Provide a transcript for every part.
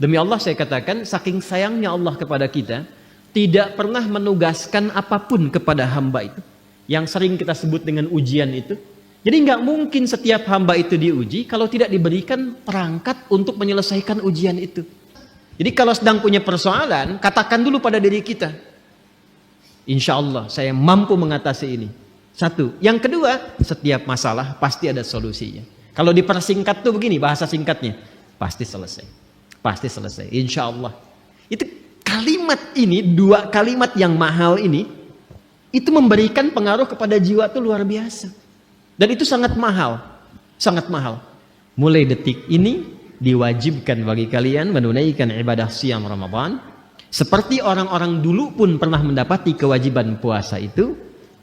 Demi Allah saya katakan, saking sayangnya Allah kepada kita, tidak pernah menugaskan apapun kepada hamba itu. Yang sering kita sebut dengan ujian itu. Jadi nggak mungkin setiap hamba itu diuji kalau tidak diberikan perangkat untuk menyelesaikan ujian itu. Jadi kalau sedang punya persoalan, katakan dulu pada diri kita, insya Allah saya mampu mengatasi ini. Satu. Yang kedua, setiap masalah pasti ada solusinya. Kalau dipersingkat tuh begini, bahasa singkatnya, pasti selesai. Pasti selesai, insya Allah. Itu kalimat ini, dua kalimat yang mahal ini, itu memberikan pengaruh kepada jiwa tuh luar biasa. Dan itu sangat mahal, sangat mahal. Mulai detik ini diwajibkan bagi kalian menunaikan ibadah siam Ramadan. Seperti orang-orang dulu pun pernah mendapati kewajiban puasa itu.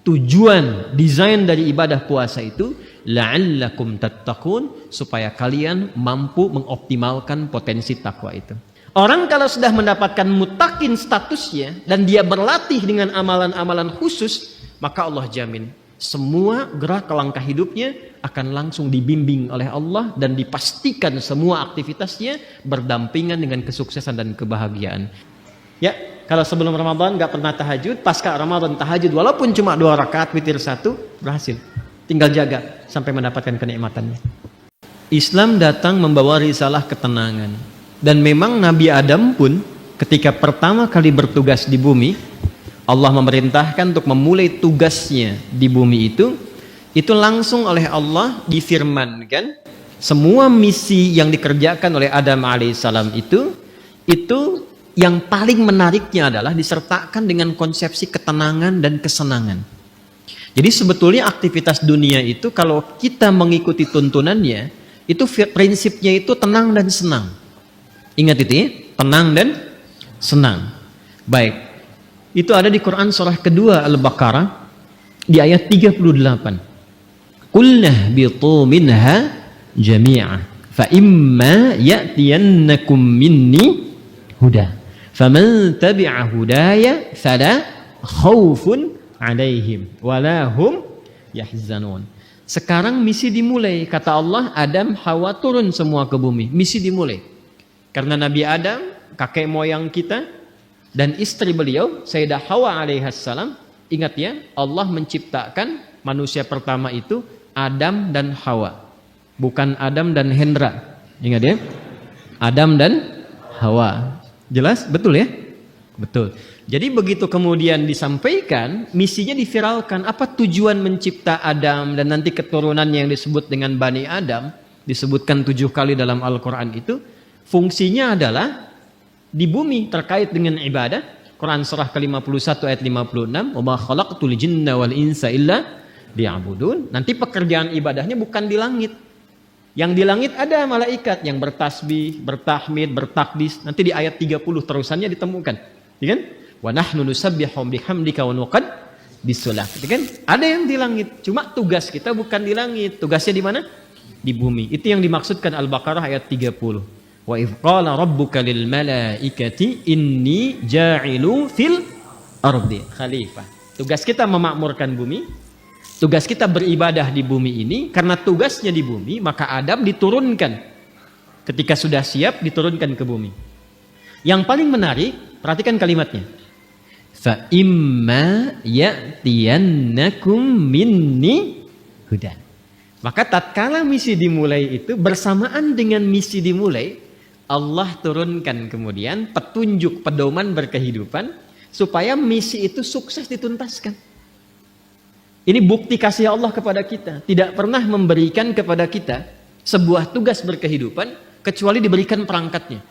Tujuan desain dari ibadah puasa itu la'allakum tattaqun, supaya kalian mampu mengoptimalkan potensi takwa itu. Orang kalau sudah mendapatkan mutakin statusnya dan dia berlatih dengan amalan-amalan khusus, maka Allah jamin semua gerak langkah hidupnya akan langsung dibimbing oleh Allah dan dipastikan semua aktivitasnya berdampingan dengan kesuksesan dan kebahagiaan. Ya, kalau sebelum Ramadan nggak pernah tahajud, pasca Ramadan tahajud walaupun cuma 2 rakaat witir 1, berhasil. Tinggal jaga sampai mendapatkan kenikmatannya. Islam datang membawa risalah ketenangan. Dan memang Nabi Adam pun ketika pertama kali bertugas di bumi, Allah memerintahkan untuk memulai tugasnya di bumi itu langsung oleh Allah difirmankan, semua misi yang dikerjakan oleh Adam alaihissalam itu yang paling menariknya adalah disertakan dengan konsepsi ketenangan dan kesenangan. Jadi sebetulnya aktivitas dunia itu kalau kita mengikuti tuntunannya, itu prinsipnya itu tenang dan senang. Ingat itu ya, tenang dan senang. Baik, itu ada di Quran surah kedua Al-Baqarah di ayat 38. Qulnah bitu minha jami'a fa imma ya'tiyannakum minni huda faman tabi'a hudaya fala khaufun 'alaihim wala hum yahzanun. Sekarang misi dimulai, kata Allah. Adam, Hawa turun semua ke bumi, misi dimulai. Karena Nabi Adam, kakek moyang kita, dan istri beliau Sayyidah Hawa alaihissalam, ingat ya, Allah menciptakan manusia pertama itu Adam dan Hawa, bukan Adam dan Hendra. Ingat ya, Adam dan Hawa. Jelas? Betul ya? Betul. Jadi begitu kemudian disampaikan, misinya diviralkan. Apa tujuan mencipta Adam dan nanti keturunannya yang disebut dengan Bani Adam, disebutkan 7 kali dalam Al-Quran itu, fungsinya adalah di bumi terkait dengan ibadah. Quran surah ke-51 ayat 56, "Wa ma khalaqtul jinna wal insa illa liya'budun." Nanti pekerjaan ibadahnya bukan di langit. Yang di langit ada malaikat yang bertasbih, bertahmid, bertakdis. Nanti di ayat 30 terusannya ditemukan. Ya kan? Wa nahnu nusabbihu bihamdika wa nuqaddisu lak. Ya kan? Ada yang di langit. Cuma tugas kita bukan di langit. Tugasnya di mana? Di bumi. Itu yang dimaksudkan Al-Baqarah ayat 30. Wa idh qala rabbuka lil malaikati inni ja'ilu fil ardi khalifah. Tugas kita memakmurkan bumi, tugas kita beribadah di bumi ini. Karena tugasnya di bumi, maka Adam diturunkan. Ketika sudah siap, diturunkan ke bumi. Yang paling menarik, perhatikan kalimatnya. Fa imma ya'tiyannakum minni hudan. Maka tatkala misi dimulai itu, bersamaan dengan misi dimulai, Allah turunkan kemudian petunjuk, pedoman berkehidupan supaya misi itu sukses dituntaskan. Ini bukti kasih Allah kepada kita. Tidak pernah memberikan kepada kita sebuah tugas berkehidupan kecuali diberikan perangkatnya.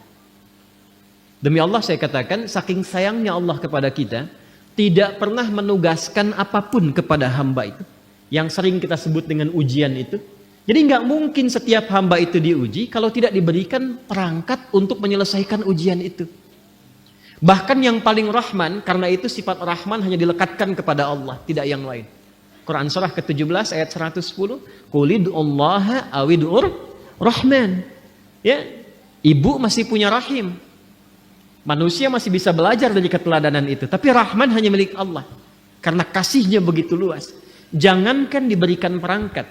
Demi Allah saya katakan, saking sayangnya Allah kepada kita, tidak pernah menugaskan apapun kepada hamba itu. Yang sering kita sebut dengan ujian itu. Jadi nggak mungkin setiap hamba itu diuji kalau tidak diberikan perangkat untuk menyelesaikan ujian itu. Bahkan yang paling rahman, karena itu sifat rahman hanya dilekatkan kepada Allah, tidak yang lain. Quran surah ke-17 ayat 110, Qulid'ullaha awid'ur rahman. Ya, ibu masih punya rahim. Manusia masih bisa belajar dari keteladanan itu, tapi rahman hanya milik Allah. Karena kasihnya begitu luas. Jangankan diberikan perangkat,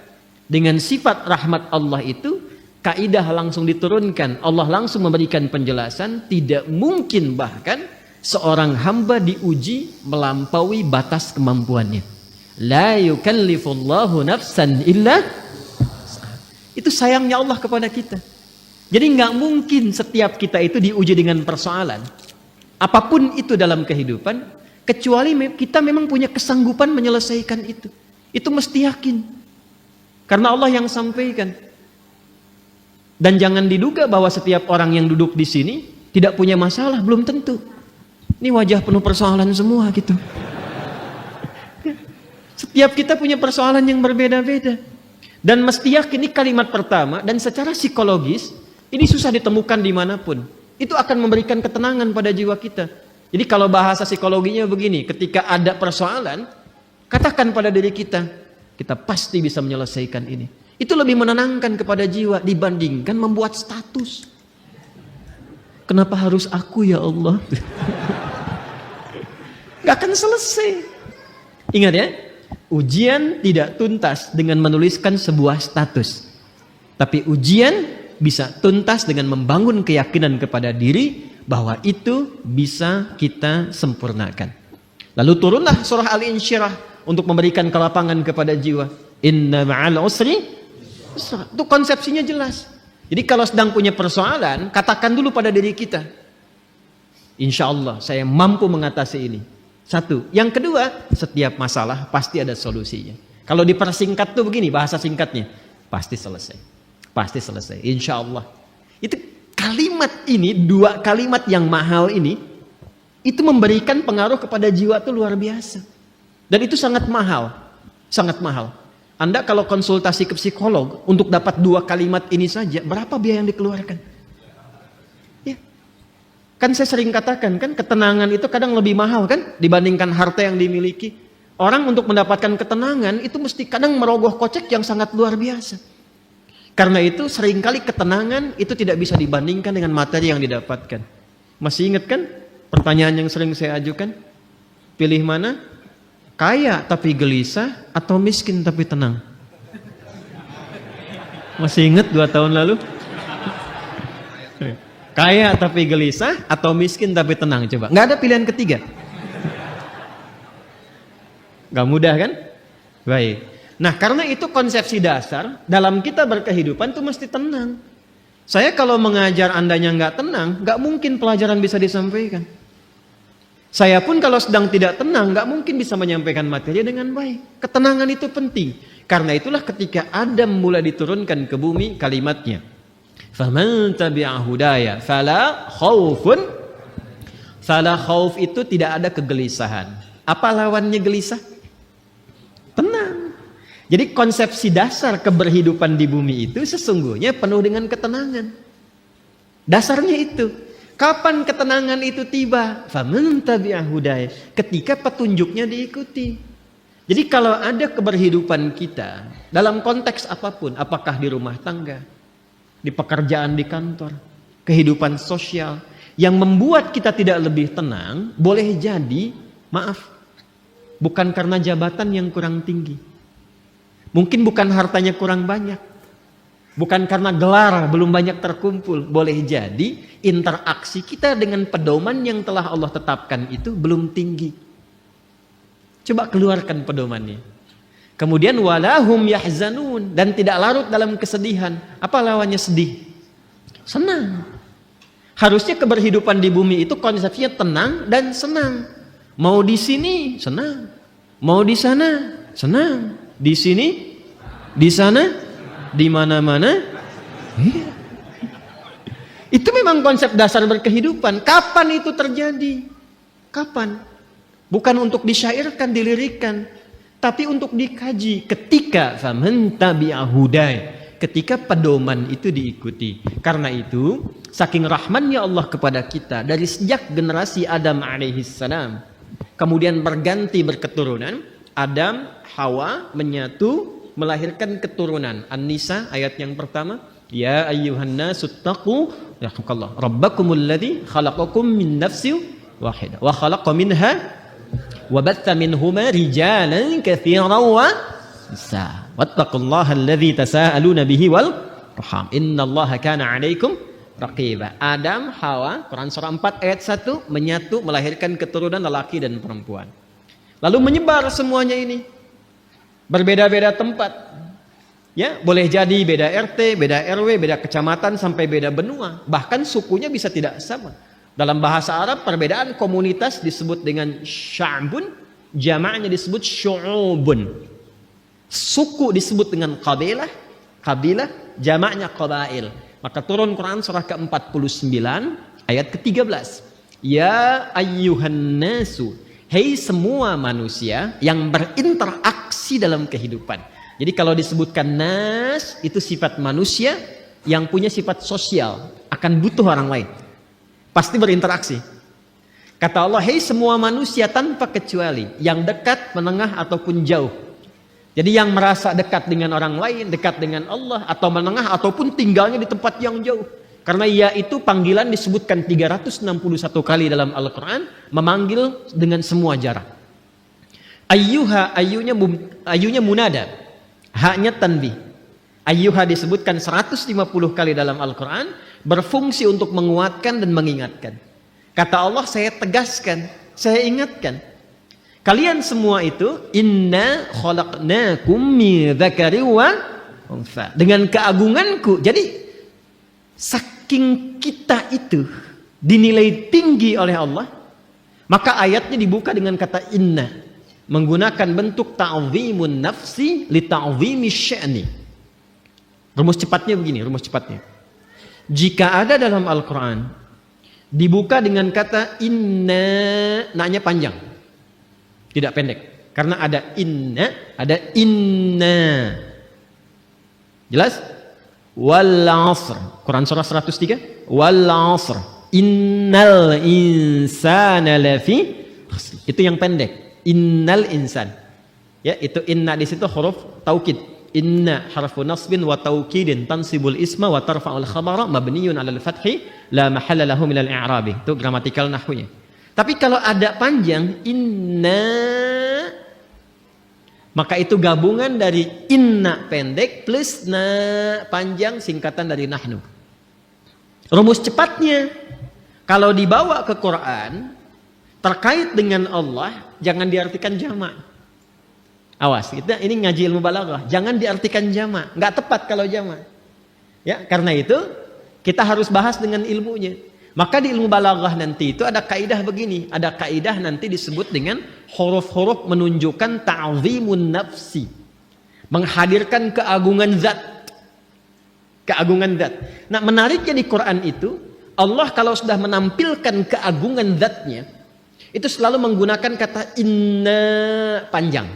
dengan sifat rahmat Allah itu, kaidah langsung diturunkan, Allah langsung memberikan penjelasan, tidak mungkin bahkan seorang hamba diuji melampaui batas kemampuannya. La yukallifullahu nafsan illa. Itu sayangnya Allah kepada kita. Jadi nggak mungkin setiap kita itu diuji dengan persoalan. Apapun itu dalam kehidupan, kecuali kita memang punya kesanggupan menyelesaikan itu. Itu mesti yakin. Karena Allah yang sampaikan. Dan jangan diduga bahwa setiap orang yang duduk di sini tidak punya masalah, belum tentu. Ini wajah penuh persoalan semua gitu. Setiap kita punya persoalan yang berbeda-beda. Dan mesti yakin ini kalimat pertama, dan secara psikologis ini susah ditemukan dimanapun. Itu akan memberikan ketenangan pada jiwa kita. Jadi kalau bahasa psikologinya begini, ketika ada persoalan, katakan pada diri kita, kita pasti bisa menyelesaikan ini. Itu lebih menenangkan kepada jiwa dibandingkan membuat status. Kenapa harus aku ya Allah? Gak akan selesai. Ingat ya, ujian tidak tuntas dengan menuliskan sebuah status. Tapi ujian bisa tuntas dengan membangun keyakinan kepada diri bahwa itu bisa kita sempurnakan. Lalu turunlah surah Al-Insyirah untuk memberikan kelapangan kepada jiwa. Inna ma'al usri. Itu konsepsinya jelas. Jadi kalau sedang punya persoalan, katakan dulu pada diri kita, insya Allah saya mampu mengatasi ini. Satu. Yang kedua, setiap masalah pasti ada solusinya. Kalau dipersingkat tuh begini, bahasa singkatnya, pasti selesai. Pasti selesai, insya Allah. Itu kalimat ini, dua kalimat yang mahal ini, itu memberikan pengaruh kepada jiwa tuh luar biasa. Dan itu sangat mahal. Sangat mahal. Anda kalau konsultasi ke psikolog untuk dapat dua kalimat ini saja, berapa biaya yang dikeluarkan? Ya. Kan saya sering katakan kan, ketenangan itu kadang lebih mahal kan dibandingkan harta yang dimiliki. Orang untuk mendapatkan ketenangan itu mesti kadang merogoh kocek yang sangat luar biasa. Karena itu seringkali ketenangan itu tidak bisa dibandingkan dengan materi yang didapatkan. Masih ingat kan pertanyaan yang sering saya ajukan? Pilih mana? Kaya tapi gelisah atau miskin tapi tenang? Masih ingat 2 tahun lalu? Kaya tapi gelisah atau miskin tapi tenang? Coba, nggak ada pilihan ketiga. Gak mudah kan? Baik. Nah karena itu konsepsi dasar dalam kita berkehidupan itu mesti tenang. Saya kalau mengajar andanya nggak tenang, nggak mungkin pelajaran bisa disampaikan. Saya pun kalau sedang tidak tenang, nggak mungkin bisa menyampaikan materi dengan baik. Ketenangan itu penting. Karena itulah ketika Adam mulai diturunkan ke bumi kalimatnya. Faman tabi'a hudaya fala khaufun. Fala khauf itu tidak ada kegelisahan. Apa lawannya gelisah? Tenang. Jadi konsepsi dasar keberhidupan di bumi itu sesungguhnya penuh dengan ketenangan. Dasarnya itu. Kapan ketenangan itu tiba? Faman tabi'a hudaya. Ketika petunjuknya diikuti. Jadi kalau ada keberhidupan kita dalam konteks apapun, apakah di rumah tangga, di pekerjaan di kantor, kehidupan sosial, yang membuat kita tidak lebih tenang, boleh jadi, maaf, bukan karena jabatan yang kurang tinggi. Mungkin bukan hartanya kurang banyak. Bukan karena gelar belum banyak terkumpul. Boleh jadi interaksi kita dengan pedoman yang telah Allah tetapkan itu belum tinggi. Coba keluarkan pedomannya. Kemudian walahum yahzanun. Dan tidak larut dalam kesedihan. Apa lawannya sedih? Senang. Harusnya keberhidupan di bumi itu konsepnya tenang dan senang. Mau di sini senang. Mau di sana senang. Di sini, di sana, di mana-mana. Iya. Itu memang konsep dasar berkehidupan. Kapan itu terjadi? Kapan? Bukan untuk disyairkan, dilirikkan, tapi untuk dikaji. Ketika faman tabi'a hudaya, ketika pedoman itu diikuti. Karena itu, saking rahmannya Allah kepada kita dari sejak generasi Adam alaihissalam, kemudian berganti berketurunan, Adam, Hawa menyatu, melahirkan keturunan. An-Nisa ayat yang pertama, ya ayyuhan nasu taqu rabbakumul ladzi khalaqakum min nafsin wahidah wa khalaqa minha wa batha minhuma rijalan katsiran wa nisaa wattaqullaha alladzi tasaaluna bihi wal raham. Innallaha kana 'alaikum raqiba. Adam, Hawa, Quran surah 4 ayat 1 menyatu melahirkan keturunan lelaki dan perempuan. Lalu menyebar semuanya ini. Berbeda-beda tempat. Ya, boleh jadi beda RT, beda RW, beda kecamatan sampai beda benua. Bahkan sukunya bisa tidak sama. Dalam bahasa Arab perbedaan komunitas disebut dengan sya'bun, jamaknya disebut syu'ubun. Suku disebut dengan qabilah, jamaknya qabail. Maka turun Quran surah ke-49 ayat ke-13. Ya ayyuhan nasu, hei semua manusia yang berinteraksi dalam kehidupan. Jadi kalau disebutkan nas itu sifat manusia yang punya sifat sosial, akan butuh orang lain. Pasti berinteraksi. Kata Allah, hei semua manusia tanpa kecuali, yang dekat, menengah ataupun jauh. Jadi yang merasa dekat dengan orang lain, dekat dengan Allah, atau menengah, ataupun tinggalnya di tempat yang jauh. Karena ia itu panggilan disebutkan 361 kali dalam Al-Quran, memanggil dengan semua jarak. Ayyuha, ayyunya munada, haknya tanbih. Ayyuha disebutkan 150 kali dalam Al-Quran, berfungsi untuk menguatkan dan mengingatkan. Kata Allah, saya tegaskan, saya ingatkan. Kalian semua itu inna khalaqnakum min dzakari wa untha. Dengan keagunganku. Jadi saking kita itu dinilai tinggi oleh Allah, maka ayatnya dibuka dengan kata inna, menggunakan bentuk ta'zimun nafsi li ta'zimi sya'ni. Rumus cepatnya begini, rumus cepatnya. Jika ada dalam Al-Quran dibuka dengan kata inna, naknya panjang, tidak pendek. Karena ada inna, ada inna. Jelas? Wal 'asr. Quran surah 103. Wal 'asr. Innal insana lafi khusr. Itu yang pendek. Innal insan. Ya, itu inna di situ huruf taukid. Inna harfu nasbin wa taukidin tansibul isma wa tarfa'ul khabara mabniyun 'alal fathi la mahalla lahu minal i'rabi. Itu gramatikal nahwunya. Tapi kalau ada panjang inna, maka itu gabungan dari inna pendek plus na panjang, singkatan dari nahnu. Rumus cepatnya, kalau dibawa ke Quran terkait dengan Allah, jangan diartikan jamak. Awas, kita ini ngaji ilmu balaghah, jangan diartikan jamak, nggak tepat kalau jamak. Ya, karena itu kita harus bahas dengan ilmunya. Maka di ilmu balaghah nanti itu ada kaidah begini, ada kaidah nanti disebut dengan huruf-huruf menunjukkan ta'zimun nafsi, menghadirkan keagungan zat. Keagungan zat. Nah, menariknya di Quran itu, Allah kalau sudah menampilkan keagungan zatnya, itu selalu menggunakan kata inna panjang,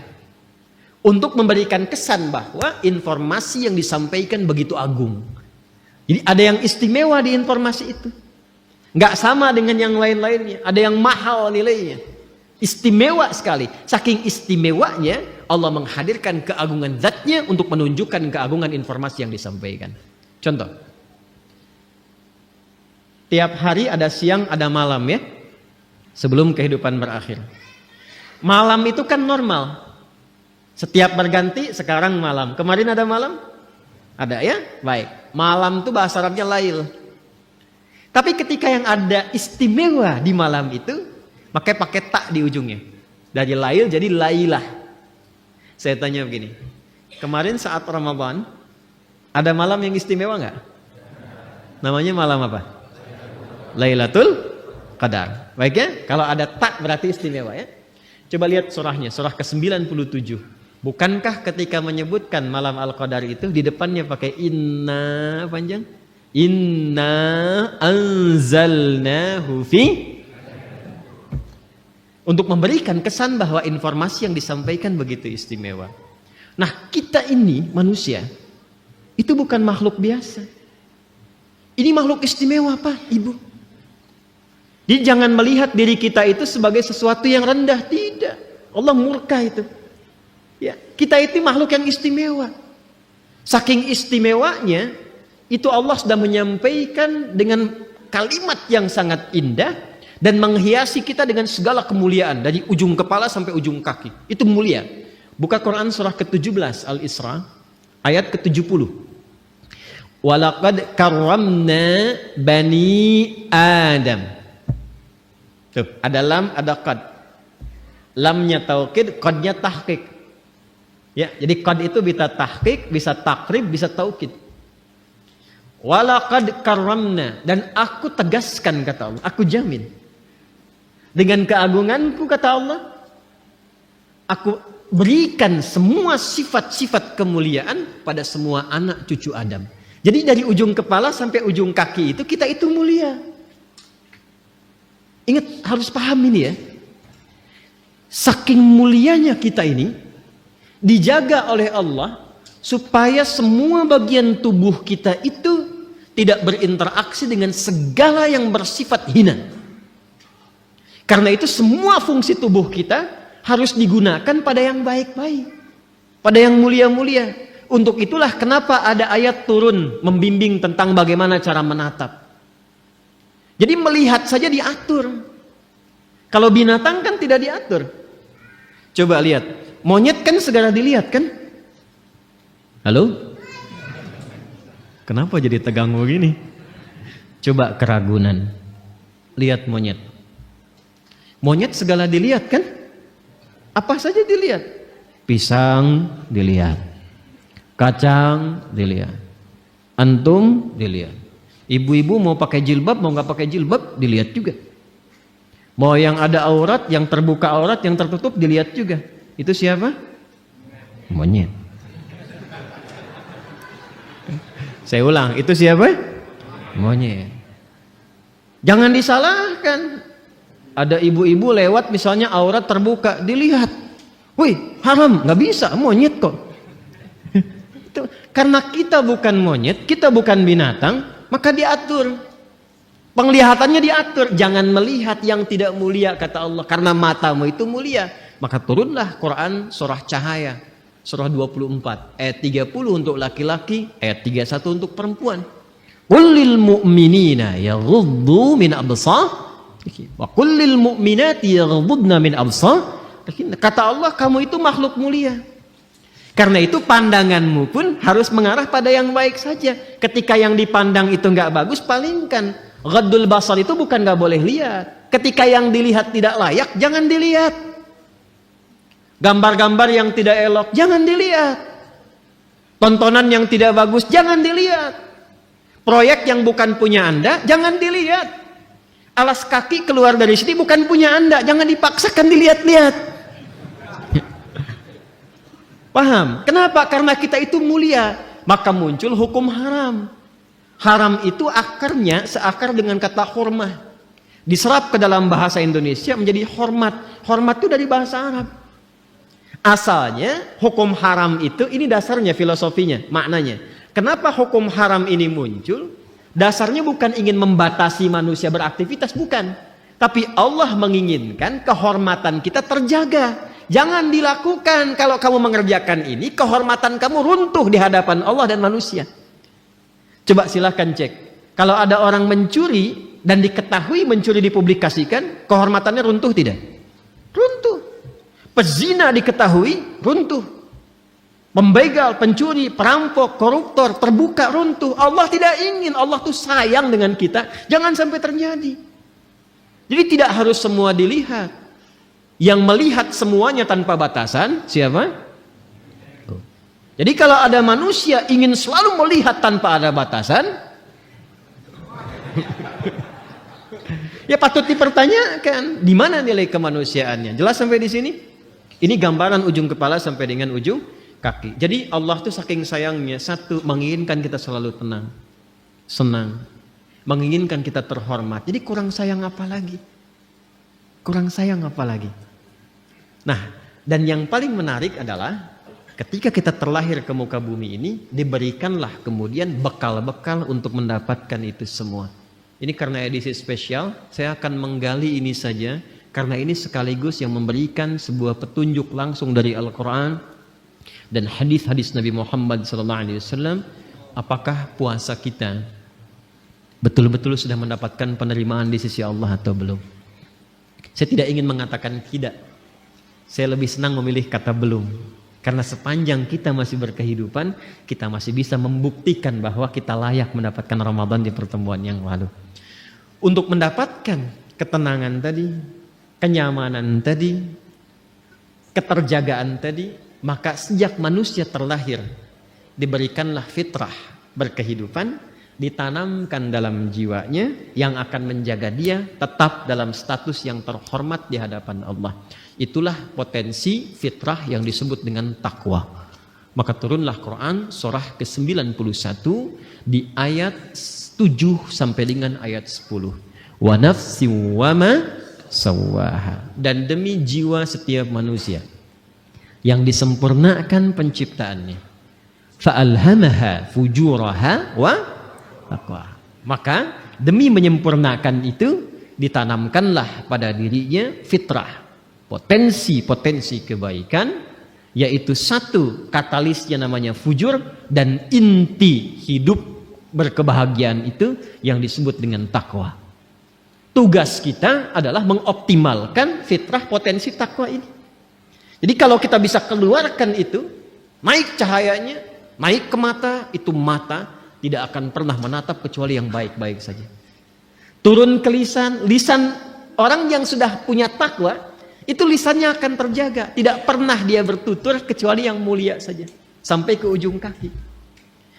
untuk memberikan kesan bahwa informasi yang disampaikan begitu agung. Jadi ada yang istimewa di informasi itu. Nggak sama dengan yang lain-lainnya. Ada yang mahal nilainya. Istimewa sekali. Saking istimewanya, Allah menghadirkan keagungan zatnya untuk menunjukkan keagungan informasi yang disampaikan. Contoh. Tiap hari ada siang, ada malam ya. Sebelum kehidupan berakhir. Malam itu kan normal. Setiap berganti, sekarang malam. Kemarin ada malam? Ada ya? Baik. Malam itu bahasa Arabnya lail. Tapi ketika yang ada istimewa di malam itu, maka pakai tak di ujungnya. Dari lail jadi lailah. Saya tanya begini. Kemarin saat Ramadan, ada malam yang istimewa nggak? Namanya malam apa? Lailatul Qadar. Baik ya? Kalau ada tak berarti istimewa ya. Coba lihat surahnya, surah ke-97. Bukankah ketika menyebutkan malam Al-Qadar itu di depannya pakai inna panjang? Inna anzalnahu fi, untuk memberikan kesan bahwa informasi yang disampaikan begitu istimewa. Nah, kita ini manusia itu bukan makhluk biasa. Ini makhluk istimewa, Pak, Ibu. Jadi jangan melihat diri kita itu sebagai sesuatu yang rendah, tidak. Allah murka itu. Ya, kita itu makhluk yang istimewa. Saking istimewanya, itu Allah sudah menyampaikan dengan kalimat yang sangat indah dan menghiasi kita dengan segala kemuliaan dari ujung kepala sampai ujung kaki. Itu mulia. Buka Quran surah ke-17 Al-Isra ayat ke-70. Walaqad karramna bani Adam. Tuh, ada lam, ada qad. Lamnya taukid, qadnya tahqiq. Ya, jadi qad itu bisa tahqiq, bisa takrib, bisa taukid. Walaqad karramna, dan aku tegaskan kata Allah, aku jamin. Dengan keagunganku kata Allah, aku berikan semua sifat-sifat kemuliaan pada semua anak cucu Adam. Jadi dari ujung kepala sampai ujung kaki kita itu mulia. Ingat, harus paham ini ya. Saking mulianya kita ini dijaga oleh Allah supaya semua bagian tubuh kita itu tidak berinteraksi dengan segala yang bersifat hina. Karena itu semua fungsi tubuh kita harus digunakan pada yang baik-baik, pada yang mulia-mulia. Untuk itulah kenapa ada ayat turun membimbing tentang bagaimana cara menatap. Jadi melihat saja diatur. Kalau binatang kan tidak diatur. Coba lihat, monyet kan segera dilihat kan? Halo? Kenapa jadi tegang begini? Coba ke Ragunan, lihat monyet. Monyet segala dilihat kan? Apa saja dilihat? Pisang dilihat. Kacang dilihat, antum dilihat, ibu-ibu mau pakai jilbab mau nggak pakai jilbab dilihat juga, mau yang ada aurat, yang terbuka aurat, yang tertutup dilihat juga. Itu siapa? Monyet. Saya ulang, itu siapa? Monyet. Jangan disalahkan. Ada ibu-ibu lewat misalnya aurat terbuka dilihat, wih haram, nggak bisa, monyet kok. Karena kita bukan monyet, kita bukan binatang, maka diatur. Penglihatannya diatur. Jangan melihat yang tidak mulia kata Allah. Karena matamu itu mulia. Maka turunlah Quran surah Cahaya. Surah 24. Ayat 30 untuk laki-laki. Ayat 31 untuk perempuan. Qul mu'minina yaghuddu min absar. Wa qul mu'minati yaghuddna min absar. Kata Allah, kamu itu makhluk mulia. Karena itu pandanganmu pun harus mengarah pada yang baik saja. Ketika yang dipandang itu nggak bagus, palingkan. Ghaddul basar itu bukan nggak boleh lihat. Ketika yang dilihat tidak layak, jangan dilihat. Gambar-gambar yang tidak elok, jangan dilihat. Tontonan yang tidak bagus, jangan dilihat. Proyek yang bukan punya Anda, jangan dilihat. Alas kaki keluar dari sini bukan punya Anda, jangan dipaksakan dilihat-lihat. Paham? Kenapa? Karena kita itu mulia, maka muncul hukum haram. Haram itu akarnya seakar dengan kata hormah. Diserap ke dalam bahasa Indonesia menjadi hormat. Hormat itu dari bahasa Arab. Asalnya hukum haram itu, ini dasarnya filosofinya, maknanya. Kenapa hukum haram ini muncul? Dasarnya bukan ingin membatasi manusia beraktivitas, bukan. Tapi Allah menginginkan kehormatan kita terjaga. Jangan dilakukan. Kalau kamu mengerjakan ini, kehormatan kamu runtuh di hadapan Allah dan manusia. Coba silahkan cek. Kalau ada orang mencuri dan diketahui mencuri dipublikasikan, kehormatannya runtuh tidak? Runtuh. Pezina diketahui, runtuh. Pembegal, pencuri, perampok, koruptor, terbuka, runtuh. Allah tidak ingin. Allah tuh sayang dengan kita. Jangan sampai terjadi. Jadi tidak harus semua dilihat. Yang melihat semuanya tanpa batasan, siapa? Jadi kalau ada manusia ingin selalu melihat tanpa ada batasan, ya patut dipertanyakan, di mana nilai kemanusiaannya? Jelas sampai di sini? Ini gambaran ujung kepala sampai dengan ujung kaki. Jadi Allah tuh saking sayangnya, satu, menginginkan kita selalu tenang, senang, menginginkan kita terhormat. Jadi kurang sayang apa lagi? Kurang sayang apa lagi? Nah, dan yang paling menarik adalah ketika kita terlahir ke muka bumi ini, diberikanlah kemudian bekal-bekal untuk mendapatkan itu semua. Ini karena edisi spesial, saya akan menggali ini saja, karena ini sekaligus yang memberikan sebuah petunjuk langsung dari Al-Quran dan hadis-hadis Nabi Muhammad SAW. Apakah puasa kita betul-betul sudah mendapatkan penerimaan di sisi Allah atau belum? Saya tidak ingin mengatakan tidak. Saya lebih senang memilih kata belum. Karena sepanjang kita masih berkehidupan, kita masih bisa membuktikan bahwa kita layak mendapatkan Ramadan di pertemuan yang lalu. Untuk mendapatkan ketenangan tadi, kenyamanan tadi, keterjagaan tadi, maka sejak manusia terlahir, diberikanlah fitrah berkehidupan, ditanamkan dalam jiwanya yang akan menjaga dia tetap dalam status yang terhormat di hadapan Allah. Itulah potensi fitrah yang disebut dengan takwa. Maka turunlah Quran surah ke-91 di ayat 7 sampai dengan ayat 10. Wa nafsin wa ma sawwaha. Dan demi jiwa setiap manusia yang disempurnakan penciptaannya. Fa'alhamaha fujuraha wa taqwa. Maka demi menyempurnakan itu ditanamkanlah pada dirinya fitrah. Potensi-potensi kebaikan, yaitu satu katalisnya namanya fujur, dan inti hidup berkebahagiaan itu yang disebut dengan takwa. Tugas kita adalah mengoptimalkan fitrah potensi takwa ini. Jadi kalau kita bisa keluarkan itu, naik cahayanya, naik ke mata, itu mata tidak akan pernah menatap kecuali yang baik-baik saja. Turun ke lisan orang yang sudah punya takwa, itu lisannya akan terjaga. Tidak pernah dia bertutur kecuali yang mulia saja. Sampai ke ujung kaki.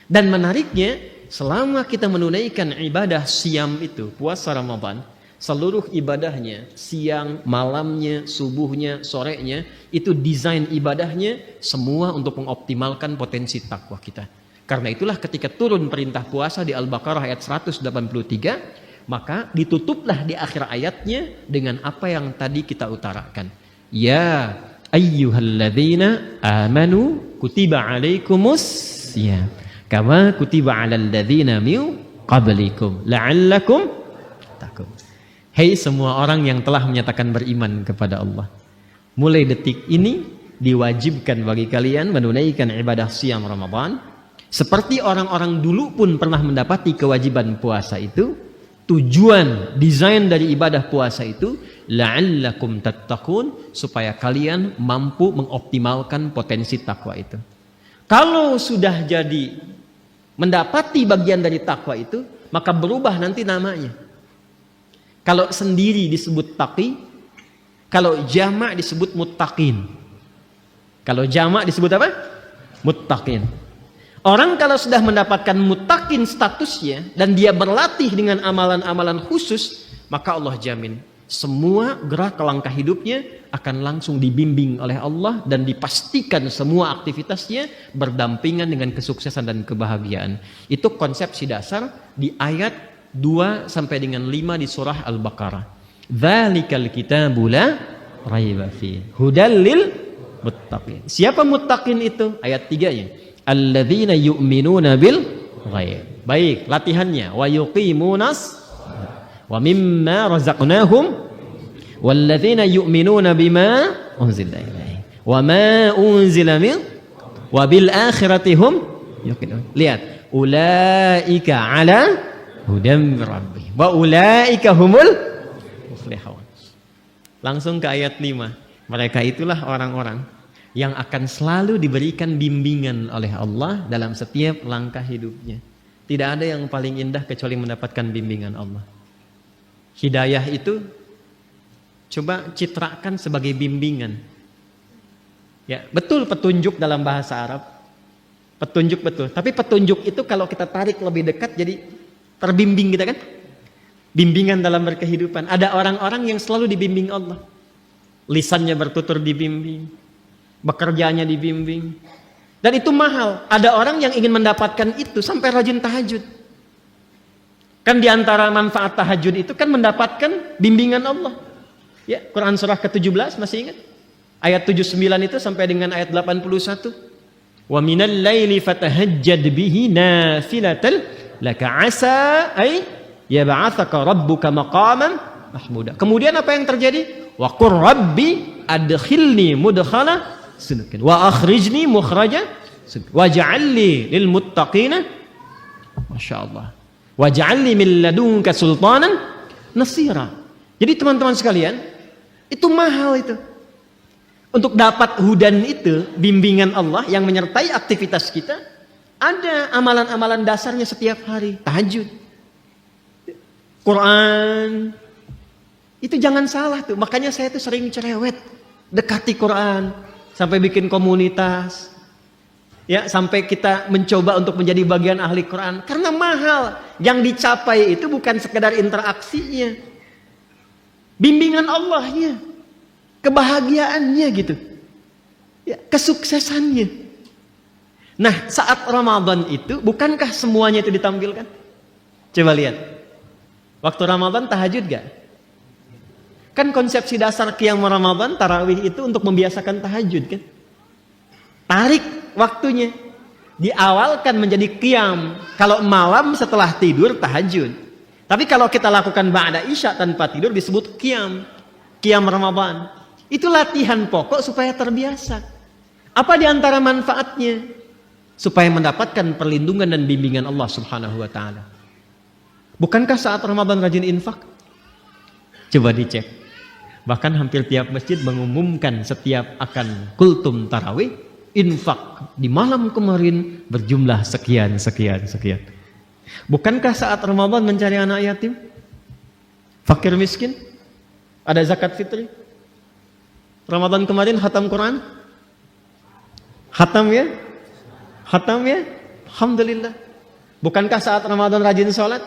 Dan menariknya, selama kita menunaikan ibadah siam itu, puasa Ramadan, seluruh ibadahnya, siang, malamnya, subuhnya, sorenya, itu desain ibadahnya semua untuk mengoptimalkan potensi takwa kita. Karena itulah ketika turun perintah puasa di Al-Baqarah ayat 183, maka ditutuplah di akhir ayatnya dengan apa yang tadi kita utarakan. Ya ayyuhalladzina amanu kutiba alaikumus siyam kama kutiba alal ladzina min qablikum la'allakum tattaqun. Hei semua orang yang telah menyatakan beriman kepada Allah, mulai detik ini diwajibkan bagi kalian menunaikan ibadah siam Ramadan seperti orang-orang dulu pun pernah mendapati kewajiban puasa itu. Tujuan desain dari ibadah puasa itu la'allakum tattaqun, supaya kalian mampu mengoptimalkan potensi takwa itu. Kalau sudah jadi mendapati bagian dari takwa itu, maka berubah nanti namanya. Kalau sendiri disebut taqi, kalau jamak disebut muttaqin. Kalau jamak disebut apa? Muttaqin. Orang kalau sudah mendapatkan muttaqin statusnya dan dia berlatih dengan amalan-amalan khusus, maka Allah jamin semua gerak langkah hidupnya akan langsung dibimbing oleh Allah dan dipastikan semua aktivitasnya berdampingan dengan kesuksesan dan kebahagiaan. Itu konsepsi dasar di ayat 2 sampai dengan 5 di surah Al-Baqarah. Dzalikal kitabu la raiba fihi hudal lil muttaqin. Siapa muttaqin itu? Ayat 3-nya. Alladzina yu'minuna bil ghaib. Baik, latihannya. Wa yuqimunas wa mimma razaqnahum walladzina yu'minuna bima unzila ilaihi wa ma unzila min wa bil akhirati hum yuqinun. Lihat, ulaika ala hudam rabbihim wa ulaika humul muflihun. Langsung ke ayat 5. Mereka itulah orang-orang yang akan selalu diberikan bimbingan oleh Allah dalam setiap langkah hidupnya. Tidak ada yang paling indah kecuali mendapatkan bimbingan Allah. Hidayah itu coba citrakan sebagai bimbingan. Ya, betul petunjuk dalam bahasa Arab. Petunjuk betul. Tapi petunjuk itu kalau kita tarik lebih dekat jadi terbimbing kita kan? Bimbingan dalam berkehidupan. Ada orang-orang yang selalu dibimbing Allah. Lisannya bertutur dibimbing. Bekerjanya dibimbing. Dan itu mahal. Ada orang yang ingin mendapatkan itu sampai rajin tahajud. Kan diantara manfaat tahajud itu kan mendapatkan bimbingan Allah. Ya, Quran surah ke-17 masih ingat? Ayat 79 itu sampai dengan ayat 81. Wa minal laili fatahajjad bihi nafilatal laka asa ay yab'atsaka rabbuka maqaman mahmuda. Kemudian apa yang terjadi? Wa qur rabbi adkhilni mudkhala sidqin wa akhrijni mukhraja sidqin waj'alni lil muttaqina masyaallah waj'alni min ladunka sultanan nasira. Jadi teman-teman sekalian, itu mahal itu. Untuk dapat hudan itu, bimbingan Allah yang menyertai aktivitas kita, ada amalan-amalan dasarnya setiap hari. Tahajud, Quran, itu jangan salah tuh. Makanya saya tuh sering cerewet dekati Quran, sampai bikin komunitas, ya, sampai kita mencoba untuk menjadi bagian ahli Quran. Karena mahal, yang dicapai itu bukan sekedar interaksinya, bimbingan Allahnya, kebahagiaannya gitu, ya, kesuksesannya. Nah, saat Ramadan itu, bukankah semuanya itu ditampilkan? Coba lihat, waktu Ramadan tahajud gak? Kan konsepsi dasar qiyam Ramadan, tarawih itu untuk membiasakan tahajud kan? Tarik waktunya, diawalkan menjadi qiyam. Kalau malam setelah tidur tahajud. Tapi kalau kita lakukan ba'da isya tanpa tidur disebut qiyam Ramadan. Itu latihan pokok supaya terbiasa. Apa di antara manfaatnya? Supaya mendapatkan perlindungan dan bimbingan Allah Subhanahu wa taala. Bukankah saat Ramadan rajin infak? Coba dicek. Bahkan hampir tiap masjid mengumumkan setiap akan kultum tarawih, infak di malam kemarin berjumlah sekian. Bukankah saat Ramadan mencari anak yatim, fakir miskin, ada zakat fitri? Ramadan kemarin khatam Quran? Khatam ya? Alhamdulillah. Bukankah saat Ramadan rajin sholat?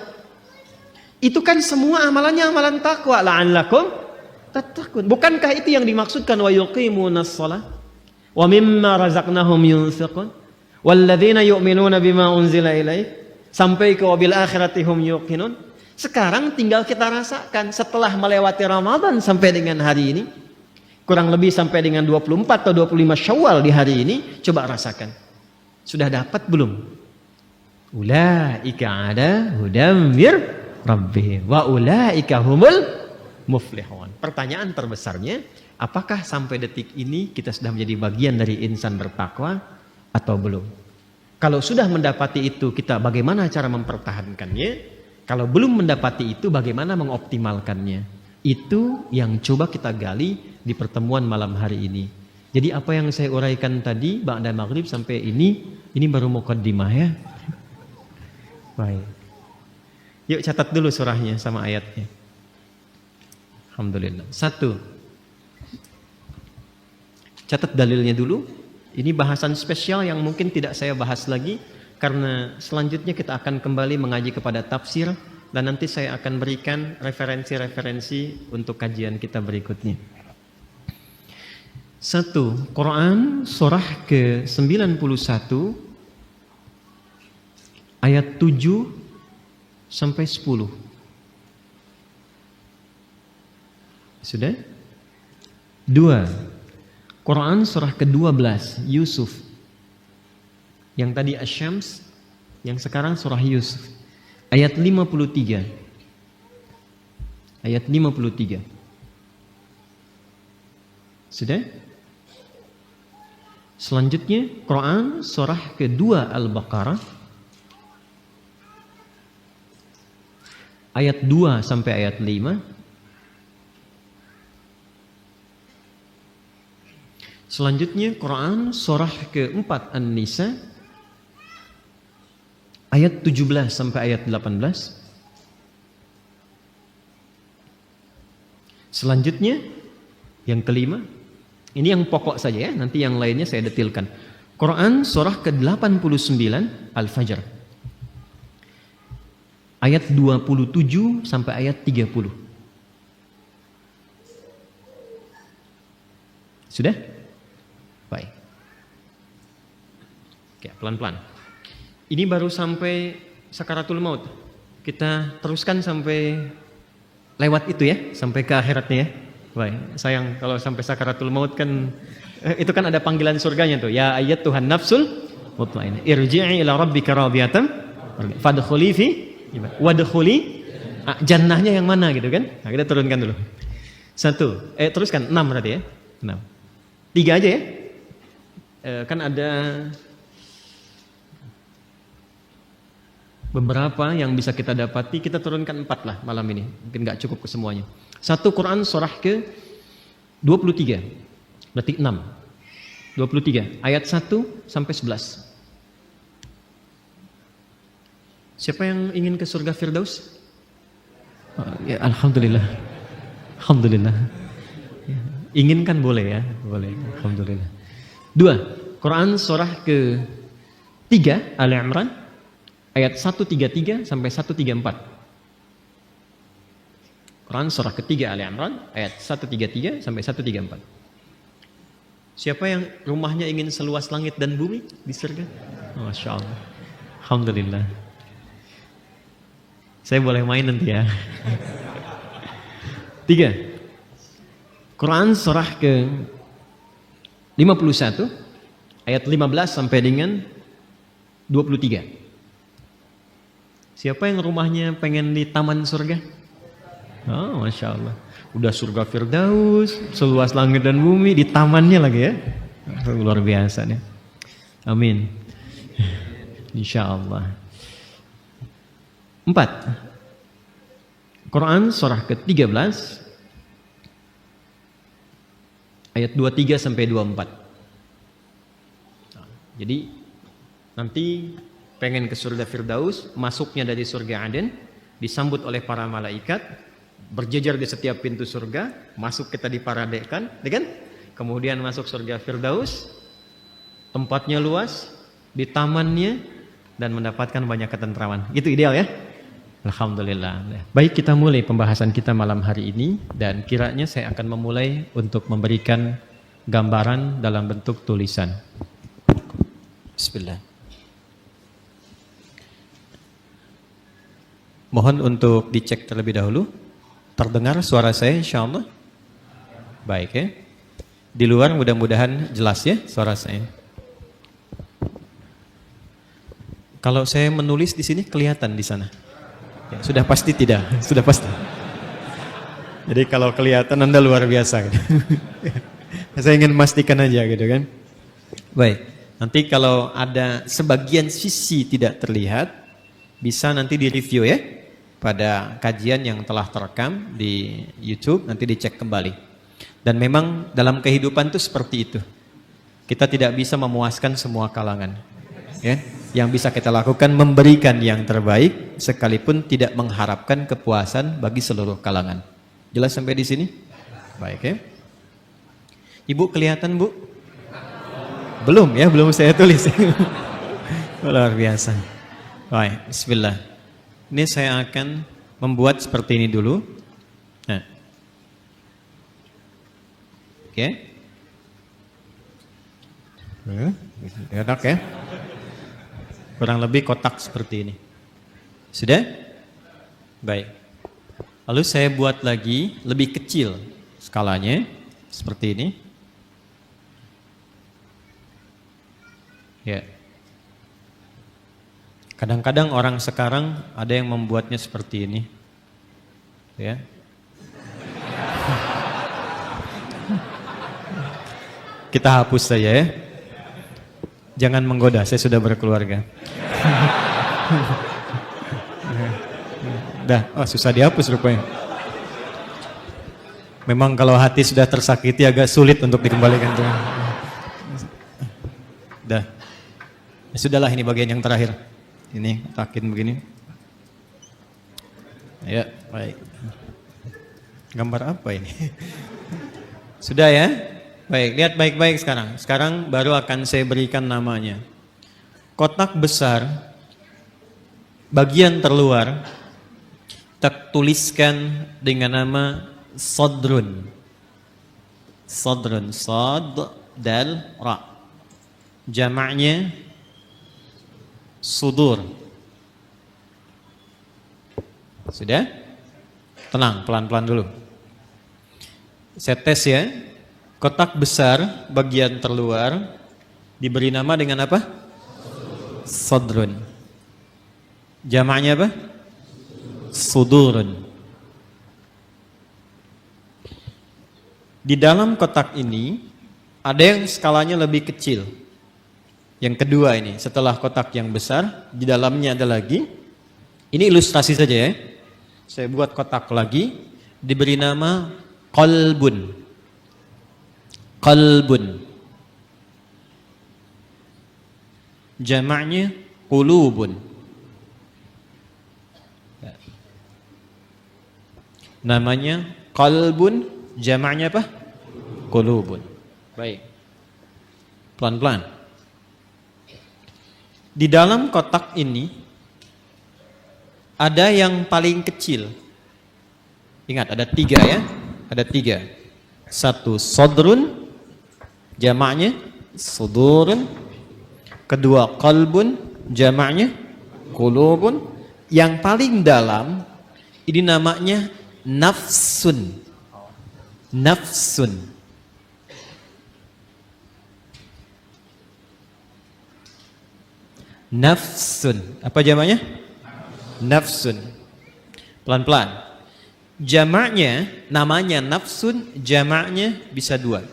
Itu kan semua amalannya amalan takwa. La'allakum tattaqun. Bukankah itu yang dimaksudkan wa yuqimunas shalah wa mimma razaqnahum yunfiqun walladzina yu'minuna bima unzila ilaik sampai ke wabil akhirati hum yuqinun. Sekarang tinggal kita rasakan setelah melewati Ramadan sampai dengan hari ini, kurang lebih sampai dengan 24 atau 25 Syawal di hari ini, coba rasakan. Sudah dapat belum? Ulaika ada hudam mir rabbihim wa ulaika humul muflihun. Pertanyaan terbesarnya, apakah sampai detik ini kita sudah menjadi bagian dari insan bertakwa atau belum? Kalau sudah mendapati itu, kita bagaimana cara mempertahankannya? Kalau belum mendapati itu, bagaimana mengoptimalkannya? Itu yang coba kita gali di pertemuan malam hari ini. Jadi apa yang saya uraikan tadi, ba'da maghrib sampai ini baru muqaddimah ya. Baik. Yuk catat dulu surahnya sama ayatnya. Alhamdulillah. 1. Catat dalilnya dulu. Ini bahasan spesial yang mungkin tidak saya bahas lagi, karena selanjutnya kita akan kembali mengaji kepada tafsir, dan nanti saya akan berikan referensi-referensi untuk kajian kita berikutnya. 1. Quran surah ke-91 ayat 7 sampai 10. Sudah? 2. Quran surah ke-12 Yusuf. Yang tadi Asy-Syams, yang sekarang surah Yusuf. Ayat 53. Ayat 53. Sudah? Selanjutnya Quran surah ke-2 Al-Baqarah. Ayat 2 sampai ayat 5. Selanjutnya Quran surah ke-4 An-Nisa ayat 17 sampai ayat 18. Selanjutnya yang kelima, ini yang pokok saja ya, nanti yang lainnya saya detilkan. Quran surah ke-89 Al-Fajr ayat 27 sampai ayat 30. Sudah? Baik. Oke, pelan-pelan. Ini baru sampai sakaratul maut. Kita teruskan sampai lewat itu ya, sampai ke akhiratnya ya. Baik, sayang kalau sampai sakaratul maut kan itu kan ada panggilan surganya tuh. Ya ayat Tuhan nafsul mutmainnah, irji'i ila rabbika radiyatan fadkhuli fi wadkhuli jannahnya yang mana gitu kan. Nah, kita turunkan dulu. 1, teruskan 6 berarti ya. 6. 3 aja ya. Kan ada beberapa yang bisa kita dapati, kita turunkan 4 lah malam ini, mungkin gak cukup ke semuanya. 1 Quran surah ke 23 Berarti 6. 23. Ayat 1 sampai 11. Siapa yang ingin ke surga Firdaus? Oh, ya, Alhamdulillah. Alhamdulillah. Ya, inginkan boleh ya, boleh. Alhamdulillah. 2. Quran surah ke-3 Ali Imran ayat 133 sampai 134. Quran surah ketiga Ali Imran ayat 133 sampai 134. Siapa yang rumahnya ingin seluas langit dan bumi di surga? Oh, Masya Allah. Alhamdulillah. Saya boleh main nanti ya. 3. Quran surah ke 51 ayat 15 sampai dengan 23. Siapa yang rumahnya pengen di taman surga? Oh, Masya Allah. Udah surga Firdaus, seluas langit dan bumi, di tamannya lagi ya. Luar biasa nih. Amin. Insya Allah. 4. Quran surah ke-13 ayat 23 sampai 24. Jadi nanti pengen ke surga Firdaus, masuknya dari surga Aden, disambut oleh para malaikat, berjejer di setiap pintu surga, masuk kita diparadekan, kan? Kemudian masuk surga Firdaus, tempatnya luas, di tamannya, dan mendapatkan banyak ketentraman. Itu ideal ya? Alhamdulillah. Baik, kita mulai pembahasan kita malam hari ini, dan kiranya saya akan memulai untuk memberikan gambaran dalam bentuk tulisan. Bismillah. Mohon untuk dicek terlebih dahulu. Terdengar suara saya insyaallah? Baik ya. Di luar mudah-mudahan jelas ya suara saya. Kalau saya menulis di sini kelihatan di sana? Ya, sudah pasti tidak, sudah pasti. Jadi kalau kelihatan Anda luar biasa gitu. Saya ingin memastikan aja gitu kan. Baik, nanti kalau ada sebagian sisi tidak terlihat, bisa nanti di-review ya. Pada kajian yang telah terekam di YouTube, nanti dicek kembali. Dan memang dalam kehidupan itu seperti itu. Kita tidak bisa memuaskan semua kalangan. Ya, yang bisa kita lakukan memberikan yang terbaik, sekalipun tidak mengharapkan kepuasan bagi seluruh kalangan. Jelas sampai di sini? Baik ya. Ibu kelihatan Bu? Belum ya, belum saya tulis. Luar biasa. Baik, bismillah. Ini saya akan membuat seperti ini dulu. Nah. Oke. Enak ya. Kurang lebih kotak seperti ini. Sudah? Baik. Lalu saya buat lagi lebih kecil skalanya. Seperti ini. Ya. Kadang-kadang orang sekarang ada yang membuatnya seperti ini. Ya. Kita hapus saja ya. Jangan menggoda, saya sudah berkeluarga. Dah, oh susah dihapus rupanya. Memang kalau hati sudah tersakiti agak sulit untuk dikembalikan. Dah. Ya sudahlah, ini bagian yang terakhir. Ini takin begini. Ya, baik. Gambar apa ini? Sudah ya? Baik, lihat baik-baik sekarang. Sekarang baru akan saya berikan namanya. Kotak besar, bagian terluar, tak tuliskan dengan nama Sadrun. Sadrun, Sad, Dal, Ra. Jamaknya Sudur. Sudah? Tenang, pelan-pelan dulu. Saya tes ya. Kotak besar bagian terluar diberi nama dengan apa? Sadrun. Jamaknya apa? Sudurun. Di dalam kotak ini ada yang skalanya lebih kecil. Yang kedua ini, setelah kotak yang besar, di dalamnya ada lagi. Ini ilustrasi saja ya. Saya buat kotak lagi, diberi nama Qalbun. qalbun. Jamaknya qulubun. Namanya qalbun, jamaknya apa? Qulubun. Baik. Pelan-pelan. Di dalam kotak ini ada yang paling kecil. Ingat, ada 3 ya. Ada 3. 1 sodrun, jamaknya sudurun. Kedua qalbun, jamaknya qulubun. Yang paling dalam ini namanya nafsun. Nafsun. Nafsun. Apa jamaknya? Nafsun. Pelan-pelan. Jamaknya, namanya nafsun, jamaknya bisa 2.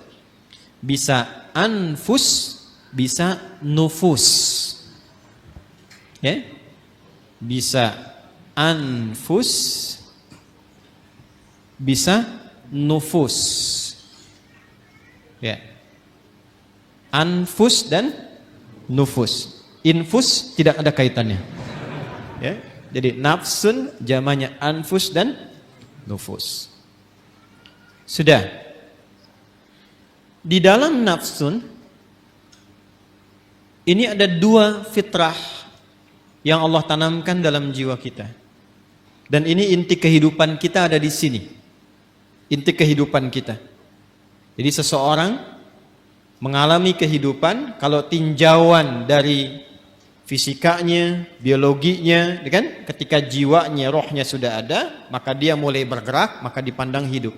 Bisa anfus, bisa nufus. Ya? Bisa anfus, bisa nufus. Ya. Anfus dan nufus. Infus tidak ada kaitannya. Ya. Jadi nafsun jamaknya anfus dan nufus. Sudah. Di dalam nafsun ini ada 2 fitrah yang Allah tanamkan dalam jiwa kita. Dan ini inti kehidupan kita ada di sini. Inti kehidupan kita. Jadi seseorang mengalami kehidupan kalau tinjauan dari fisikanya, biologinya, kan? Ketika jiwanya, rohnya sudah ada, maka dia mulai bergerak, maka dipandang hidup.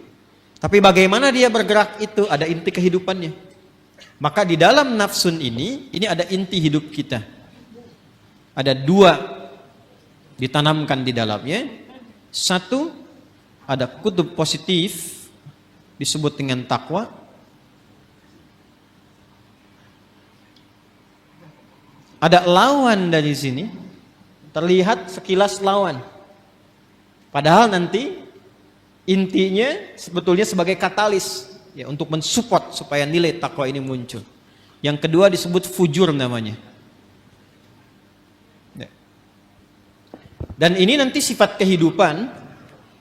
Tapi bagaimana dia bergerak itu ada inti kehidupannya. Maka di dalam nafsun ini ada inti hidup kita. Ada 2 ditanamkan di dalamnya. 1 ada kutub positif disebut dengan takwa. Ada lawan dari sini, terlihat sekilas lawan. Padahal nanti intinya sebetulnya sebagai katalis ya, untuk mensupport supaya nilai takwa ini muncul. Yang kedua disebut fujur namanya. Dan ini nanti sifat kehidupan,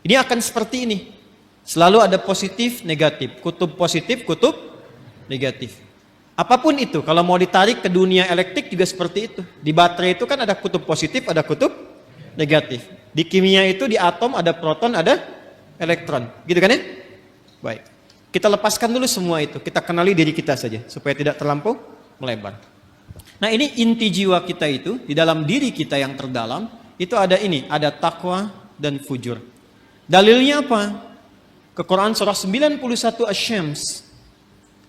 ini akan seperti ini. Selalu ada positif, negatif, kutub positif, kutub negatif. Apapun itu, kalau mau ditarik ke dunia elektrik juga seperti itu. Di baterai itu kan ada kutub positif, ada kutub negatif. Di kimia itu di atom ada proton, ada elektron. Gitu kan ya? Baik. Kita lepaskan dulu semua itu. Kita kenali diri kita saja supaya tidak terlampau melebar. Nah, ini inti jiwa kita itu, di dalam diri kita yang terdalam, itu ada ini, ada takwa dan fujur. Dalilnya apa? Ke Quran surah 91 Asy-Syams.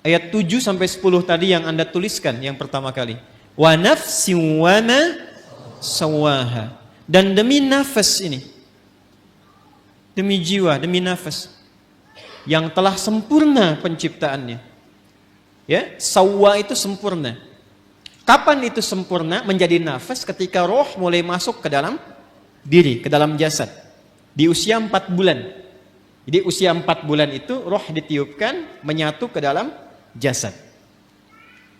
Ayat 7 sampai 10 tadi yang Anda tuliskan yang pertama kali. Wa nafsin wa ma sawaha. Dan demi nafas ini. Demi jiwa, demi nafas yang telah sempurna penciptaannya. Ya, sawwa itu sempurna. Kapan itu sempurna menjadi nafas? Ketika roh mulai masuk ke dalam diri, ke dalam jasad. Di usia 4 bulan. Jadi usia 4 bulan itu roh ditiupkan menyatu ke dalam jasad.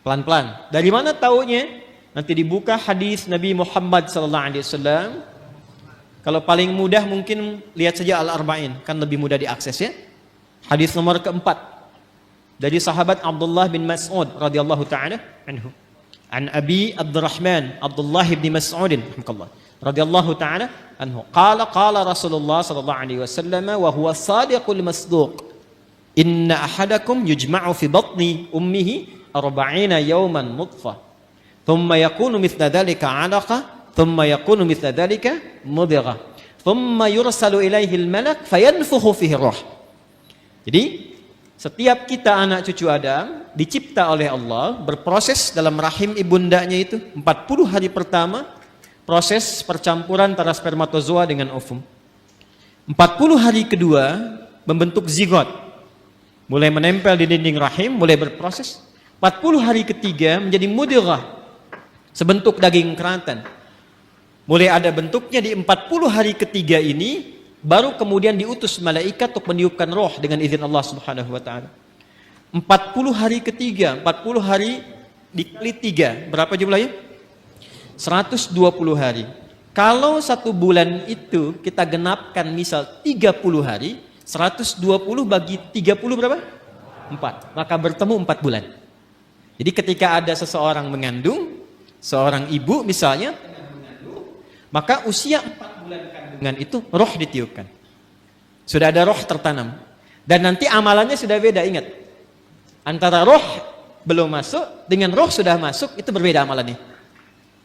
Pelan-pelan. Dari mana taunya? Nanti dibuka hadis Nabi Muhammad SAW. Kalau paling mudah mungkin lihat saja Al-Arba'in, kan lebih mudah diakses ya. Hadis nomor keempat dari sahabat Abdullah bin Mas'ud radhiyallahu taala anhu. An Abi Abdurrahman Abdullah bin Mas'ud radhiyallahu taala anhu. Qala Rasulullah sallallahu alaihi wasallam wa huwa sadiqul masduq. Inna ahadakum yujma'u fi batni ummihi 40 yawman nutfah. Thumma yakunu mithla dhalika 'alaqa, thumma yakunu mithla dhalika mudghah. Thumma yursalu ilaihi al-malak fayanfukhu fihi ruh. Jadi setiap kita anak cucu Adam dicipta oleh Allah, berproses dalam rahim ibundanya itu 40 hari pertama proses percampuran antara spermatozoa dengan ovum. 40 hari kedua membentuk zigot. Mulai menempel di dinding rahim, mulai berproses. 40 hari ketiga menjadi mudghah, sebentuk daging keratan. Mulai ada bentuknya di 40 hari ketiga ini, baru kemudian diutus malaikat untuk meniupkan roh dengan izin Allah Subhanahu wa taala. 40 hari ketiga, 40 hari dikali 3, berapa jumlahnya? 120 hari. Kalau 1 bulan itu kita genapkan misal 30 hari, 120 bagi 30 berapa? 4. Maka bertemu 4 bulan. Jadi ketika ada seseorang mengandung, seorang ibu misalnya, maka usia 4 bulan kandungan itu roh ditiupkan. Sudah ada roh tertanam. Dan nanti amalannya sudah beda, ingat. Antara roh belum masuk dengan roh sudah masuk, itu berbeda amalannya.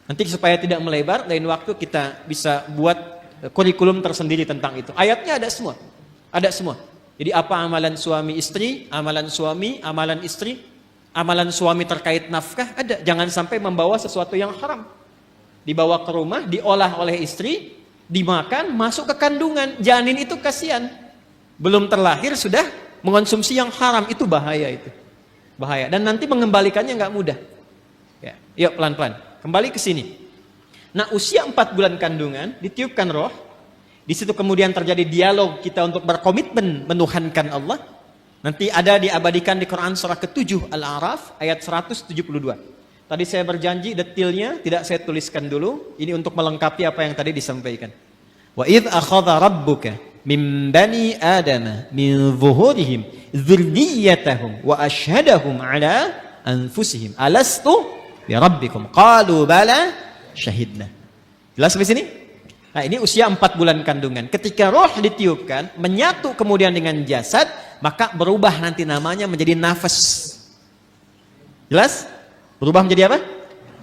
Nanti supaya tidak melebar, lain waktu kita bisa buat kurikulum tersendiri tentang itu. Ayatnya ada semua. Ada semua. Jadi apa amalan suami istri, amalan suami, amalan istri, amalan suami terkait nafkah, ada. Jangan sampai membawa sesuatu yang haram. Dibawa ke rumah, diolah oleh istri, dimakan, masuk ke kandungan. Janin itu kasihan. Belum terlahir sudah mengonsumsi yang haram, itu bahaya itu. Bahaya. Dan nanti mengembalikannya nggak mudah. Ya, yuk pelan-pelan. Kembali ke sini. Nah, usia 4 bulan kandungan, ditiupkan roh. Di situ kemudian terjadi dialog kita untuk berkomitmen menuhankan Allah. Nanti ada diabadikan di Quran surah ke-7 Al-A'raf ayat 172. Tadi saya berjanji detailnya tidak saya tuliskan dulu. Ini untuk melengkapi apa yang tadi disampaikan. Wa idh akhadha rabbuka min bani adama min zuhurihim dzurriyyatahum wa ashhadahum ala anfusihim alastu bi rabbikum qalu bala syahidna. Jelas sampai sini? Nah, ini usia 4 bulan kandungan. Ketika roh ditiupkan, menyatu kemudian dengan jasad, maka berubah nanti namanya menjadi nafas. Jelas? Berubah menjadi apa?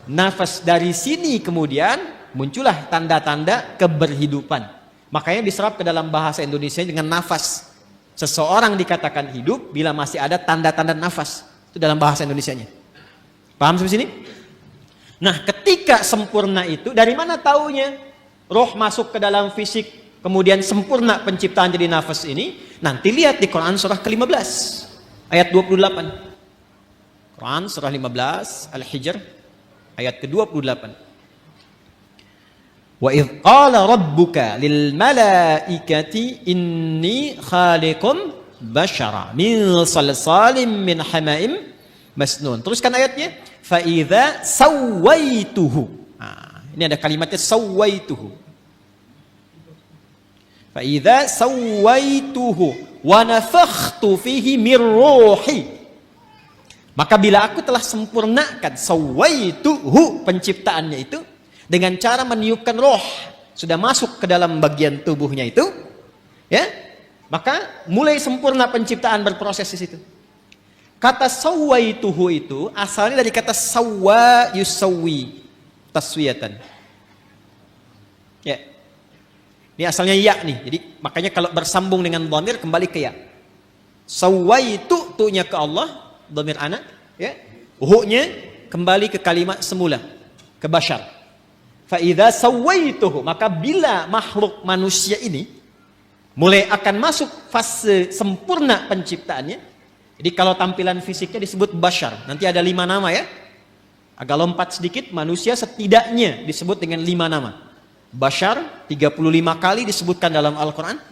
Nafas. Dari sini kemudian muncullah tanda-tanda keberhidupan. Makanya diserap ke dalam bahasa Indonesia dengan nafas. Seseorang dikatakan hidup bila masih ada tanda-tanda nafas. Itu dalam bahasa Indonesianya. Paham sampai sini? Nah, ketika sempurna itu, dari mana taunya? Roh masuk ke dalam fisik, kemudian sempurna penciptaan jadi nafas ini. Nanti lihat di Quran surah ke-15 ayat 28. Quran surah 15 Al-Hijr ayat ke-28. Wa idh qala rabbuka lil malaikati inni khaliqum bashara min salsalim min hamaim masnun. Teruskan ayatnya. Fa idza sawaituhu. Ini ada kalimatnya sawaituhu. Fa idza sawaituhu wa nafakhtu fihi min ruhi. Maka bila aku telah sempurnakan sawaituhu penciptaannya itu dengan cara meniupkan roh, sudah masuk ke dalam bagian tubuhnya itu, ya, maka mulai sempurna penciptaan berproses di situ. Kata sawaituhu itu asalnya dari kata sawa yusawwi, taswiyatan. Ya. Ini asalnya ya nih. Jadi makanya kalau bersambung dengan dhamir kembali ke ya. Sawaitu tu'nya ke Allah, dhamir anak, ya. Hu-nya kembali ke kalimat semula, ke bashar. Fa idza sawaituhu, maka bila makhluk manusia ini mulai akan masuk fase sempurna penciptaannya. Jadi kalau tampilan fisiknya disebut bashar, nanti ada 5 nama ya. Agak lompat sedikit, manusia setidaknya disebut dengan 5 nama. Bashar 35 kali disebutkan dalam Al-Quran.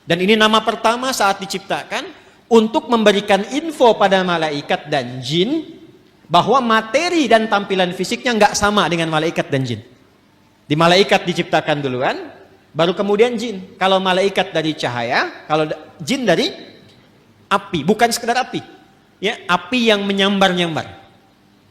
Dan ini nama pertama saat diciptakan untuk memberikan info pada malaikat dan jin bahwa materi dan tampilan fisiknya nggak sama dengan malaikat dan jin. Di malaikat diciptakan duluan, baru kemudian jin. Kalau malaikat dari cahaya, kalau jin dari api, bukan sekedar api. Ya, api yang menyambar-nyambar.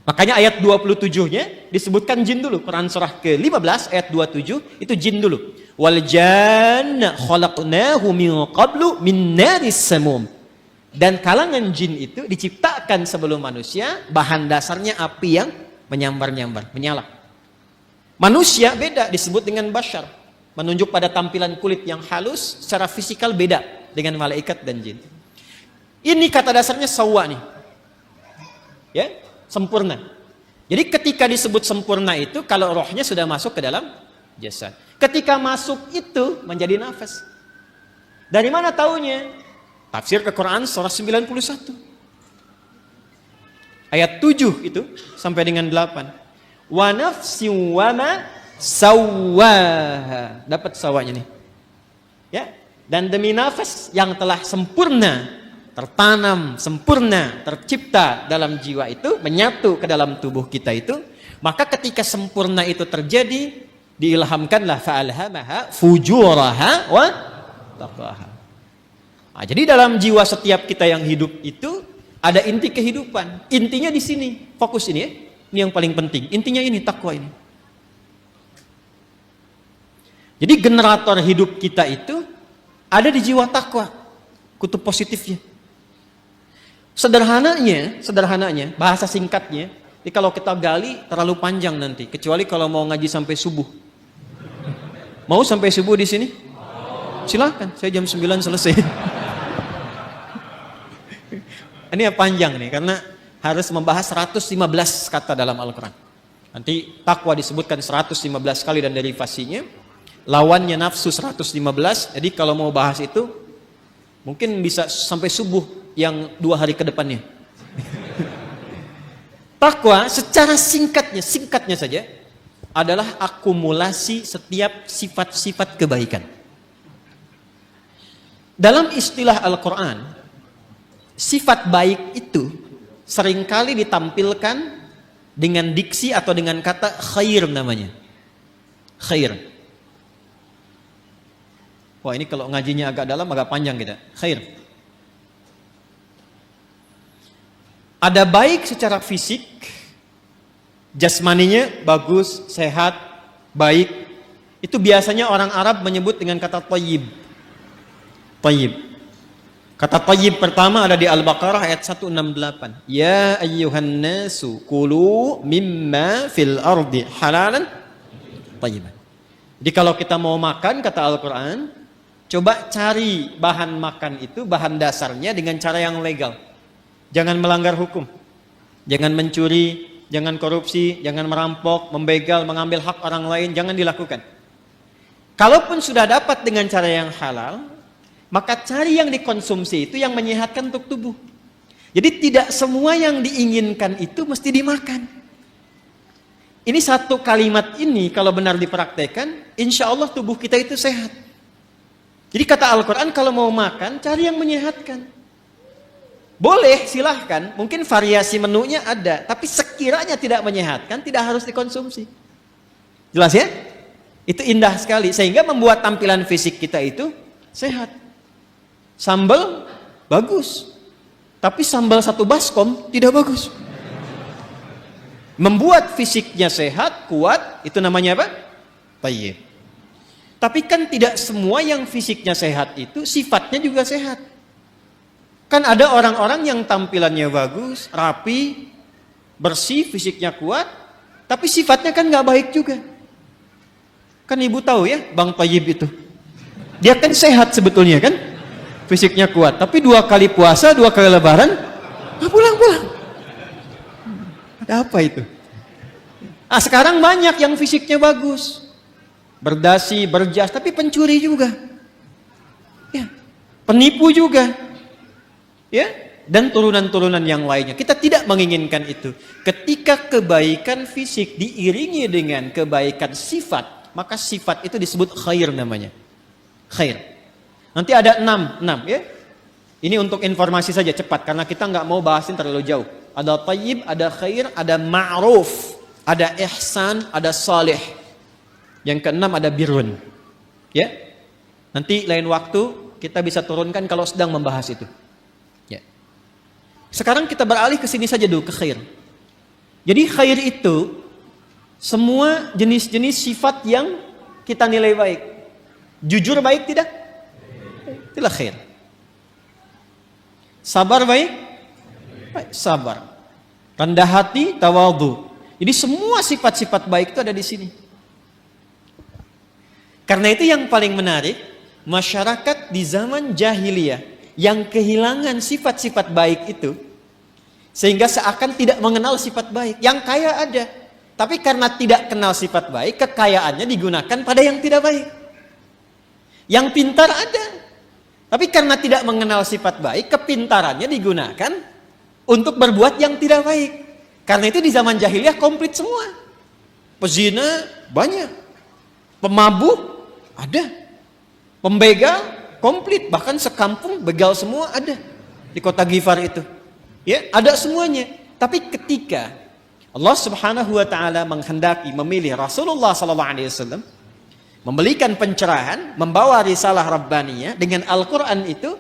Makanya ayat 27-nya disebutkan jin dulu. Quran surah ke-15 ayat 27 itu jin dulu. Wal janna khalaqnahu min qablu min naris samum. Dan kalangan jin itu diciptakan sebelum manusia, bahan dasarnya api yang menyambar-nyambar, menyala. Manusia beda, disebut dengan bashar, menunjuk pada tampilan kulit yang halus, secara fisikal beda dengan malaikat dan jin. Ini kata dasarnya sawa nih. Ya, sempurna. Jadi ketika disebut sempurna itu kalau rohnya sudah masuk ke dalam jasad. Ketika masuk itu menjadi nafas. Dari mana taunya? Tafsir ke Quran surah 91. Ayat 7 itu sampai dengan 8. Wa nafsin wa ma sawwaha. Dapat sawanya nih. Ya, dan demi nafas yang telah sempurna tertanam sempurna, tercipta dalam jiwa itu, menyatu ke dalam tubuh kita itu, maka ketika sempurna itu terjadi, diilhamkanlah fa'alhamaha fujuraha wa taqwaha. Nah, jadi dalam jiwa setiap kita yang hidup itu ada inti kehidupan. Intinya di sini, fokus ini ya. Ini yang paling penting. Intinya ini, takwa ini. Jadi generator hidup kita itu ada di jiwa takwa, kutub positifnya. Sederhananya, bahasa singkatnya, jadi kalau kita gali terlalu panjang nanti, kecuali kalau mau ngaji sampai subuh. Mau sampai subuh di sini? Silakan, saya jam 9 selesai. Ini yang panjang nih, karena harus membahas 115 kata dalam Al-Quran. Nanti takwa disebutkan 115 kali dan derivasinya. Lawannya nafsu 115, jadi kalau mau bahas itu, mungkin bisa sampai subuh yang 2 hari ke depannya. Takwa secara singkatnya saja adalah akumulasi setiap sifat-sifat kebaikan. Dalam istilah Al-Quran, sifat baik itu seringkali ditampilkan dengan diksi atau dengan kata khair namanya. Khair. Wah, ini kalau ngajinya agak dalam, agak panjang kita. Khair. Ada baik secara fisik, jasmaninya bagus, sehat, baik. Itu biasanya orang Arab menyebut dengan kata thayyib. Thayyib. Kata thayyib pertama ada di Al-Baqarah ayat 168. Ya ayyuhan nasu kulu mimma fil ardi halalan thayyiban. Jadi kalau kita mau makan, kata Al-Quran, coba cari bahan makan itu, bahan dasarnya dengan cara yang legal. Jangan melanggar hukum. Jangan mencuri, jangan korupsi, jangan merampok, membegal, mengambil hak orang lain, jangan dilakukan. Kalaupun sudah dapat dengan cara yang halal, maka cari yang dikonsumsi itu yang menyehatkan untuk tubuh. Jadi tidak semua yang diinginkan itu mesti dimakan. Ini satu kalimat ini kalau benar dipraktekkan, insya Allah tubuh kita itu sehat. Jadi kata Al-Quran, kalau mau makan, cari yang menyehatkan. Boleh, silahkan. Mungkin variasi menunya ada. Tapi sekiranya tidak menyehatkan, tidak harus dikonsumsi. Jelas ya? Itu indah sekali. Sehingga membuat tampilan fisik kita itu sehat. Sambal, bagus. Tapi sambal 1 baskom, tidak bagus. Membuat fisiknya sehat, kuat, itu namanya apa? Thayyib. Tapi kan tidak semua yang fisiknya sehat itu sifatnya juga sehat. Kan ada orang-orang yang tampilannya bagus, rapi, bersih, fisiknya kuat, tapi sifatnya kan nggak baik juga. Kan ibu tahu ya, Bang Thayyib itu. Dia kan sehat sebetulnya kan, fisiknya kuat, tapi 2 kali puasa, 2 kali lebaran, pulang-pulang. Ada apa itu? Ah, sekarang banyak yang fisiknya bagus, berdasi, berjas, tapi pencuri juga, ya, penipu juga. Ya, dan turunan-turunan yang lainnya. Kita tidak menginginkan itu. Ketika kebaikan fisik diiringi dengan kebaikan sifat, maka sifat itu disebut khair namanya. Khair. Nanti ada 6 ya. Ini untuk informasi saja cepat karena kita nggak mau bahasin terlalu jauh. Ada thayyib, ada khair, ada ma'ruf, ada ihsan, ada salih. Yang ke-6 ada birrun. Ya. Nanti lain waktu kita bisa turunkan kalau sedang membahas itu. Sekarang kita beralih ke sini saja dulu, ke khair. Jadi khair itu semua jenis-jenis sifat yang kita nilai baik. Jujur baik tidak? Itulah khair. Sabar baik? Baik, sabar. Rendah hati, tawadhu. Jadi semua sifat-sifat baik itu ada di sini. Karena itu yang paling menarik, masyarakat di zaman jahiliyah yang kehilangan sifat-sifat baik itu, sehingga seakan tidak mengenal sifat baik. Yang kaya ada, tapi karena tidak kenal sifat baik, kekayaannya digunakan pada yang tidak baik. Yang pintar ada, tapi karena tidak mengenal sifat baik, kepintarannya digunakan untuk berbuat yang tidak baik. Karena itu di zaman jahiliyah komplit semua. Pezina banyak, pemabuk ada, pembegal komplit, bahkan sekampung begal semua ada. di kota Ghifar itu. Ya, ada semuanya. Tapi ketika Allah Subhanahu wa taala menghendaki memilih Rasulullah sallallahu alaihi wasallam, memberikan pencerahan, membawa risalah rabbaniyah dengan Al-Qur'an itu,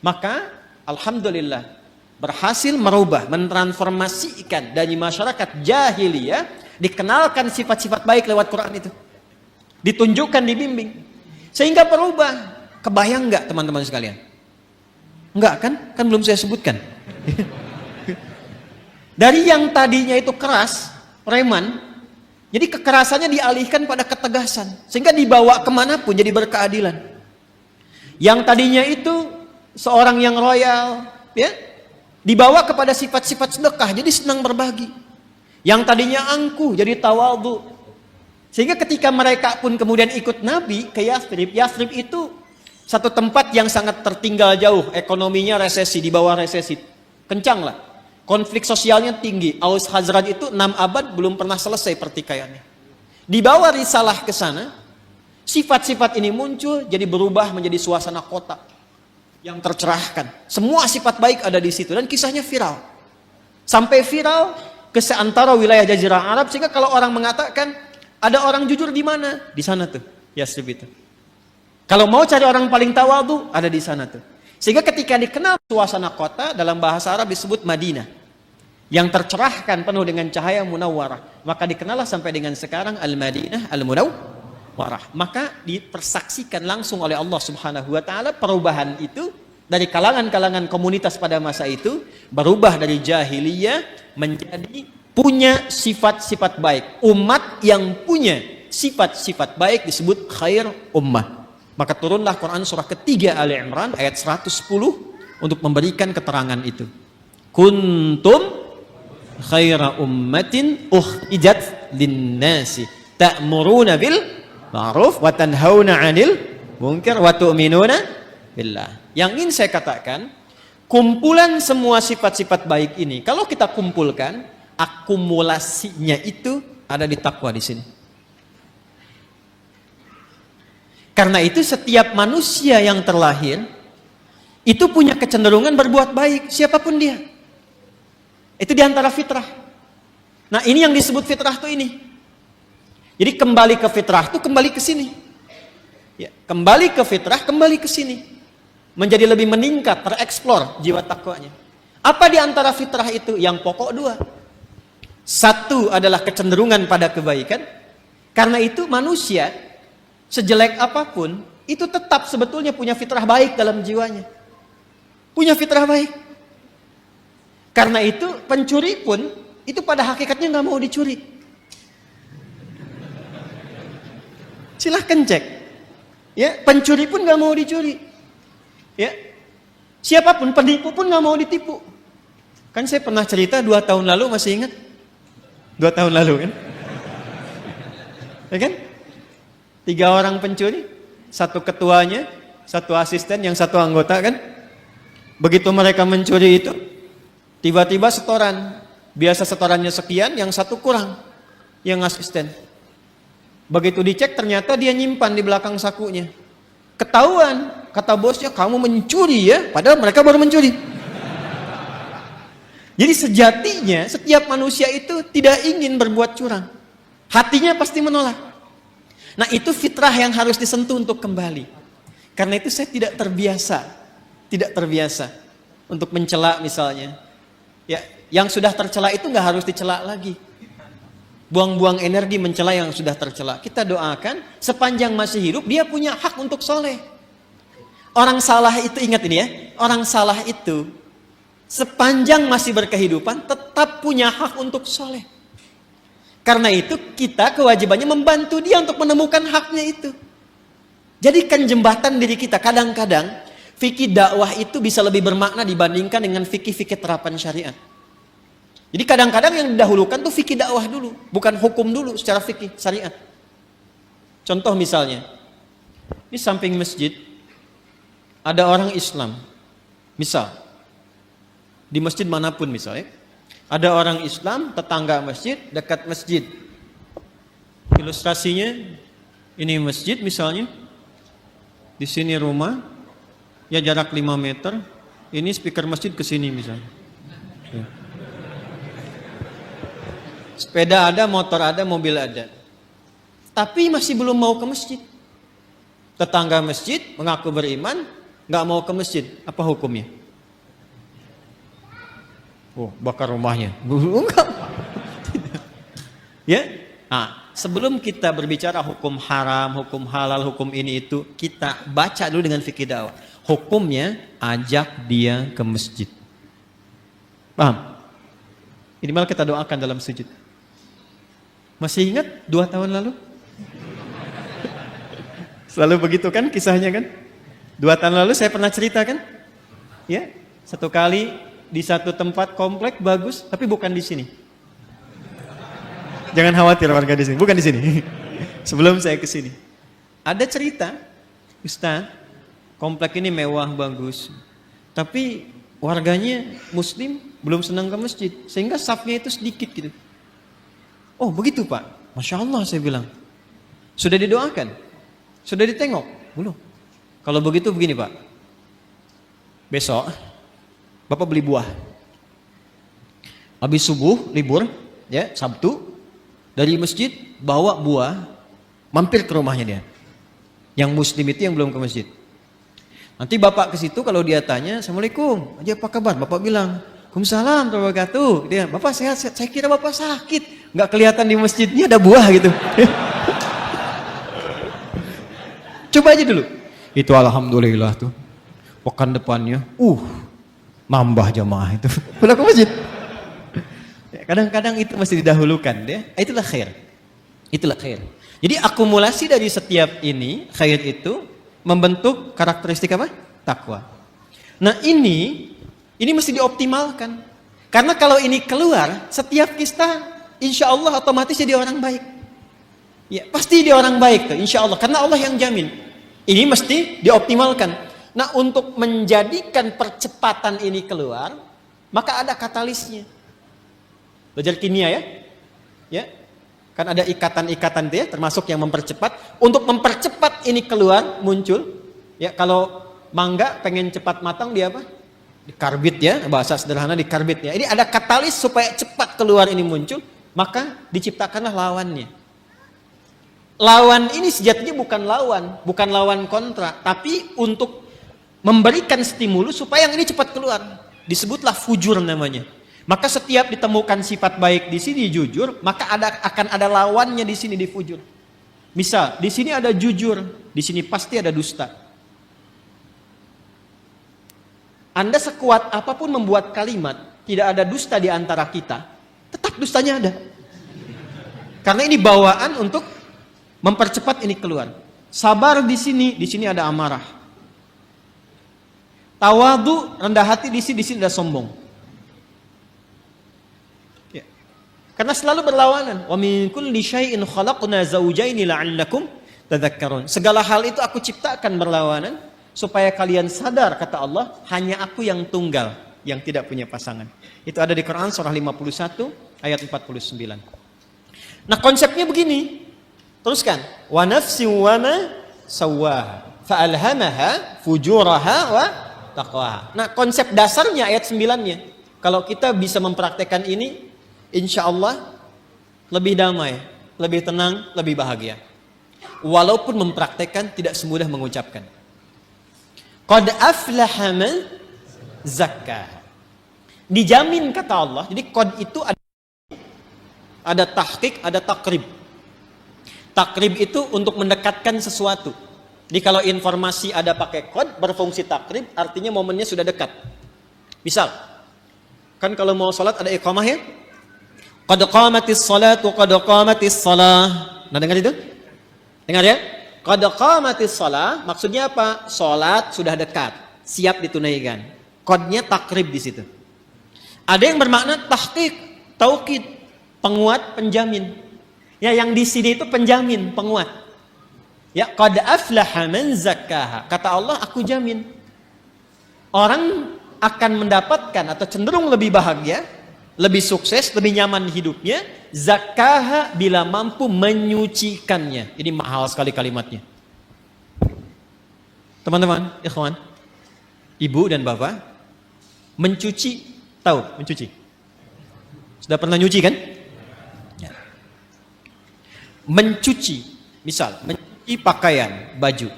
maka alhamdulillah berhasil merubah, mentransformasikan dari masyarakat jahiliyah, dikenalkan sifat-sifat baik lewat Quran itu. Ditunjukkan, dibimbing. Sehingga berubah. Kebayang nggak teman-teman sekalian? Enggak kan? Kan belum saya sebutkan. Dari yang tadinya itu keras, preman, jadi kekerasannya dialihkan pada ketegasan. Sehingga dibawa kemanapun jadi berkeadilan. Yang tadinya itu seorang yang royal, ya, dibawa kepada sifat-sifat sedekah, jadi senang berbagi. Yang tadinya angkuh, jadi tawadhu. Sehingga ketika mereka pun kemudian ikut Nabi ke Yathrib, Yathrib itu satu tempat yang sangat tertinggal jauh, ekonominya resesi, di bawah resesi, kencang lah. Konflik sosialnya tinggi. Aus Khazraj itu 6 abad belum pernah selesai pertikaiannya. Dibawa risalah ke sana, sifat-sifat ini muncul, jadi berubah menjadi suasana kota yang tercerahkan. Semua sifat baik ada di situ dan kisahnya viral. Sampai viral ke seantara wilayah Jazirah Arab, sehingga kalau orang mengatakan ada orang jujur di mana? Di sana tuh, Yathrib itu. Kalau mau cari orang paling tawadhu, ada di sana tuh. Sehingga ketika dikenal suasana kota, dalam bahasa Arab disebut Madinah, yang tercerahkan penuh dengan cahaya munawwarah. Maka dikenallah sampai dengan sekarang Al-Madinah Al-Munawwarah. Maka dipersaksikan langsung oleh Allah Subhanahu wa taala perubahan itu dari kalangan-kalangan komunitas pada masa itu, berubah dari jahiliyah menjadi punya sifat-sifat baik. Umat yang punya sifat-sifat baik disebut khair ummah. Maka turunlah Quran surah ketiga Ali Imran ayat 110 untuk memberikan keterangan itu. Kuntum khaira ummatin ukhrijat linnasi ta'muruna bil ma'ruf wa tanhauna 'anil munkar wa tu'minuna billah. Yang ingin saya katakan, kumpulan semua sifat-sifat baik ini kalau kita kumpulkan, akumulasinya itu ada di takwa di sini. Karena itu setiap manusia yang terlahir itu punya kecenderungan berbuat baik, siapapun dia. Itu diantara fitrah. Nah, ini yang disebut fitrah tuh ini. Jadi kembali ke fitrah tuh kembali ke sini. Ya, kembali ke fitrah, kembali ke sini. Menjadi lebih meningkat, tereksplor jiwa takwanya. Apa diantara fitrah itu? Yang pokok dua. Satu adalah kecenderungan pada kebaikan. Karena itu manusia sejelek apapun, itu tetap sebetulnya punya fitrah baik dalam jiwanya. Punya fitrah baik. Karena itu pencuri pun, itu pada hakikatnya nggak mau dicuri. Silahkan cek. Ya, pencuri pun nggak mau dicuri. Ya, siapapun, penipu pun nggak mau ditipu. Kan saya pernah cerita 2 tahun lalu, masih ingat? 2 tahun lalu kan? Ya kan? 3 orang pencuri, 1 ketuanya, 1 asisten, yang 1 anggota kan. Begitu mereka mencuri itu, tiba-tiba setoran. Biasa setorannya sekian, yang 1 kurang, yang asisten. Begitu dicek ternyata dia nyimpan di belakang sakunya. Ketahuan, kata bosnya, kamu mencuri ya, padahal mereka baru mencuri. Jadi sejatinya setiap manusia itu tidak ingin berbuat curang. Hatinya pasti menolak. Nah, itu fitrah yang harus disentuh untuk kembali. Karena itu saya tidak terbiasa untuk mencela misalnya. Ya, yang sudah tercela itu nggak harus dicela lagi. Buang-buang energi mencela yang sudah tercela. Kita doakan sepanjang masih hidup dia punya hak untuk soleh. Orang salah itu, ingat ini ya, orang salah itu sepanjang masih berkehidupan tetap punya hak untuk soleh. Karena itu kita kewajibannya membantu dia untuk menemukan haknya itu. Jadikan jembatan diri kita. Kadang-kadang fikih dakwah itu bisa lebih bermakna dibandingkan dengan fikih-fikih terapan syariat. Jadi kadang-kadang yang didahulukan tuh fikih dakwah dulu, bukan hukum dulu secara fikih syariat. Contoh misalnya, di samping masjid ada orang Islam. Misal, di masjid manapun misalnya, ada orang Islam, tetangga masjid, dekat masjid. Ilustrasinya, ini masjid misalnya, di sini rumah, ya jarak 5 meter, ini speaker masjid ke sini misalnya. Ya. Sepeda ada, motor ada, mobil ada. Tapi masih belum mau ke masjid. Tetangga masjid mengaku beriman, nggak mau ke masjid. Apa hukumnya? Oh, bakar rumahnya. Enggak. Ya. Nah, sebelum kita berbicara hukum haram, hukum halal, hukum ini itu, kita baca dulu dengan fikih dakwah. Hukumnya ajak dia ke masjid. Paham? Minimal kita doakan dalam sujud. Masih ingat 2 tahun lalu? Selalu begitu kan kisahnya kan? 2 tahun lalu saya pernah cerita kan? Ya, satu kali di satu tempat komplek bagus, tapi bukan di sini. Jangan khawatir warga di sini, bukan di sini. Sebelum saya ke sini, ada cerita, Ustaz, komplek ini mewah bagus, tapi warganya Muslim belum senang ke masjid, sehingga safnya itu sedikit gitu. Oh begitu Pak, Masya Allah saya bilang. Sudah didoakan? Sudah ditengok? Belum. Kalau begitu begini Pak, besok Bapak beli buah. Habis subuh libur, ya Sabtu, dari masjid bawa buah, mampir ke rumahnya dia. Yang Muslim itu yang belum ke masjid. Nanti Bapak ke situ kalau dia tanya, Assalamualaikum, aja apa kabar? Bapak bilang, Waalaikumsalam warahmatullahi wabarakatuh. Dia, Bapak sehat, saya kira Bapak sakit. Nggak kelihatan di masjidnya ada buah gitu. Coba aja dulu. Itu alhamdulillah tuh. Pekan depannya, nambah jamaah itu. Pulang ke masjid. Kadang-kadang itu mesti didahulukan ya. Itulah khair. Itulah khair. Jadi akumulasi dari setiap ini, khair itu membentuk karakteristik apa? Takwa. Nah ini mesti dioptimalkan. Karena kalau ini keluar, setiap kita insya Allah otomatis jadi orang baik. Ya, pasti dia orang baik tuh, insya Allah. Karena Allah yang jamin. Ini mesti dioptimalkan. Nah, untuk menjadikan percepatan ini keluar, maka ada katalisnya. Belajar kimia ya? Ya. Kan ada ikatan-ikatan itu ya, termasuk yang mempercepat. Untuk mempercepat ini keluar, muncul. Ya, kalau mangga pengen cepat matang dia apa? Dikarbit ya, bahasa sederhana dikarbit ya. Ini ada katalis supaya cepat keluar ini muncul, maka diciptakanlah lawannya. Lawan ini sejatinya bukan lawan kontra, tapi untuk memberikan stimulus supaya yang ini cepat keluar. Disebutlah fujur namanya. Maka setiap ditemukan sifat baik di sini jujur, maka akan ada lawannya di sini di fujur. Misal, di sini ada jujur, di sini pasti ada dusta. Anda sekuat apapun membuat kalimat, tidak ada dusta di antara kita, tetap dustanya ada. Karena ini bawaan untuk mempercepat ini keluar. Sabar di sini ada amarah. Tawadu, rendah hati di sini ada sombong. Ya. Karena selalu berlawanan. Wa min kulli syai'in khalaqna zawjaini la'allakum tadhakkarun. Segala hal itu aku ciptakan berlawanan supaya kalian sadar, kata Allah, hanya aku yang tunggal, yang tidak punya pasangan. Itu ada di Quran surah 51 ayat 49. Nah, konsepnya begini. Teruskan. Wa nafsin wa ma sawwaha fa alhamaha fujuraha wa taqwaha. Nah, konsep dasarnya ayat 9-nya. Kalau kita bisa mempraktekkan ini, insya Allah lebih damai, lebih tenang, lebih bahagia. Walaupun mempraktekkan tidak semudah mengucapkan. Qad aflaha man zakkaha. Dijamin kata Allah. Jadi qad itu ada tahqiq, ada takrib. Takrib itu untuk mendekatkan sesuatu. Jadi kalau informasi ada pakai qad berfungsi takrib, artinya momennya sudah dekat. Misal, kan kalau mau sholat ada iqamah ya? Qad qamatis salatu, qad qamatis salah. Nah, dengar itu? Dengar ya? Qad qamatis salah, maksudnya apa? Sholat sudah dekat, siap ditunaikan. Qadnya takrib di situ. Ada yang bermakna tahqiq, taukid, penguat, penjamin. Ya, yang di sini itu penjamin, penguat. Ya, qad aflaha man zakkaha. Kata Allah, aku jamin. Orang akan mendapatkan atau cenderung lebih bahagia, lebih sukses, lebih nyaman hidupnya, zakkaha bila mampu menyucikannya. Ini mahal sekali kalimatnya. Teman-teman, ikhwan, ibu dan bapak, Mencuci, tahu mencuci? Sudah pernah nyuci kan? Ya. Mencuci, misal mencuci pakaian, baju.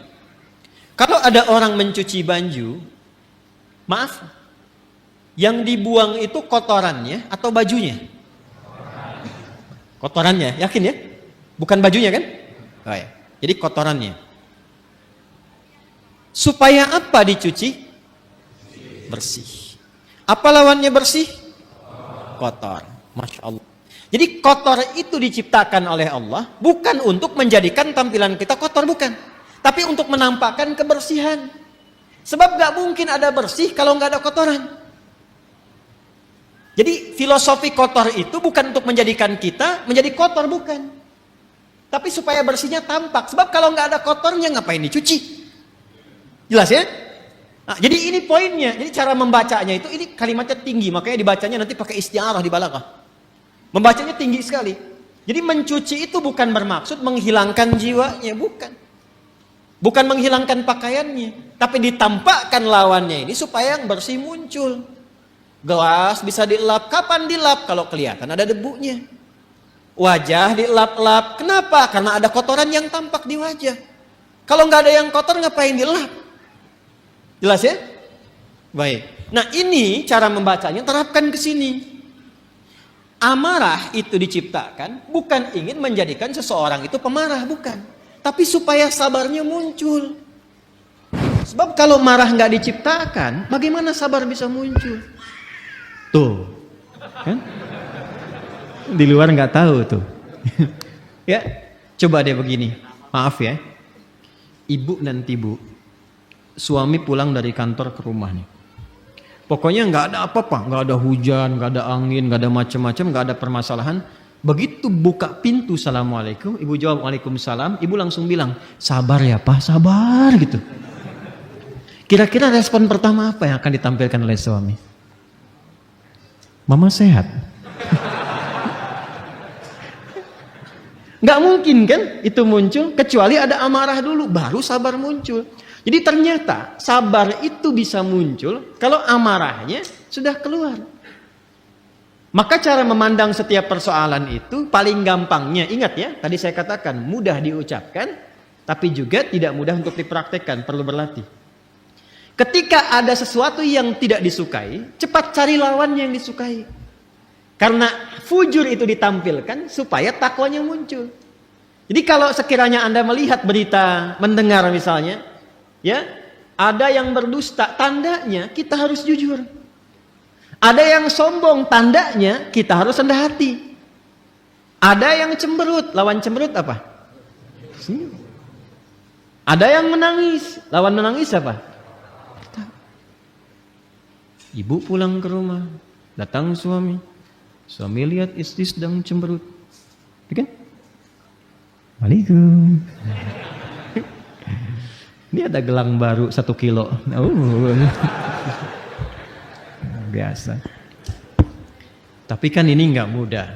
Kalau ada orang mencuci baju, maaf, yang dibuang itu kotorannya atau bajunya? Kotorannya, yakin ya? Bukan bajunya kan? Oh ya. Jadi kotorannya. Supaya apa dicuci? Bersih. Apa lawannya bersih? Kotor. Masya Allah. Jadi kotor itu diciptakan oleh Allah bukan untuk menjadikan tampilan kita kotor, bukan. Tapi untuk menampakkan kebersihan. Sebab gak mungkin ada bersih kalau gak ada kotoran. Jadi filosofi kotor itu bukan untuk menjadikan kita menjadi kotor, bukan. Tapi supaya bersihnya tampak. Sebab kalau gak ada kotornya ngapain dicuci? Jelas ya? Nah, jadi ini poinnya. Jadi cara membacanya itu, ini kalimatnya tinggi. Makanya dibacanya nanti pakai isti'arah di balaghah. Membacanya tinggi sekali. Jadi mencuci itu bukan bermaksud menghilangkan jiwanya, bukan. Bukan menghilangkan pakaiannya, tapi ditampakkan lawannya ini supaya yang bersih muncul. Gelas bisa dilap, kapan dilap? Kalau kelihatan ada debunya. Wajah dilap-lap, kenapa? Karena ada kotoran yang tampak di wajah. Kalau nggak ada yang kotor ngapain dilap? Jelas ya? Baik. Nah ini cara membacanya, terapkan ke sini. Amarah itu diciptakan bukan ingin menjadikan seseorang itu pemarah, bukan. Tapi supaya sabarnya muncul. Sebab kalau marah nggak diciptakan, bagaimana sabar bisa muncul? Tuh, kan? Di luar nggak tahu tuh. Ya, coba deh begini. Maaf ya, ibu nanti bu, suami pulang dari kantor ke rumah nih. Pokoknya nggak ada apa-apa, nggak ada hujan, nggak ada angin, nggak ada macam-macam, nggak ada permasalahan. Begitu buka pintu, assalamualaikum, ibu jawab waalaikumsalam, ibu langsung bilang, sabar ya pak, sabar gitu. Kira-kira respon pertama apa yang akan ditampilkan oleh suami? Mama sehat. Nggak mungkin kan itu muncul, kecuali ada amarah dulu, baru sabar muncul. Jadi ternyata sabar itu bisa muncul kalau amarahnya sudah keluar. Maka cara memandang setiap persoalan itu paling gampangnya, ingat ya, tadi saya katakan mudah diucapkan, tapi juga tidak mudah untuk dipraktekkan, perlu berlatih. Ketika ada sesuatu yang tidak disukai, cepat cari lawan yang disukai. Karena fujur itu ditampilkan supaya takwanya muncul. Jadi kalau sekiranya Anda melihat berita, mendengar misalnya, ya, ada yang berdusta, tandanya kita harus jujur. Ada yang sombong, tandanya kita harus rendah hati. Ada yang cemberut, lawan cemberut apa? Ada yang menangis, lawan menangis apa? Ibu pulang ke rumah, datang suami. Suami lihat istri sedang cemberut. Ya kan? Waalaikum. Ini ada gelang baru 1 kilo. Biasa. Tapi kan ini nggak mudah.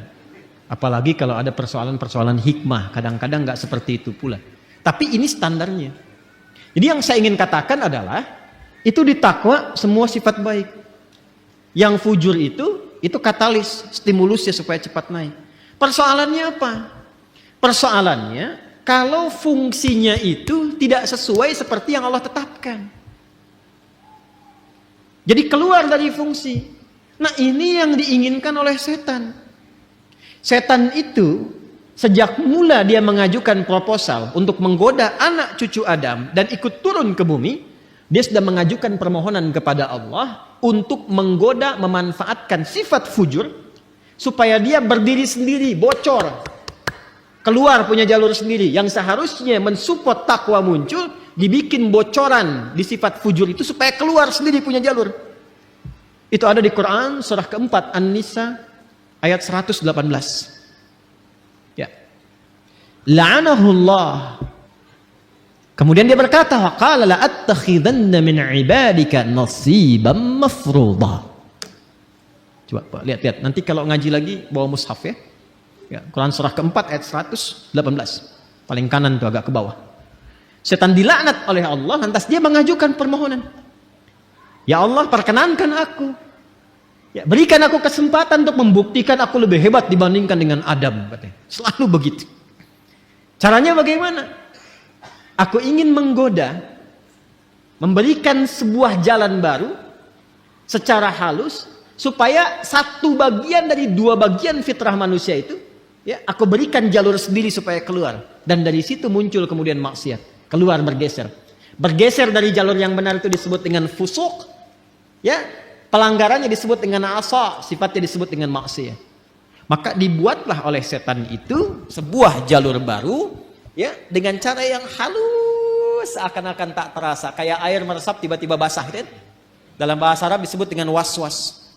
Apalagi kalau ada persoalan-persoalan hikmah. Kadang-kadang nggak seperti itu pula. Tapi ini standarnya. Jadi yang saya ingin katakan adalah, itu di takwa semua sifat baik. Yang fujur itu katalis, stimulusnya supaya cepat naik. Persoalannya apa? Persoalannya, kalau fungsinya itu tidak sesuai seperti yang Allah tetapkan. Jadi keluar dari fungsi. Nah ini yang diinginkan oleh setan. Setan itu sejak mula dia mengajukan proposal untuk menggoda anak cucu Adam dan ikut turun ke bumi, dia sudah mengajukan permohonan kepada Allah untuk menggoda, memanfaatkan sifat fujur supaya dia berdiri sendiri, bocor, keluar punya jalur sendiri. Yang seharusnya mensupport takwa muncul, dibikin bocoran di sifat fujur itu supaya keluar sendiri punya jalur. Itu ada di Quran surah keempat An-Nisa ayat 118. Ya. La'anahullah. Kemudian dia berkata, wa qala la attakhidanna min ibadika nasiban mafruḍa. Coba Pak, lihat-lihat. Nanti kalau ngaji lagi bawa mushaf ya. Ya, Quran surah keempat ayat 118. Paling kanan tuh agak ke bawah. Setan dilaknat oleh Allah, lantas dia mengajukan permohonan. Ya Allah, perkenankan aku Ya, berikan aku kesempatan untuk membuktikan aku lebih hebat dibandingkan dengan Adam, katanya. Selalu begitu. Caranya bagaimana? Aku ingin menggoda, memberikan sebuah jalan baru secara halus supaya satu bagian dari dua bagian fitrah manusia itu, ya, aku berikan jalur sendiri supaya keluar. Dan dari situ muncul kemudian maksiat, keluar bergeser. Bergeser dari jalur yang benar itu disebut dengan fusuk, ya. Pelanggarannya disebut dengan asa, sifatnya disebut dengan maksiat. Maka dibuatlah oleh setan itu sebuah jalur baru, ya, dengan cara yang halus, seakan-akan tak terasa, kayak air meresap tiba-tiba basah, kan? Dalam bahasa Arab disebut dengan was-was.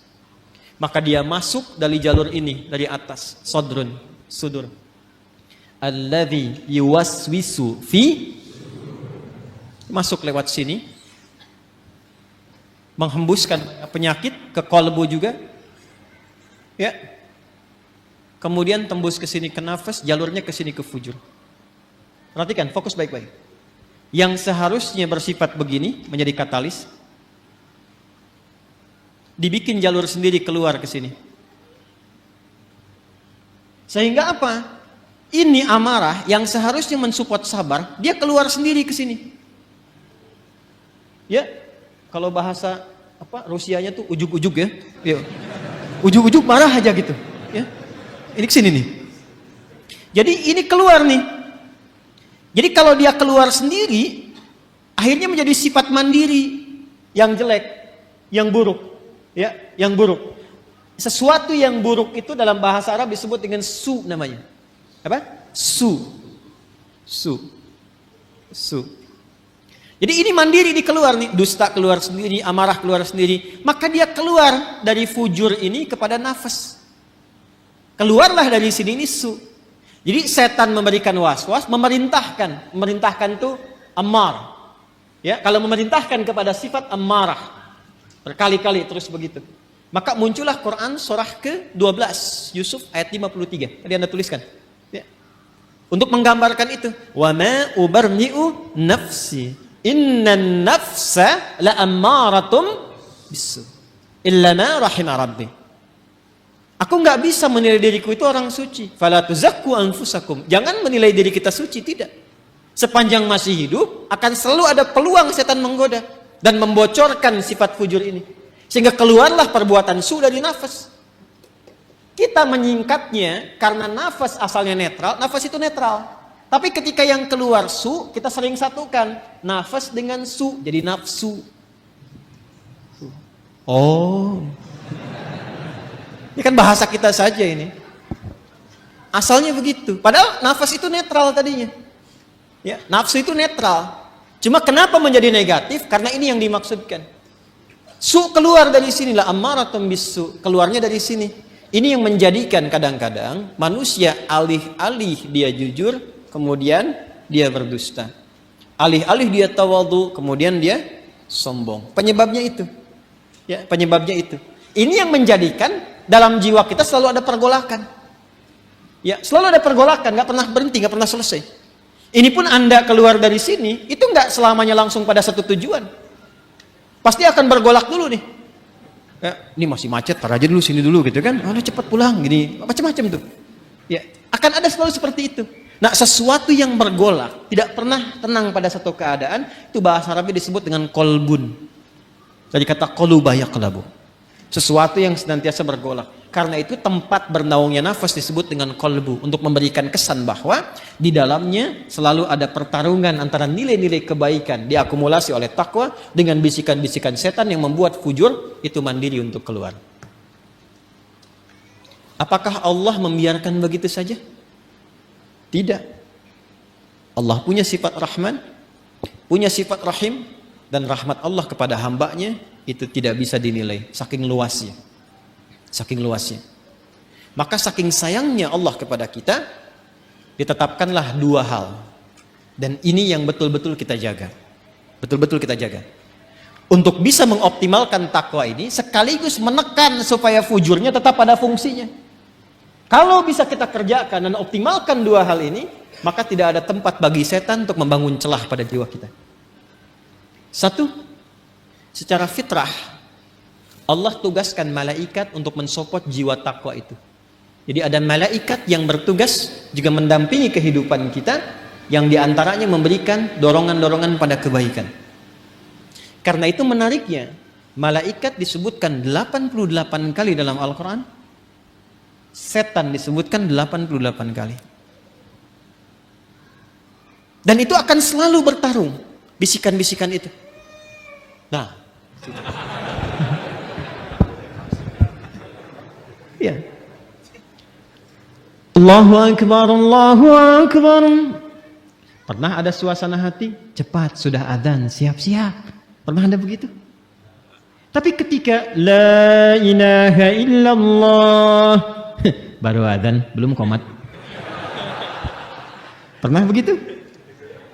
Maka dia masuk dari jalur ini, dari atas, sodrun, sudur. Alladzi yuwaswisu fi, masuk lewat sini, menghembuskan penyakit ke kolbu juga, ya. Kemudian tembus ke sini ke nafas, jalurnya ke sini ke fujur. Perhatikan, fokus baik-baik. Yang seharusnya bersifat begini menjadi katalis, dibikin jalur sendiri keluar ke sini. Sehingga apa? Ini amarah yang seharusnya mensupport sabar, dia keluar sendiri ke sini. Ya, kalau bahasa apa Rusianya tuh ujuk-ujuk, ya. Ya. Ujuk-ujuk marah aja gitu, ya. Ini ke sini nih. Jadi ini keluar nih. Jadi kalau dia keluar sendiri, akhirnya menjadi sifat mandiri yang jelek, yang buruk, ya, yang buruk. Sesuatu yang buruk itu dalam bahasa Arab disebut dengan su namanya. Apa? Su. Jadi ini mandiri, di keluar nih, dusta keluar sendiri, amarah keluar sendiri. Maka dia keluar dari fujur ini kepada nafas. Keluarlah dari sini ini su. Jadi setan memberikan was-was, memerintahkan tuh amar. Ya, kalau memerintahkan kepada sifat amarah berkali-kali terus begitu. Maka muncullah Quran surah ke-12 Yusuf ayat 53. Tadi Anda tuliskan. Ya. Untuk menggambarkan itu, wa ma ubarni'u nafsi. Innan nafsa la'ammaratum bisu illa ma rahima rabbi. Aku nggak bisa menilai diriku itu orang suci. Fala tuzakku anfusakum. Jangan menilai diri kita suci, tidak. Sepanjang masih hidup akan selalu ada peluang setan menggoda dan membocorkan sifat fujur ini. Sehingga keluarlah perbuatan su dari nafas. Kita menyingkatnya karena nafas asalnya netral, nafas itu netral. Tapi ketika yang keluar su, kita sering satukan nafas dengan su, jadi nafsu. Oh, ini kan bahasa kita saja ini. Asalnya begitu. Padahal nafas itu netral tadinya. Ya, nafsu itu netral. Cuma kenapa menjadi negatif? Karena ini yang dimaksudkan. Su keluar dari sinilah, ammaratun bisu, keluarnya dari sini. Ini yang menjadikan kadang-kadang manusia alih-alih dia jujur, kemudian dia berdusta. Alih-alih dia tawadhu, kemudian dia sombong. Penyebabnya itu. Ya, penyebabnya itu. Ini yang menjadikan dalam jiwa kita selalu ada pergolakan. Ya, selalu ada pergolakan, nggak pernah berhenti, nggak pernah selesai. Ini pun Anda keluar dari sini, itu nggak selamanya langsung pada satu tujuan. Pasti akan bergolak dulu nih. Ya, ini masih macet, tar aja dulu sini dulu gitu kan. Udah cepat pulang gini, macam-macam tuh. Ya, akan ada selalu seperti itu. Nah, sesuatu yang bergolak, tidak pernah tenang pada satu keadaan, itu bahasa Arabnya disebut dengan kolbun. Dari kata qoluba yaqlabu. Sesuatu yang senantiasa bergolak. Karena itu tempat bernaungnya nafas disebut dengan kolbu, untuk memberikan kesan bahwa di dalamnya selalu ada pertarungan antara nilai-nilai kebaikan diakumulasi oleh takwa dengan bisikan-bisikan setan yang membuat fujur itu mandiri untuk keluar. Apakah Allah membiarkan begitu saja? Tidak. Allah punya sifat Rahman, punya sifat Rahim, dan rahmat Allah kepada hambanya itu tidak bisa dinilai, saking luasnya. Saking luasnya. Maka saking sayangnya Allah kepada kita, ditetapkanlah dua hal. Dan ini yang betul-betul kita jaga. Betul-betul kita jaga. Untuk bisa mengoptimalkan takwa ini, sekaligus menekan supaya fujurnya tetap pada fungsinya. Kalau bisa kita kerjakan dan optimalkan dua hal ini, maka tidak ada tempat bagi setan untuk membangun celah pada jiwa kita. Satu, secara fitrah, Allah tugaskan malaikat untuk mensupport jiwa takwa itu. Jadi ada malaikat yang bertugas juga mendampingi kehidupan kita, yang diantaranya memberikan dorongan-dorongan pada kebaikan. Karena itu menariknya, malaikat disebutkan 88 kali dalam Al-Quran, setan disebutkan 88 kali. Dan itu akan selalu bertarung, bisikan-bisikan itu. Nah, ya. Allahu Akbar, Allahu Akbar. Pernah ada suasana hati, cepat sudah adzan, siap-siap. Pernah ada begitu? Tapi ketika la ilaha illallah baru adzan, belum qomat. Pernah begitu?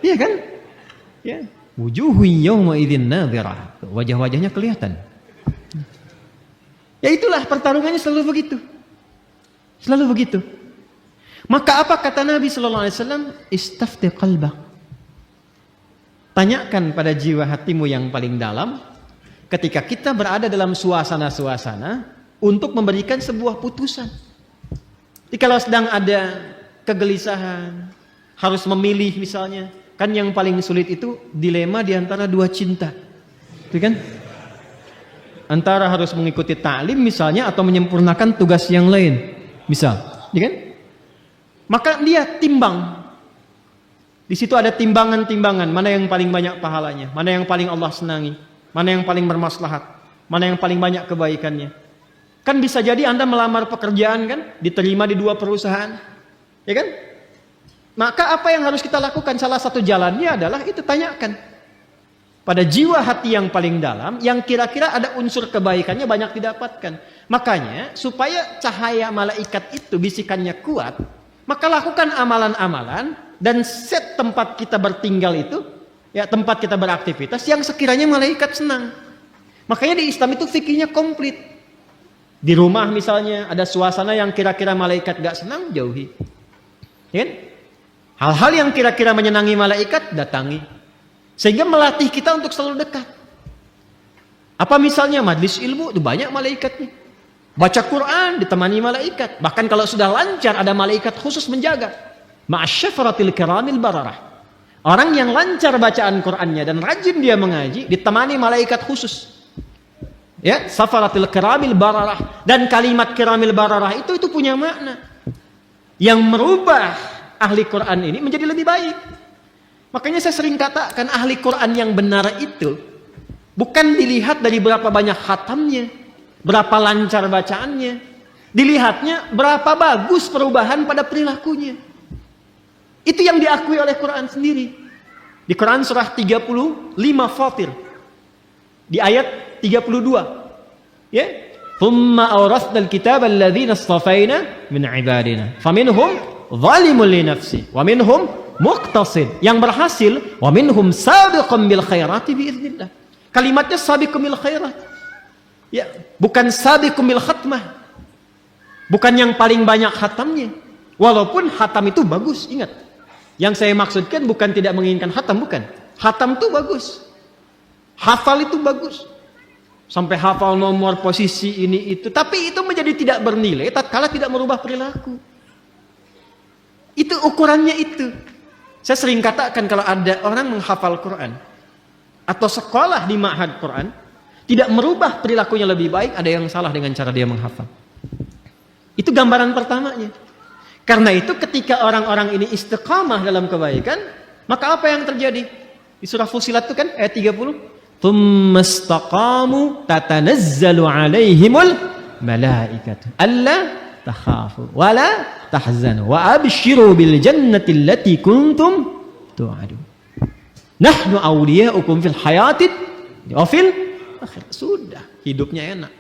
Iya kan? Ya. Wujuhu yawma idzin nadhirah. Wajah-wajahnya kelihatan. Ya itulah pertarungannya selalu begitu. Selalu begitu. Maka apa kata Nabi sallallahu alaihi wasallam? Istafti qalbak. Tanyakan pada jiwa hatimu yang paling dalam ketika kita berada dalam suasana-suasana untuk memberikan sebuah putusan. Jadi kalau sedang ada kegelisahan, harus memilih misalnya, kan yang paling sulit itu dilema di antara dua cinta. Itu kan? Antara harus mengikuti ta'lim misalnya atau menyempurnakan tugas yang lain. Misal, ya kan? Maka dia timbang. Di situ ada timbangan-timbangan, mana yang paling banyak pahalanya, mana yang paling Allah senangi, mana yang paling bermaslahat, mana yang paling banyak kebaikannya. Kan bisa jadi Anda melamar pekerjaan kan, diterima di 2 perusahaan. Ya kan? Maka apa yang harus kita lakukan? Salah satu jalannya adalah itu, tanyakan pada jiwa hati yang paling dalam, yang kira-kira ada unsur kebaikannya banyak didapatkan. Makanya supaya cahaya malaikat itu bisikannya kuat, maka lakukan amalan-amalan dan set tempat kita bertinggal itu, ya tempat kita beraktivitas yang sekiranya malaikat senang. Makanya di Islam itu fikihnya komplit. Di rumah misalnya ada suasana yang kira-kira malaikat gak senang, jauhi. Ya kan? Hal-hal yang kira-kira menyenangi malaikat, datangi. Sehingga melatih kita untuk selalu dekat. Apa misalnya majlis ilmu, itu banyak malaikatnya. Baca Quran ditemani malaikat. Bahkan kalau sudah lancar ada malaikat khusus menjaga. Ma'asyafaratil kiramil bararah. Orang yang lancar bacaan Qurannya dan rajin dia mengaji ditemani malaikat khusus. Ya, safaratil kiramil bararah. Dan kalimat kiramil bararah itu punya makna yang merubah ahli Quran ini menjadi lebih baik. Makanya saya sering katakan ahli Quran yang benar itu bukan dilihat dari berapa banyak khatamnya, berapa lancar bacaannya, dilihatnya berapa bagus perubahan pada perilakunya. Itu yang diakui oleh Quran sendiri. Di Quran surah 35 Fatir, di ayat 32, ya, thumma awrathnal kitaba alladhina istafaina min ibadina faminhum zalimun li nafsi wa minhum muqtasid, yang berhasil, wa minhum sabiqun bil khairati biiznillah. Kalimatnya sabiqun bil khairat. Ya, bukan sabiqun bil khatmah. Bukan yang paling banyak khatamnya. Walaupun khatam itu bagus, ingat. Yang saya maksudkan bukan tidak menginginkan khatam, bukan. Khatam itu bagus. Hafal itu bagus. Sampai hafal nomor, posisi ini itu, tapi itu menjadi tidak bernilai tatkala tidak merubah perilaku. Itu ukurannya itu. Saya sering katakan kalau ada orang menghafal Quran atau sekolah di ma'had Quran tidak merubah perilakunya lebih baik, ada yang salah dengan cara dia menghafal. Itu gambaran pertamanya. Karena itu ketika orang-orang ini istiqamah dalam kebaikan, maka apa yang terjadi? Di surah Fussilat itu kan ayat 30, "Tsumma istaqamu tatanazzalu 'alaihimul malaikatu alla takhafu wa la tahzanu wa abshiru bil jannati allati kuntum tu'adun. Nahnu awliya'ukum fil hayatid wa fil akhirah." Sudah, hidupnya enak.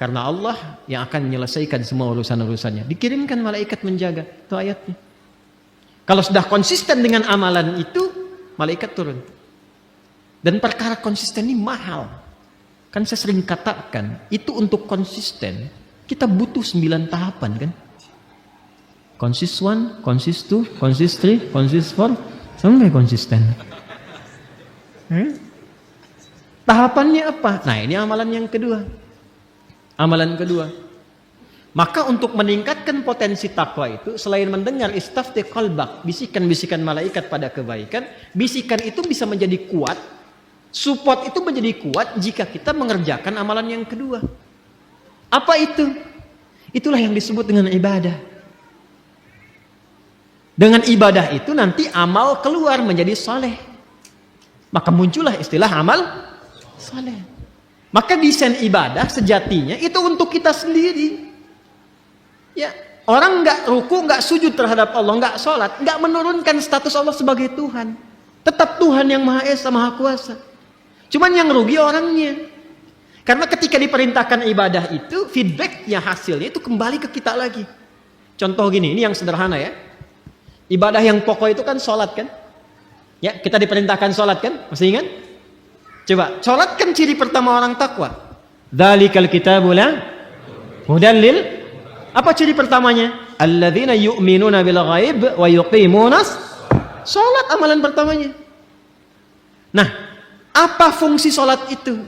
Karena Allah yang akan menyelesaikan semua urusan-urusannya. Dikirimkan malaikat menjaga. Itu ayatnya. Kalau sudah konsisten dengan amalan itu, malaikat turun. Dan perkara konsisten ini mahal. Kan saya sering katakan, itu untuk konsisten, kita butuh 9 tahapan kan. Consist 1, consist 2, consist 3, consist 4, sampai konsisten. Tahapannya apa? Nah ini amalan yang kedua. Amalan kedua. Maka untuk meningkatkan potensi takwa itu, selain mendengar istafti qalbak, bisikan-bisikan malaikat pada kebaikan, bisikan itu bisa menjadi kuat, support itu menjadi kuat jika kita mengerjakan amalan yang kedua. Apa itu? Itulah yang disebut dengan ibadah. Dengan ibadah itu nanti amal keluar menjadi saleh. Maka muncullah istilah amal saleh. Maka desain ibadah sejatinya itu untuk kita sendiri. Ya, orang nggak ruku, nggak sujud terhadap Allah, nggak sholat, nggak menurunkan status Allah sebagai Tuhan. Tetap Tuhan yang Maha Esa, Maha Kuasa. Cuman yang rugi orangnya. Karena ketika diperintahkan ibadah itu, feedbacknya, hasilnya itu kembali ke kita lagi. Contoh gini, ini yang sederhana ya. Ibadah yang pokok itu kan sholat kan? Ya, kita diperintahkan sholat kan? Masih ingat? Coba, sholat kan ciri pertama orang takwa. Dzalikal kitabu la hudan lil. Apa ciri pertamanya? Alladzina yu'minuna bil ghaib wa yuqimunas salat, amalan pertamanya. Nah, apa fungsi salat itu?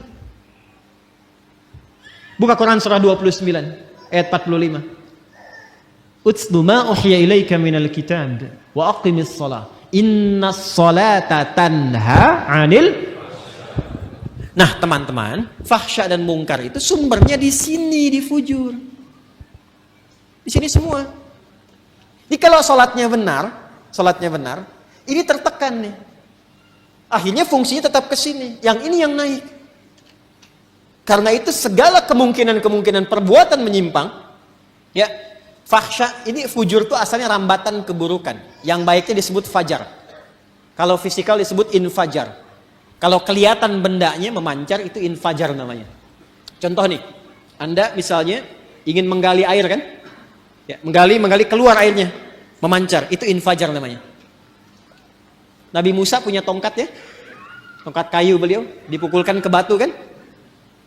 Buka Quran surah 29 ayat 45. Utslu ma uhiya ilaika minal kitab wa aqimis shalah. Innas salata tanha 'anil. Nah, teman-teman, fahsya dan mungkar itu sumbernya di sini, di fujur. Di sini semua. Jadi kalau sholatnya benar, ini tertekan nih. Akhirnya fungsinya tetap ke sini. Yang ini yang naik. Karena itu segala kemungkinan perbuatan menyimpang, ya, fahsya ini fujur itu asalnya rambatan keburukan. Yang baiknya disebut fajar. Kalau fisikal disebut infajar. Kalau kelihatan bendanya memancar itu infajar namanya. Contoh nih, Anda misalnya ingin menggali air kan? Ya, menggali keluar airnya, memancar, itu infajar namanya. Nabi Musa punya tongkat ya, tongkat kayu beliau, dipukulkan ke batu kan?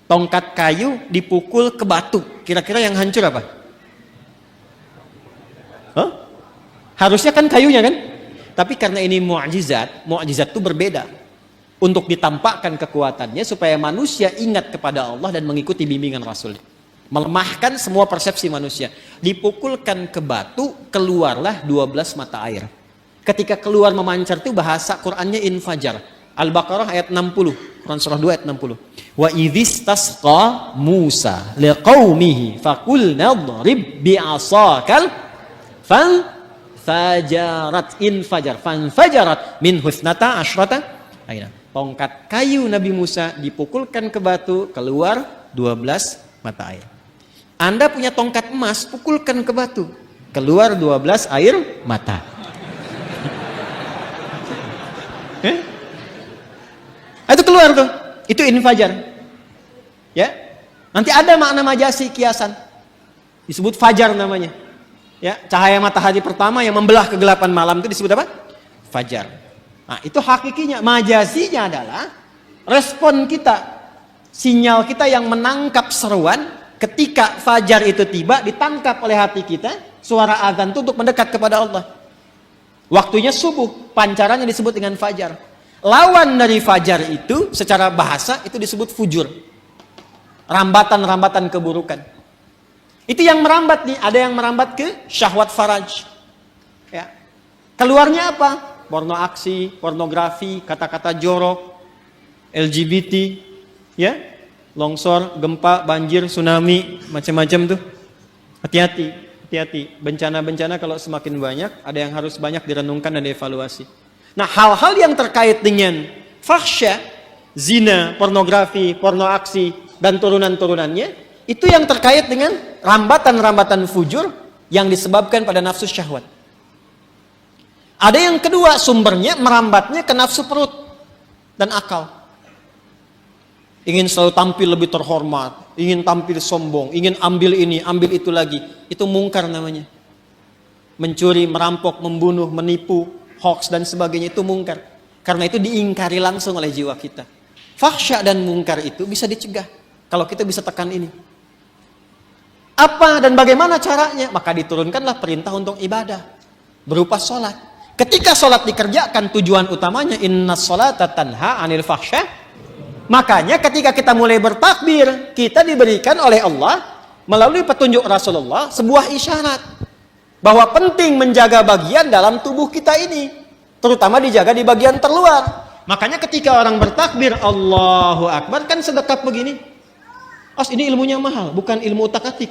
Tongkat kayu dipukul ke batu, kira-kira yang hancur apa? Hah? Harusnya kan kayunya kan? Tapi karena ini mu'jizat itu berbeda. Untuk ditampakkan kekuatannya supaya manusia ingat kepada Allah dan mengikuti bimbingan Rasul. Melemahkan semua persepsi manusia. Dipukulkan ke batu, keluarlah 12 mata air. Ketika keluar memancar itu bahasa Qur'annya infajar. Al-Baqarah ayat 60, Quran surah 2 ayat 60. Wa idzistasqa Musa liqaumihi faqulna dhrib bi'asakal fanfajarat infajar fanfajarat min husnata asyrata aina. Tongkat kayu Nabi Musa dipukulkan ke batu, keluar 12 mata air. Anda punya tongkat emas, pukulkan ke batu, keluar 12 air mata. Itu keluar tuh, itu infajar. Ya, nanti ada makna majasi kiasan, disebut fajar namanya. Ya, cahaya matahari pertama yang membelah kegelapan malam itu disebut apa? Fajar. Nah, itu hakikinya. Majasinya adalah respon kita, sinyal kita yang menangkap seruan. Ketika fajar itu tiba, ditangkap oleh hati kita, suara azan itu untuk mendekat kepada Allah. Waktunya subuh, pancarannya disebut dengan fajar. Lawan dari fajar itu, secara bahasa, itu disebut fujur. Rambatan-rambatan keburukan. Itu yang merambat nih, ada yang merambat ke syahwat faraj. Ya. Keluarnya apa? Porno aksi, pornografi, kata-kata jorok, LGBT, ya. Longsor, gempa, banjir, tsunami, macam-macam tuh. Hati-hati. Bencana-bencana kalau semakin banyak, ada yang harus banyak direnungkan dan dievaluasi. Nah, hal-hal yang terkait dengan fahsya, zina, pornografi, porno aksi, dan turunan-turunannya, itu yang terkait dengan rambatan-rambatan fujur yang disebabkan pada nafsu syahwat. Ada yang kedua, sumbernya merambatnya ke nafsu perut dan akal. Ingin selalu tampil lebih terhormat, ingin tampil sombong, ingin ambil ini, ambil itu lagi. Itu mungkar namanya. Mencuri, merampok, membunuh, menipu, hoax dan sebagainya itu mungkar. Karena itu diingkari langsung oleh jiwa kita. Fahsya dan mungkar itu bisa dicegah kalau kita bisa tekan ini. Apa dan bagaimana caranya? Maka diturunkanlah perintah untuk ibadah berupa sholat. Ketika sholat dikerjakan, tujuan utamanya innas sholata tanha anil fahsya. Makanya ketika kita mulai bertakbir, kita diberikan oleh Allah melalui petunjuk Rasulullah sebuah isyarat bahwa penting menjaga bagian dalam tubuh kita ini, terutama dijaga di bagian terluar. Makanya ketika orang bertakbir Allahu Akbar kan sedekap begini. Ini ilmunya mahal, bukan ilmu utak-atik.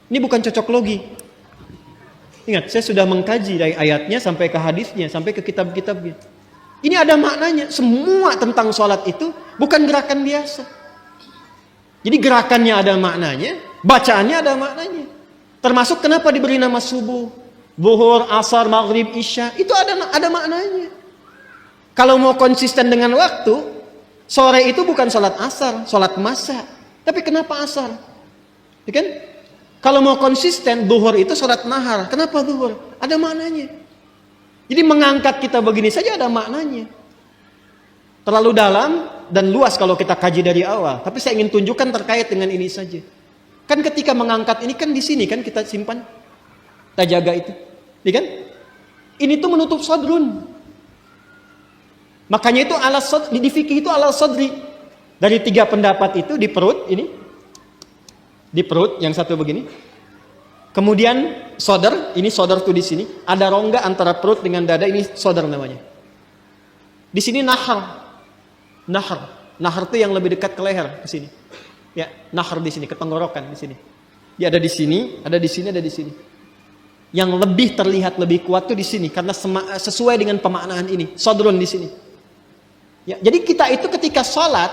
Ini bukan cocok logi. Ingat, saya sudah mengkaji dari ayatnya sampai ke hadisnya, sampai ke kitab-kitabnya. Ini ada maknanya. Semua tentang sholat itu bukan gerakan biasa. Jadi gerakannya ada maknanya, bacaannya ada maknanya. Termasuk kenapa diberi nama subuh, zuhur, asar, maghrib, isya. Itu ada maknanya. Kalau mau konsisten dengan waktu, sore itu bukan sholat asar, sholat masa. Tapi kenapa asar? Ya kan? Kalau mau konsisten, zuhur itu sholat nahar. Kenapa zuhur? Ada maknanya. Jadi mengangkat kita begini saja ada maknanya. Terlalu dalam dan luas kalau kita kaji dari awal. Tapi saya ingin tunjukkan terkait dengan ini saja. Kan ketika mengangkat ini kan di sini kan kita simpan. Kita jaga itu. Ya kan? Ini tuh menutup sadrun. Makanya itu di fikih itu ala sadri. Dari 3 pendapat itu di perut ini. Di perut yang satu begini. Kemudian sodar, ini sodar tuh di sini. Ada rongga antara perut dengan dada, ini sodar namanya. Di sini nahar. Nahar itu yang lebih dekat ke leher di sini. Ya, nahar di sini, ke tenggorokan di sini. Dia ada di sini, ada di sini, ada di sini. Yang lebih terlihat lebih kuat tuh di sini karena sesuai dengan pemaknaan ini. Sodrun di sini. Ya, jadi kita itu ketika sholat,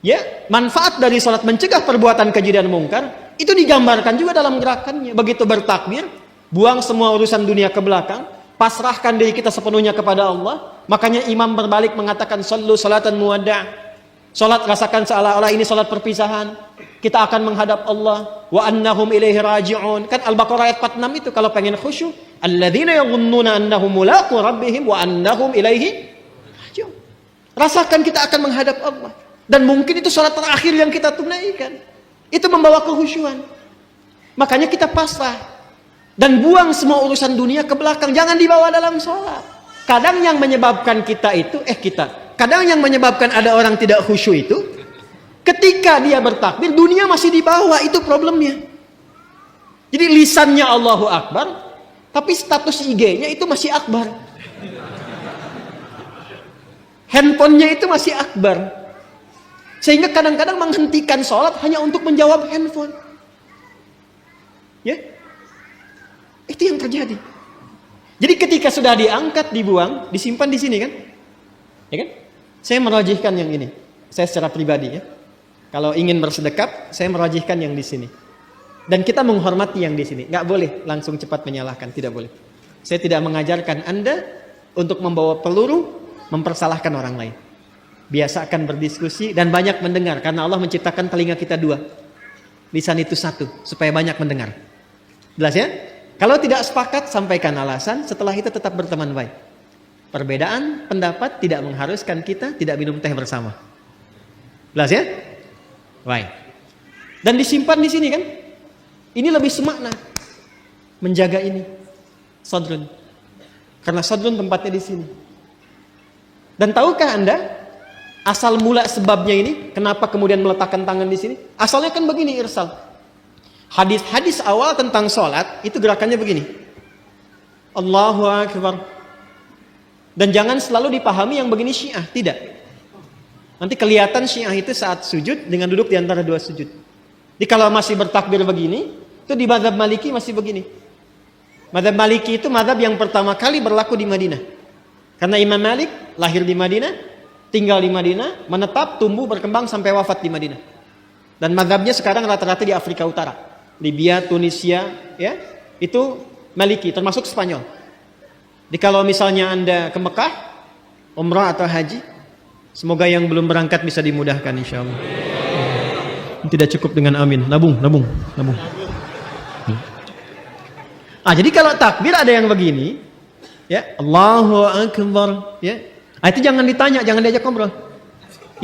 ya, manfaat dari sholat mencegah perbuatan keji dan mungkar itu digambarkan juga dalam gerakannya. Begitu bertakbir, buang semua urusan dunia ke belakang, pasrahkan diri kita sepenuhnya kepada Allah. Makanya imam berbalik mengatakan sallu salatan muwadda'. Salat rasakan seolah-olah ini salat perpisahan. Kita akan menghadap Allah wa annahum ilaihi raji'un. Kan Al-Baqarah ayat 46 itu kalau pengen khusyuk, alladzina yadhunnuna annahum mulaqu rabbihim wa annahum ilaihi raji'un. Rasakan kita akan menghadap Allah. Dan mungkin itu salat terakhir yang kita tunaikan. Itu membawa kehusyuan. Makanya kita pasrah. Dan buang semua urusan dunia ke belakang. Jangan dibawa dalam sholat. Kadang yang menyebabkan kita itu, kadang yang menyebabkan ada orang tidak khusyuk itu, ketika dia bertakbir, dunia masih dibawa. Itu problemnya. Jadi lisannya Allahu Akbar, tapi status IG-nya itu masih Akbar. Handphonenya itu masih Akbar. Sehingga kadang-kadang menghentikan sholat hanya untuk menjawab handphone. Ya, itu yang terjadi. Jadi ketika sudah diangkat, dibuang, disimpan di sini kan? Ya kan? Saya merajihkan yang ini. Saya secara pribadi ya. Kalau ingin bersedekap, saya merajihkan yang di sini. Dan kita menghormati yang di sini. Nggak boleh langsung cepat menyalahkan, tidak boleh. Saya tidak mengajarkan Anda untuk membawa peluru mempersalahkan orang lain. Biasakan berdiskusi dan banyak mendengar karena Allah menciptakan telinga kita 2, lisan itu 1 supaya banyak mendengar. Jelas ya? Kalau tidak sepakat sampaikan alasan, setelah itu tetap berteman baik. Perbedaan pendapat tidak mengharuskan kita tidak minum teh bersama. Jelas ya? Baik. Dan disimpan di sini kan? Ini lebih semakna menjaga ini sadrun. Karena sadrun tempatnya di sini. Dan tahukah Anda asal mula sebabnya ini, kenapa kemudian meletakkan tangan di sini? Asalnya kan begini, irsal. Hadis-hadis awal tentang sholat itu gerakannya begini. Allahu Akbar. Dan jangan selalu dipahami yang begini Syiah, tidak. Nanti kelihatan Syiah itu saat sujud dengan duduk di antara 2 sujud. Jadi kalau masih bertakbir begini, itu di mazhab Maliki masih begini. Mazhab Maliki itu mazhab yang pertama kali berlaku di Madinah. Karena Imam Malik lahir di Madinah, tinggal di Madinah, menetap, tumbuh, berkembang sampai wafat di Madinah. Dan mazhabnya sekarang rata-rata di Afrika Utara, Libya, Tunisia, ya, itu Maliki, termasuk Spanyol. Jadi kalau misalnya Anda ke Mekah, umrah atau haji, semoga yang belum berangkat bisa dimudahkan insya Allah. Tidak cukup dengan amin, nabung. Jadi kalau takbir ada yang begini, ya, Allahu Akbar, ya. Itu jangan ditanya, jangan diajak ngobrol.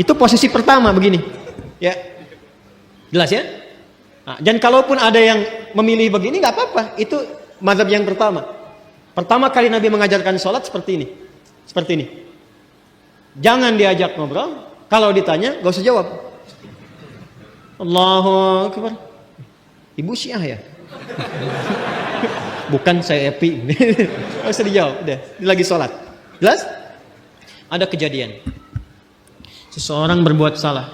Itu posisi pertama begini. Ya. Jelas ya? Dan kalaupun ada yang memilih begini nggak apa-apa. Itu mazhab yang pertama. Pertama kali Nabi mengajarkan sholat seperti ini. Seperti ini. Jangan diajak ngobrol. Kalau ditanya, gak usah jawab. Allahu Akbar. Ibu Syiah ya? Bukan, saya Epi. Nggak usah dijawab, udah. Ini lagi sholat. Jelas? Ada kejadian. Seseorang berbuat salah.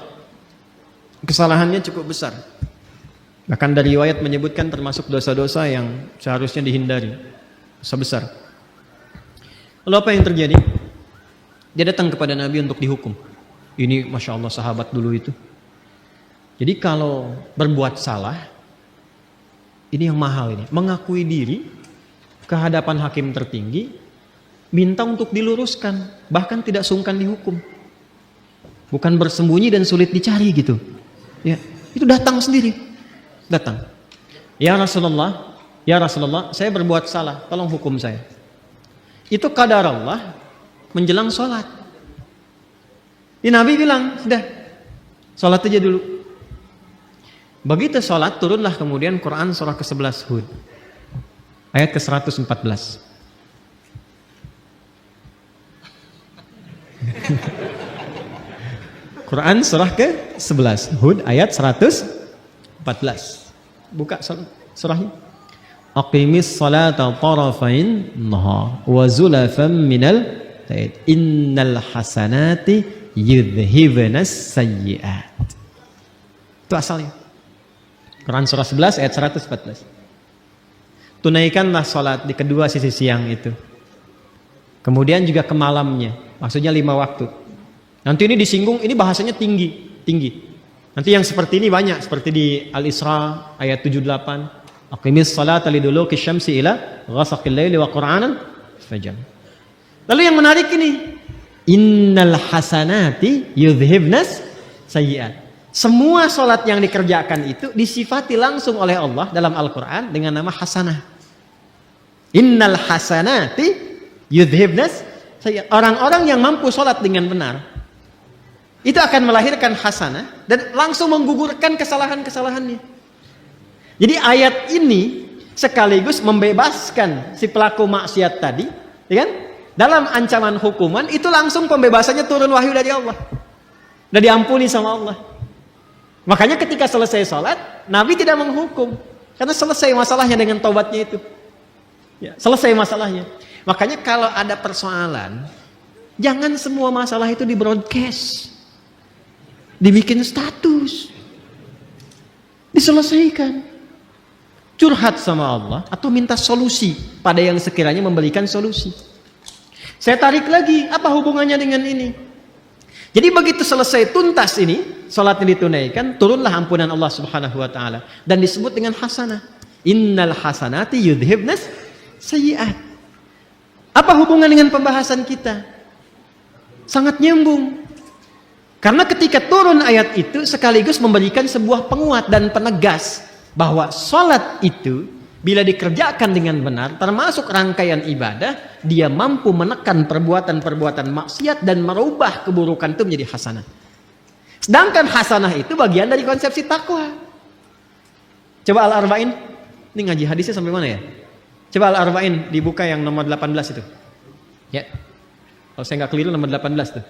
Kesalahannya cukup besar. Bahkan dari riwayat menyebutkan termasuk dosa-dosa yang seharusnya dihindari. Dosa besar. Lalu apa yang terjadi? Dia datang kepada Nabi untuk dihukum. Ini Masya Allah sahabat dulu itu. Jadi kalau berbuat salah, ini yang mahal ini. Mengakui diri ke hadapan hakim tertinggi, minta untuk diluruskan, bahkan tidak sungkan dihukum. Bukan bersembunyi dan sulit dicari gitu. Ya, itu datang sendiri. Datang. Ya Rasulullah, saya berbuat salah, tolong hukum saya. Itu qadar Allah menjelang sholat. Ini Nabi bilang, sudah, sholat aja dulu. Begitu sholat, turunlah kemudian Quran surah ke-11 Hud. Ayat ke-114. Quran surah ke-11 Hud ayat 114. Buka surahnya. Aqimis salata tarafain nahar wa zulafan minal lail. Innal hasanati yudhhibunas sayyi'at. Itu asalnya. Quran surah 11 ayat 114. Tunaikanlah salat di kedua sisi siang itu. Kemudian juga ke malamnya. Maksudnya 5 waktu. Nanti ini disinggung, ini bahasanya tinggi. Nanti yang seperti ini banyak, seperti di Al-Isra ayat 78. Aqimis salata liduluki syamsi ila ghasaqil laili wa qur'anan fajr. Lalu yang menarik ini, innal hasanati yudhhibnas sayyi'at. Semua salat yang dikerjakan itu disifati langsung oleh Allah dalam Al-Qur'an dengan nama hasanah. Innal hasanati yudhhibnas sayyi'at. Orang-orang yang mampu salat dengan benar itu akan melahirkan hasanah dan langsung menggugurkan kesalahan-kesalahannya. Jadi ayat ini sekaligus membebaskan si pelaku maksiat tadi, ya kan? Dalam ancaman hukuman itu langsung pembebasannya turun wahyu dari Allah. Dan diampuni sama Allah. Makanya ketika selesai sholat, Nabi tidak menghukum. Karena selesai masalahnya dengan taubatnya itu. Ya, selesai masalahnya. Makanya kalau ada persoalan, jangan semua masalah itu di broadcast. Dibikin status. Diselesaikan. Curhat sama Allah atau minta solusi pada yang sekiranya memberikan solusi. Saya tarik lagi, apa hubungannya dengan ini? Jadi begitu selesai tuntas ini, salatnya ditunaikan, turunlah ampunan Allah Subhanahu wa taala dan disebut dengan hasanah. Innal hasanati yudhhibnas sayyi'at. Apa hubungan dengan pembahasan kita? Sangat nyambung. Karena ketika turun ayat itu sekaligus memberikan sebuah penguat dan penegas bahwa salat itu bila dikerjakan dengan benar termasuk rangkaian ibadah, dia mampu menekan perbuatan-perbuatan maksiat dan merubah keburukan itu menjadi hasanah. Sedangkan hasanah itu bagian dari konsepsi takwa. Coba Al-Arba'in, ini ngaji hadisnya sampai mana ya? Coba Al-Arba'in dibuka yang nomor 18 itu. Ya. Kalau saya nggak keliru nomor 18 tuh.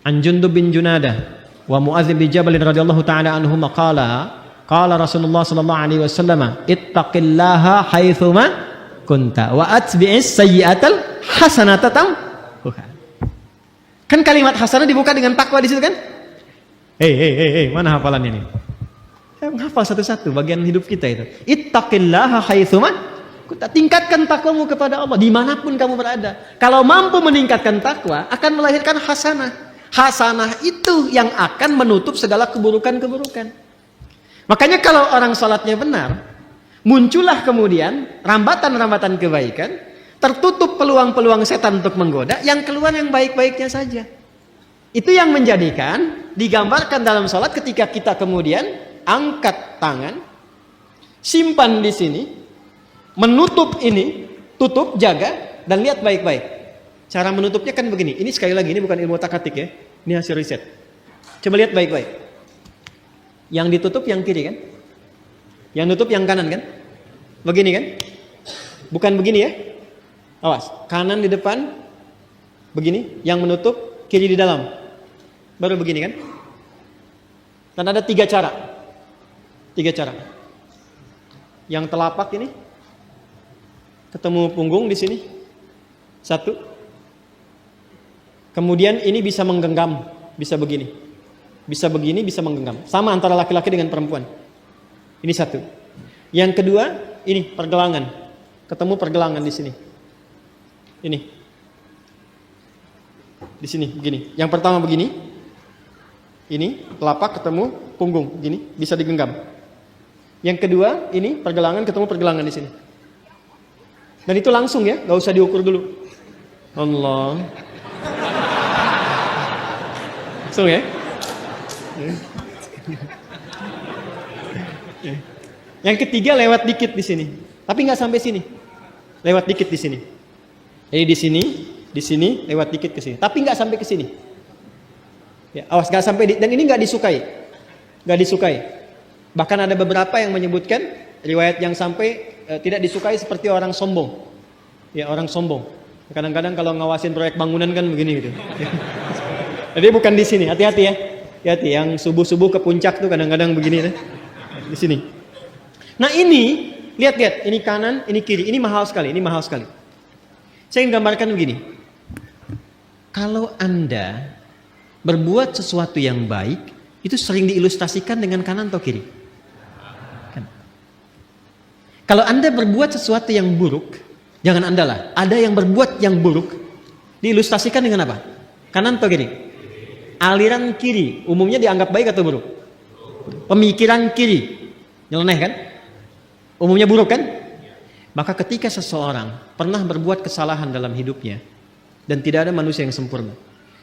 An Jundub bin Junadah wa Mu'adz bin Jabal radhiyallahu taala anhu maqala qala Rasulullah sallallahu alaihi wasallam ittaqillaha haitsuma kunta wa atbi'is sayyi'atal hasanata tamhuha. Kan kalimat hasanah dibuka dengan takwa di situ kan? Hei, mana hafalannya nih? Saya menghafal satu-satu bagian hidup kita itu. Ittaqillaha haitsuma kunta. Tingkatkan takwamu kepada Allah dimanapun kamu berada. Kalau mampu meningkatkan takwa akan melahirkan hasanah. Hasanah itu yang akan menutup segala keburukan-keburukan. Makanya kalau orang sholatnya benar, muncullah kemudian rambatan-rambatan kebaikan, tertutup peluang-peluang setan untuk menggoda, yang keluar yang baik-baiknya saja. Itu yang menjadikan digambarkan dalam sholat ketika kita kemudian angkat tangan, simpan di sini, menutup ini, tutup, jaga, dan lihat baik-baik. Cara menutupnya kan begini. Ini sekali lagi, ini bukan ilmu takatik ya. Ini hasil riset. Coba lihat baik-baik. Yang ditutup yang kiri kan? Yang tutup yang kanan kan? Begini kan? Bukan begini ya? Awas, kanan di depan, begini. Yang menutup, kiri di dalam. Baru begini kan? Dan ada 3 cara. 3 cara. Yang telapak ini ketemu punggung di sini. Satu. Kemudian ini bisa menggenggam, bisa begini. Bisa begini, bisa menggenggam. Sama antara laki-laki dengan perempuan. Ini satu. Yang kedua, ini pergelangan. Ketemu pergelangan di sini. Ini. Di sini begini. Yang pertama begini. Ini telapak ketemu punggung begini, bisa digenggam. Yang kedua, ini pergelangan ketemu pergelangan di sini. Dan itu langsung ya, nggak usah diukur dulu. Allah. Langsung ya. Yang ketiga lewat dikit di sini, tapi nggak sampai sini. Lewat dikit di sini. Jadi di sini lewat dikit ke sini, tapi nggak sampai ke sini. Ya, awas nggak sampai dan ini nggak disukai, nggak disukai. Bahkan ada beberapa yang menyebutkan riwayat yang sampai tidak disukai seperti orang sombong. Ya orang sombong. Kadang-kadang kalau ngawasin proyek bangunan kan begini gitu. Jadi bukan di sini, hati-hati ya. Hati-hati yang subuh-subuh ke puncak tuh kadang-kadang begini deh. Di sini. Nah ini, lihat-lihat, ini kanan, ini kiri, ini mahal sekali, ini mahal sekali. Saya ingin gambarkan begini. Kalau Anda berbuat sesuatu yang baik, itu sering diilustrasikan dengan kanan atau kiri? Kan. Kalau Anda berbuat sesuatu yang buruk, jangan Anda lah, ada yang berbuat yang buruk, diilustrasikan dengan apa? Kanan atau kiri? Aliran kiri, umumnya dianggap baik atau buruk? Pemikiran kiri, nyeleneh kan? Umumnya buruk kan? Maka ketika seseorang pernah berbuat kesalahan dalam hidupnya, dan tidak ada manusia yang sempurna,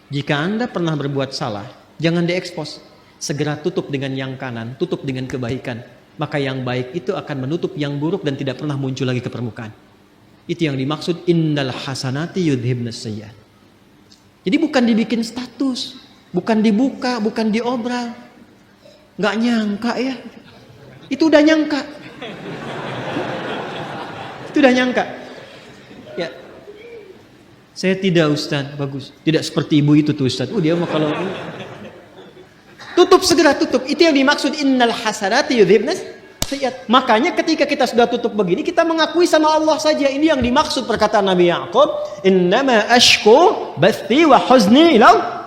jika Anda pernah berbuat salah, jangan diekspos. Segera tutup dengan yang kanan, tutup dengan kebaikan. Maka yang baik itu akan menutup yang buruk dan tidak pernah muncul lagi ke permukaan. Itu yang dimaksud innal hasanati yudhibnas sayyi'at. Jadi bukan dibikin status, bukan dibuka, bukan diobral. Nggak nyangka ya. Itu udah nyangka. Itu udah nyangka. Ya. Saya tidak Ustaz, bagus. Tidak seperti ibu itu tuh Ustaz. Dia mah kalau tutup, segera tutup. Itu yang dimaksud innal hasanati yudhibnas sayyi'at. Makanya ketika kita sudah tutup begini, kita mengakui sama Allah saja. Ini yang dimaksud perkataan Nabi Ya'qub, innama ashku bathi wa huzni ila.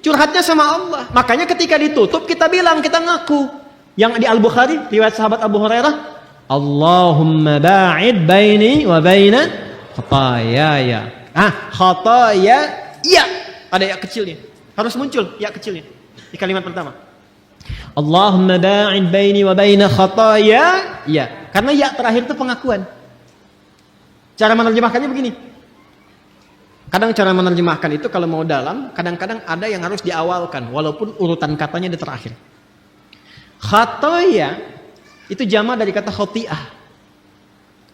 Curhatnya sama Allah. Makanya ketika ditutup kita bilang, kita ngaku. Yang di Al-Bukhari, riwayat sahabat Abu Hurairah, Allahumma ba'id baini wa baina khatayaya. Khataya, ya. Ada ya kecilnya. Harus muncul ya kecilnya di kalimat pertama. Allahumma ba'id baini wa baina khataya, ya. Karena ya terakhir itu pengakuan. Cara menerjemahkannya begini. Kadang cara menerjemahkan itu kalau mau dalam, kadang-kadang ada yang harus diawalkan walaupun urutan katanya di terakhir. Khataya itu jama dari kata khoti'ah.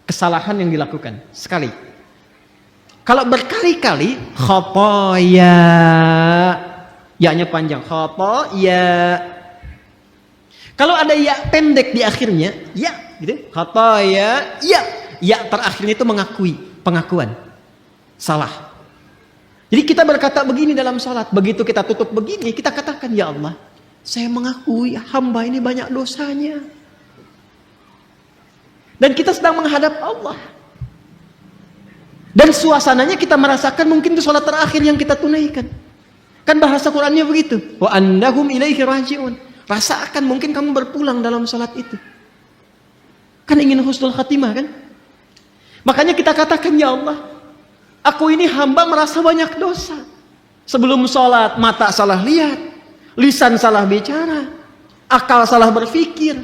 Kesalahan yang dilakukan sekali. Kalau berkali-kali, khataya, ya-nya panjang, khataya. Kalau ada ya pendek di akhirnya, ya, gitu, khataya, ya, ya terakhirnya itu mengakui, pengakuan, salah. Jadi kita berkata begini dalam salat, begitu kita tutup begini, kita katakan, ya Allah, saya mengakui hamba ini banyak dosanya. Dan kita sedang menghadap Allah. Dan suasananya kita merasakan mungkin itu sholat terakhir yang kita tunaikan. Kan bahasa Qurannya begitu. Wa annahum ilaihi raji'un. Rasakan mungkin kamu berpulang dalam sholat itu. Kan ingin husnul khatimah kan? Makanya kita katakan, ya Allah, aku ini hamba merasa banyak dosa. Sebelum sholat mata salah lihat, lisan salah bicara, akal salah berpikir,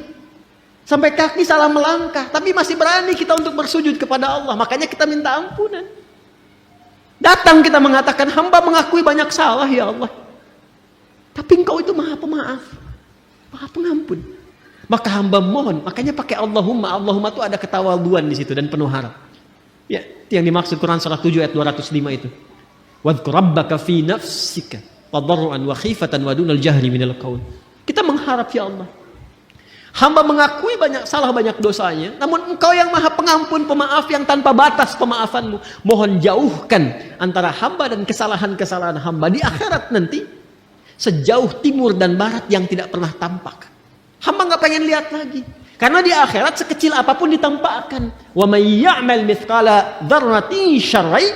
sampai kaki salah melangkah, tapi masih berani kita untuk bersujud kepada Allah. Makanya kita minta ampunan. Datang kita mengatakan, hamba mengakui banyak salah ya Allah, tapi Engkau itu maha pemaaf, maha pengampun. Maka hamba mohon, makanya pakai Allahumma. Allahumma itu ada ketawaduan di situ dan penuh harap. Ya, itu yang dimaksud Quran surah 7 ayat 205 itu. Wadhkur rabbaka fi nafsika tadarruan wa khifatan wa dunal jahri minal qaul. Kita mengharap, ya Allah, hamba mengakui banyak salah, banyak dosanya, namun Engkau yang maha pengampun, pemaaf yang tanpa batas pemaafanmu. Mohon jauhkan antara hamba dan kesalahan-kesalahan hamba di akhirat nanti, sejauh timur dan barat yang tidak pernah tampak. Hamba nggak pengen lihat lagi. Karena di akhirat sekecil apapun ditampakkan. Wa may ya'mal mithqala dzarratin syarran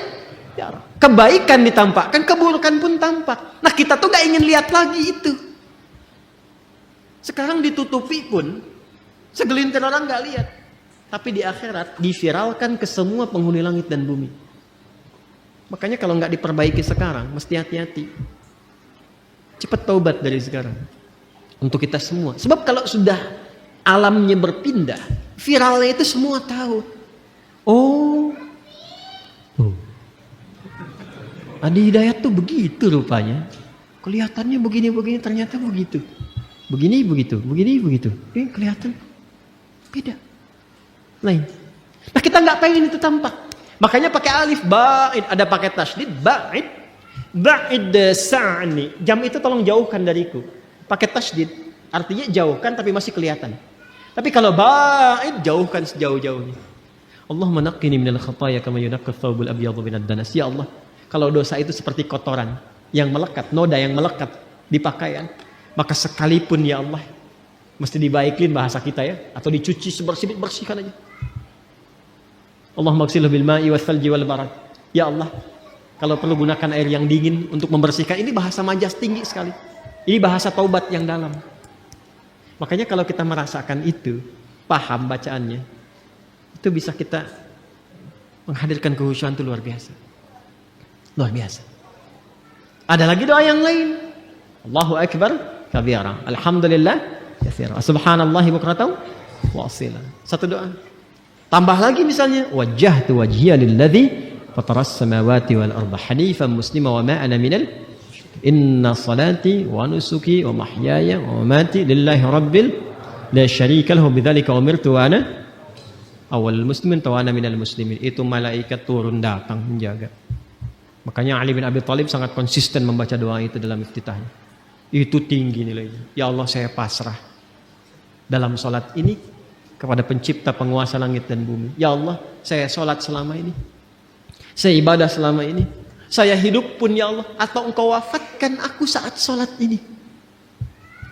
yarah. Kebaikan ditampakkan, keburukan pun tampak. Nah, kita tuh nggak ingin lihat lagi itu. Sekarang ditutupi pun segelintir orang nggak lihat. Tapi di akhirat diviralkan ke semua penghuni langit dan bumi. Makanya kalau nggak diperbaiki sekarang, mesti hati-hati. Cepat taubat dari sekarang. Untuk kita semua. Sebab kalau sudah alamnya berpindah, viralnya itu semua tahu. Oh. Adi Hidayat tuh begitu rupanya. Kelihatannya begini-begini, ternyata begitu. Begini, begitu. Begini, begitu. Ini kelihatan beda. Lain. Nah, kita nggak pengen itu tampak. Makanya pakai alif ba'id, ada pakai tasydid ba'id. Ba'id sa'ni. Jam itu tolong jauhkan dariku. Pakai tasydid, artinya jauhkan tapi masih kelihatan. Tapi kalau ba'id, jauhkan sejauh-jauhnya. Allahumma naqqini minal khataaya kama yunaqqa thawbul abyadhu minad danas. Ya Allah, kalau dosa itu seperti kotoran yang melekat, noda yang melekat di pakaian, maka sekalipun ya Allah, mesti dibaikin bahasa kita ya, atau dicuci bersihkan aja. Allahumma ghsilhu bil ma'i was salji wal barad. Ya Allah, kalau perlu gunakan air yang dingin untuk membersihkan. Ini bahasa majas tinggi sekali. Ini bahasa taubat yang dalam. Makanya kalau kita merasakan itu, paham bacaannya, itu bisa kita menghadirkan kehusyuan itu luar biasa. Luar biasa. Ada lagi doa yang lain. Allahu Akbar kabira. Alhamdulillah katsira. Subhanallahi bukratan wa asila. Satu doa. Tambah lagi misalnya, wajjahtu wajhiya lilladzi fataras samawati wal arda hanifan muslima wa ma ana minal inna salati wa nusuki wa mahyaya wa mamati lillahi rabbil la syarika lahu bidzalika umirtu wa ana awwalul muslimin wa ana minal muslimin. Itu malaikat turun datang menjaga. Makanya Ali bin Abi Thalib sangat konsisten membaca doa itu dalam iftitahnya. Itu tinggi nilainya. Ya Allah, saya pasrah dalam salat ini kepada pencipta penguasa langit dan bumi. Ya Allah, saya salat selama ini, saya ibadah selama ini, saya hidup pun ya Allah, atau engkau wafatkan aku saat salat ini,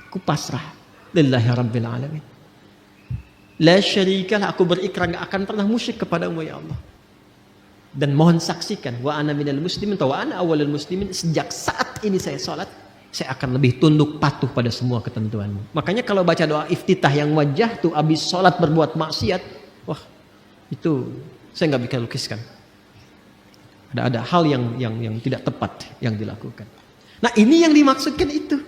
aku pasrah lillahi rabbil alamin. La syarikalah, aku berikrar gak akan pernah musyrik kepadamu ya Allah. Dan mohon saksikan, wa ana minal muslimin atau wa ana awwalul muslimin, sejak saat ini saya salat, saya akan lebih tunduk patuh pada semua ketentuanmu. Makanya kalau baca doa iftitah yang wajah tuh abis sholat berbuat maksiat, wah itu saya nggak bisa lukiskan. Ada hal yang tidak tepat yang dilakukan. Nah, ini yang dimaksudkan itu.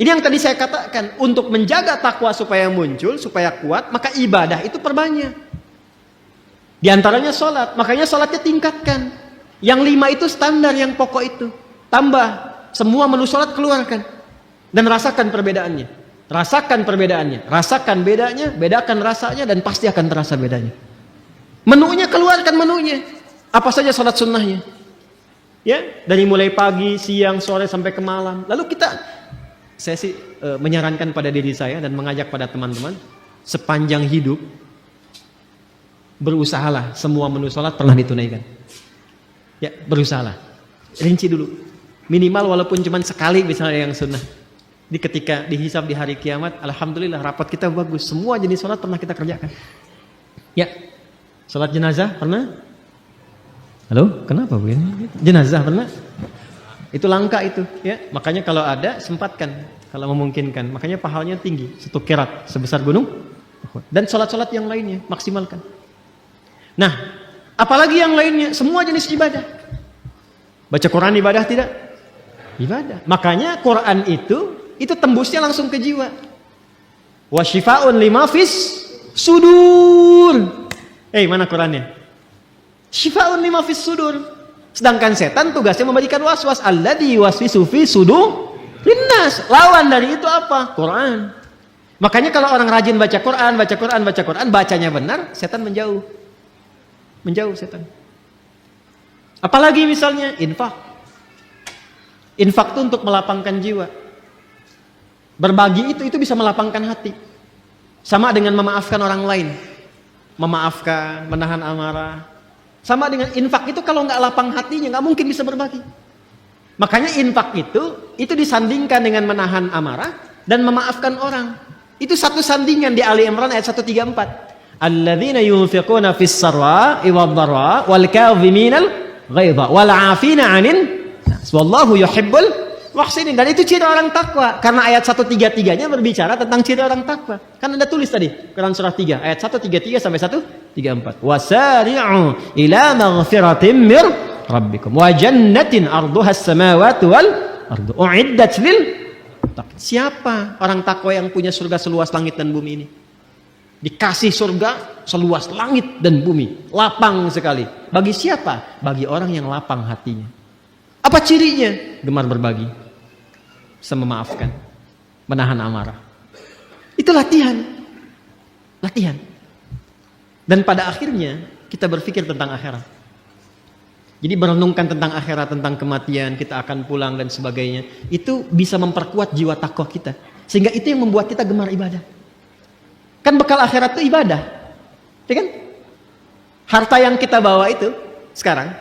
Ini yang tadi saya katakan, untuk menjaga takwa supaya muncul, supaya kuat, maka ibadah itu perbanyak. Di antaranya sholat, makanya sholatnya tingkatkan. Yang 5 itu standar, yang pokok itu. Tambah. Semua menu sholat keluarkan dan rasakan perbedaannya. Rasakan perbedaannya, rasakan bedanya, bedakan rasanya, dan pasti akan terasa bedanya. Menunya keluarkan menunya. Apa saja sholat sunnahnya? Ya, dari mulai pagi, siang, sore sampai ke malam. Lalu saya sih menyarankan pada diri saya dan mengajak pada teman-teman, sepanjang hidup berusahalah semua menu sholat pernah ditunaikan. Ya, berusahalah. Rinci dulu. Minimal walaupun cuma sekali misalnya yang sunnah. Ketika dihisab di hari kiamat, alhamdulillah rapat kita bagus. Semua jenis sholat pernah kita kerjakan. Ya, sholat jenazah pernah? Halo, kenapa Bu? Jenazah pernah? Itu langka itu, ya. Makanya kalau ada sempatkan, kalau memungkinkan. Makanya pahalanya tinggi, 1 qirat sebesar gunung. Dan sholat-sholat yang lainnya maksimalkan. Nah, apalagi yang lainnya, semua jenis ibadah. Baca Quran ibadah tidak? Ibadah. Makanya Quran itu tembusnya langsung ke jiwa. Wa syifaa'un lima fis sudur. Mana Qurannya? Syifaa'un lima fis sudur. Sedangkan setan tugasnya memberikan waswas. Alladzi yuwaswisu fi sudur linnas. Lawan dari itu apa? Quran. Makanya kalau orang rajin baca Quran, bacanya benar, setan menjauh. Menjauh setan. Apalagi misalnya infak. Infak itu untuk melapangkan jiwa. Berbagi itu bisa melapangkan hati. Sama dengan memaafkan orang lain. Memaafkan, menahan amarah. Sama dengan infak itu kalau nggak lapang hatinya nggak mungkin bisa berbagi. Makanya infak itu disandingkan dengan menahan amarah dan memaafkan orang. Itu satu sandingan di Ali Imran ayat 134. Alladzina yunfiquna fis sarra'i wad dharra wal kadhiminal ghaidha wal 'afina 'anil nas wallahu yuhibbul muhsinin. Dan itu ciri orang takwa. Karena ayat 133-nya berbicara tentang ciri orang takwa. Kan Anda tulis tadi, Quran surah 3 ayat 133 sampai 134. Wasari'u ila maghfiratin mir rabbikum wa jannatin 'arduha as-samawati wal ardu u'iddat lil. Siapa orang takwa yang punya surga seluas langit dan bumi ini? Dikasih surga seluas langit dan bumi, lapang sekali. Bagi siapa? Bagi orang yang lapang hatinya. Apa cirinya? Gemar berbagi, bisa memaafkan, menahan amarah. Itu latihan. Latihan. Dan pada akhirnya kita berpikir tentang akhirat. Jadi merenungkan tentang akhirat, tentang kematian, kita akan pulang dan sebagainya. Itu bisa memperkuat jiwa takwa kita. Sehingga itu yang membuat kita gemar ibadah. Kan bekal akhirat itu ibadah. Ya kan? Harta yang kita bawa itu sekarang,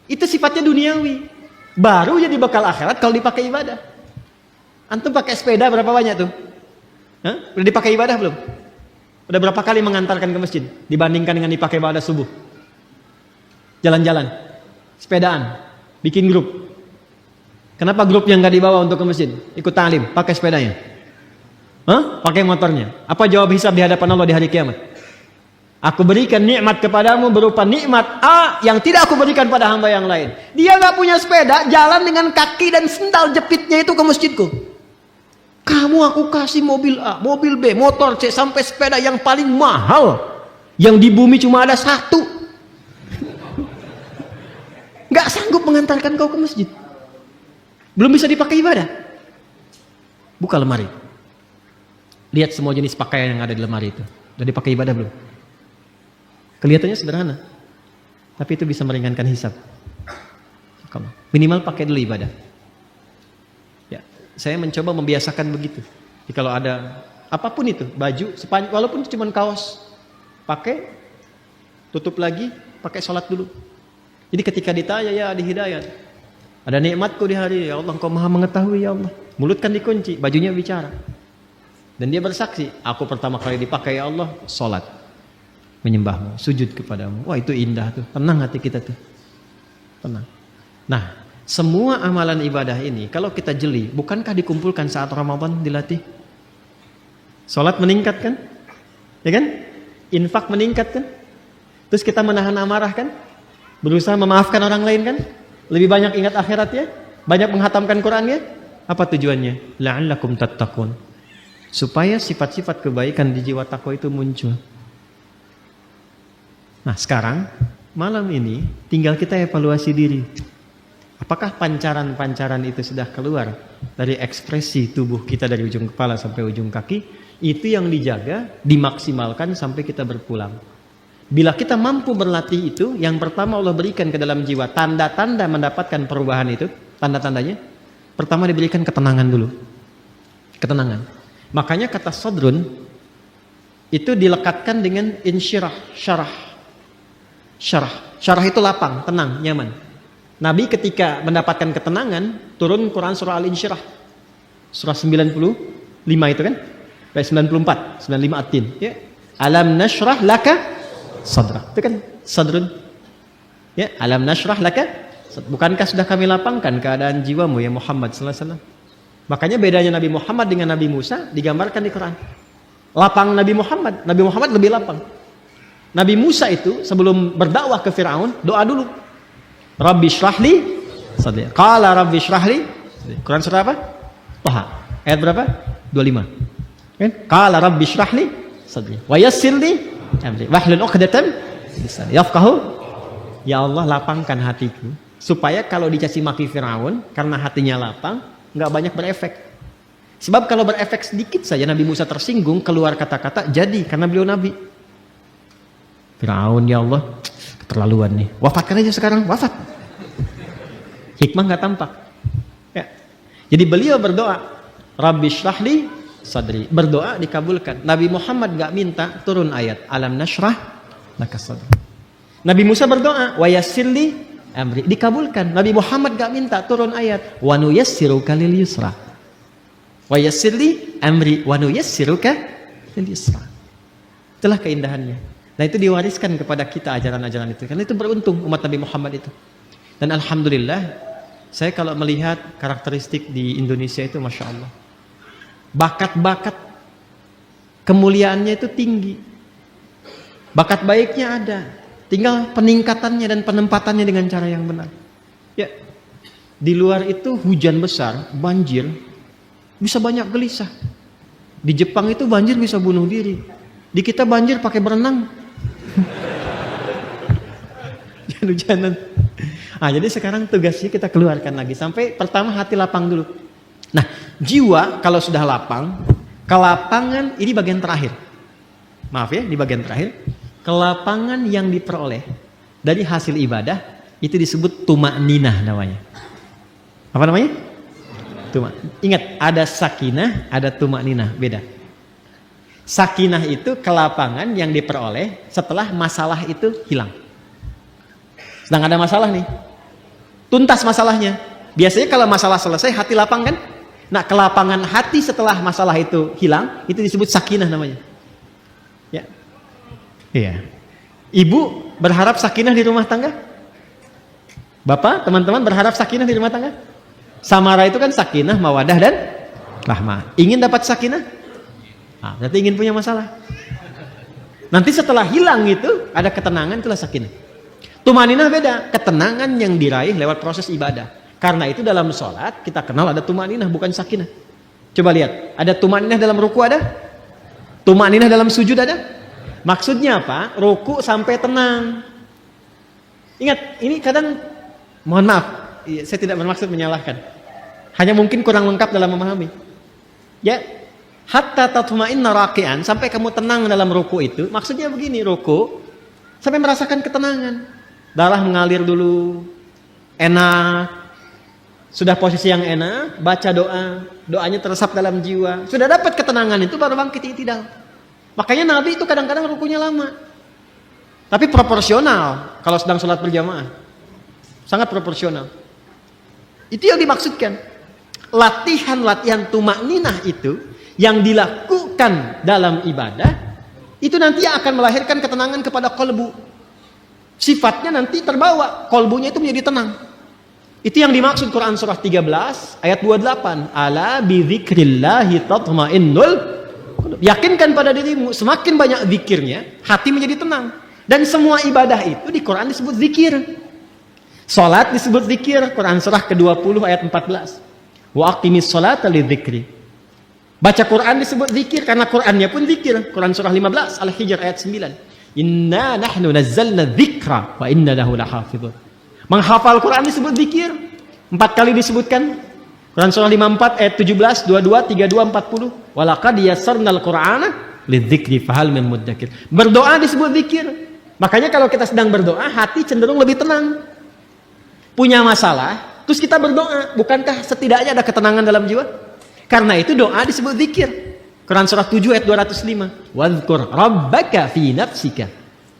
itu sifatnya duniawi. Baru jadi bekal akhirat kalau dipakai ibadah. Antum pakai sepeda berapa banyak tuh? Hah? Udah dipakai ibadah belum? Udah berapa kali mengantarkan ke masjid dibandingkan dengan dipakai ibadah subuh? Jalan-jalan, sepedaan, bikin grup. Kenapa grupnya nggak dibawa untuk ke masjid? Ikut ta'lim, pakai sepedanya. Hah? Pakai motornya. Apa jawab hisab di hadapan Allah di hari kiamat? Aku berikan nikmat kepadamu berupa nikmat A yang tidak aku berikan pada hamba yang lain. Dia nggak punya sepeda, jalan dengan kaki dan sendal jepitnya itu ke masjidku. Kamu aku kasih mobil A, mobil B, motor C, sampai sepeda yang paling mahal yang di bumi cuma ada satu. Gak sanggup mengantarkan kau ke masjid. Belum bisa dipakai ibadah. Buka lemari. Lihat semua jenis pakaian yang ada di lemari itu. Udah dipakai ibadah belum? Kelihatannya sederhana. Tapi itu bisa meringankan hisab. Minimal pakai dulu ibadah. Ya, saya mencoba membiasakan begitu. Jadi kalau ada apapun itu, baju, walaupun cuma kaos, pakai, tutup lagi, pakai sholat dulu. Jadi ketika ditanya, ya di hidayat, ada nikmatku di hari, ya Allah Engkau maha mengetahui ya Allah. Mulut kan dikunci, bajunya bicara. Dan dia bersaksi, aku pertama kali dipakai ya Allah, sholat, menyembahmu, sujud kepadamu. Wah itu indah tuh, tenang hati kita tuh. Tenang. Nah, semua amalan ibadah ini, kalau kita jeli, bukankah dikumpulkan saat Ramadan dilatih? Sholat meningkat kan? Ya kan? Infak meningkat kan? Terus kita menahan amarah kan? Berusaha memaafkan orang lain kan? Lebih banyak ingat akhirat ya? Banyak menghatamkan Quran ya? Apa tujuannya? La'allakum tattaqun. Supaya sifat-sifat kebaikan di jiwa takwa itu muncul. Nah sekarang, malam ini tinggal kita evaluasi diri. Apakah pancaran-pancaran itu sudah keluar dari ekspresi tubuh kita dari ujung kepala sampai ujung kaki? Itu yang dijaga, dimaksimalkan sampai kita berpulang. Bila kita mampu berlatih itu, yang pertama Allah berikan ke dalam jiwa tanda-tanda mendapatkan perubahan itu, tanda-tandanya, pertama diberikan ketenangan dulu. Ketenangan. Makanya kata sodrun itu dilekatkan dengan insyirah, syarah. Syarah itu lapang, tenang, nyaman. Nabi ketika mendapatkan ketenangan, turun Quran surah Al-Insyirah. Surah 95 itu kan? Ayat 94, 95 At-Tin. Ya. Alam nashrah laka sadra. Itu kan sadrun. Ya, alam nashrah laka. Bukankah sudah kami lapangkan keadaan jiwamu ya Muhammad sallallahu alaihi wasallam? Makanya bedanya Nabi Muhammad dengan Nabi Musa digambarkan di Quran. Lapang Nabi Muhammad lebih lapang. Nabi Musa itu sebelum berdakwah ke Firaun, doa dulu. Rabbi shrahli sadri. Qala rabbi shrahli. Quran surah apa? Taha. Ayat berapa? 25. Kan? Qala rabbi shrahli sadri. Wa yassirli amri. Wahlul 'uqdatam lisani yafqahu. Ya Allah lapangkan hatiku supaya kalau dicaci maki Firaun karena hatinya lapang nggak banyak berefek. Sebab kalau berefek sedikit saja Nabi Musa tersinggung keluar kata-kata jadi karena beliau nabi. Firaun ya Allah keterlaluan nih. Wafatkan aja sekarang, wafat. Hikmah nggak tampak. Ya. Jadi beliau berdoa, Rabbi shrahli sadri. Berdoa dikabulkan. Nabi Muhammad nggak minta turun ayat alam nashrah laka sadri. Nabi Musa berdoa wa yassirli amri, dikabulkan. Nabi Muhammad nggak minta turun ayat wa nuyassiruka lil yusra. Wa yassirli amri wa nuyassiruka lil yusra. Itulah keindahannya. Nah itu diwariskan kepada kita ajaran-ajaran itu. Karena itu beruntung umat Nabi Muhammad itu. Dan alhamdulillah, saya kalau melihat karakteristik di Indonesia itu Masya Allah. Bakat-bakat kemuliaannya itu tinggi. Bakat baiknya ada. Tinggal peningkatannya dan penempatannya dengan cara yang benar. Ya, di luar itu hujan besar, banjir, bisa banyak gelisah. Di Jepang itu banjir bisa bunuh diri. Di kita banjir pakai berenang. Hujan-hujanan. Jadi sekarang tugasnya kita keluarkan lagi. Sampai pertama hati lapang dulu. Nah, jiwa kalau sudah lapang, kelapangan ini bagian terakhir. Maaf ya, di bagian terakhir. Kelapangan yang diperoleh dari hasil ibadah itu disebut tuma'ninah namanya. Apa namanya? Ingat, ada sakinah, ada tuma'ninah, beda. Sakinah itu kelapangan yang diperoleh setelah masalah itu hilang. Sedang ada masalah nih, tuntas masalahnya. Biasanya kalau masalah selesai hati lapang kan? Nah, kelapangan hati setelah masalah itu hilang itu disebut sakinah namanya. Ya, iya. Ibu berharap sakinah di rumah tangga? Bapak, teman-teman berharap sakinah di rumah tangga? Samara itu kan sakinah, mawadah dan rahmah. Ingin dapat sakinah? Berarti ingin punya masalah. Nanti setelah hilang itu ada ketenangan, itulah sakinah. Tumaninah beda, ketenangan yang diraih lewat proses ibadah. Karena itu dalam sholat kita kenal ada tumaninah, bukan sakinah. Coba lihat, ada tumaninah dalam ruku ada? Tumaninah dalam sujud ada? Maksudnya apa? Ruku sampai tenang. Ingat, ini kadang, mohon maaf, saya tidak bermaksud menyalahkan. Hanya mungkin kurang lengkap dalam memahami. Ya, hatta tatma'inna raki'an, sampai kamu tenang dalam ruku itu. Maksudnya begini, ruku sampai merasakan ketenangan. Darah mengalir dulu, enak. Sudah posisi yang enak, baca doa. Doanya teresap dalam jiwa. Sudah dapat ketenangan itu baru bangkit i'tidal. Makanya Nabi itu kadang-kadang rukunya lama. Tapi proporsional kalau sedang sholat berjamaah. Sangat proporsional. Itu yang dimaksudkan. Latihan-latihan tumakninah itu yang dilakukan dalam ibadah itu nanti akan melahirkan ketenangan kepada kolbu. Sifatnya nanti terbawa, kolbunya itu menjadi tenang. Itu yang dimaksud Quran surah 13 ayat 28. Ala bidzikrillahi tatmainnul. Yakinkan pada dirimu, semakin banyak zikirnya, hati menjadi tenang. Dan semua ibadah itu di Quran disebut zikir. Salat disebut zikir, Quran surah ke-20 ayat 14. Wa aqimis sholata lidzikri. Baca Quran disebut zikir karena Qurannya pun zikir. Quran surah 15 Al-Hijr ayat 9. Inna nahnu nazzalna dzikra wa inna lahu lahafizun. Menghafal Quran disebut zikir. 4 kali disebutkan. Quran surah 54 ayat 17, 22, 32, 40. Walaqad yassarnal Qur'ana lidzikri fahal min muddakir. Berdoa disebut zikir. Makanya kalau kita sedang berdoa, hati cenderung lebih tenang. Punya masalah, terus kita berdoa, bukankah setidaknya ada ketenangan dalam jiwa? Karena itu doa disebut zikir. Quran surah 7 ayat 205. Wadhkur rabbaka fi nafsika.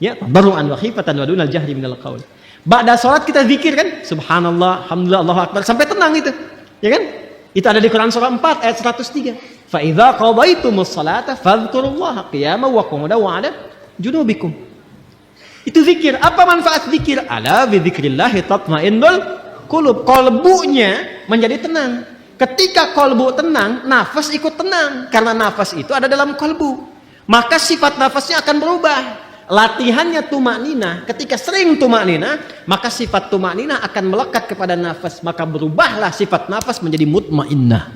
Ya, tadarruan wa khifatan wa dunal jahri minal qaul. Ba'da salat kita zikir kan? Subhanallah, alhamdulillah, Allahu akbar, sampai tenang itu. Ya kan? Itu ada di Quran surah 4 ayat 103. Fa idza qadaytumus salata fadhkurullaha qiyaman wa qu'udan wa 'ala junubikum. Itu zikir. Apa manfaat zikir? Ala bi dzikrillahi tatmainnul qulub. Kolbunya menjadi tenang. Ketika kolbu tenang, nafas ikut tenang. Karena nafas itu ada dalam kolbu. Maka sifat nafasnya akan berubah. Latihannya tumakninah. Ketika sering tumakninah, maka sifat tumakninah akan melekat kepada nafas. Maka berubahlah sifat nafas menjadi mutmainnah.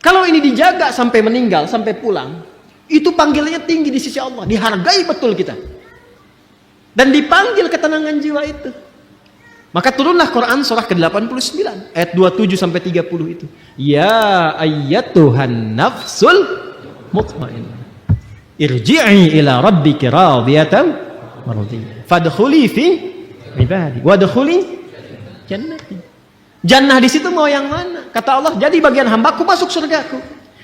Kalau ini dijaga sampai meninggal, sampai pulang, itu panggilannya tinggi di sisi Allah. Dihargai betul kita. Dan dipanggil ketenangan jiwa itu. Maka turunlah Quran surah ke-89 ayat 27 sampai 30 itu. Ya ayyatuhan nafsul mutmainnah. Irji'i ila rabbiki radiyatan mardiyah. Fadkhuli fi ibadi wadkhuli jannati. Jannah di situ mau yang mana? Kata Allah, jadi bagian hambaku masuk surgaku.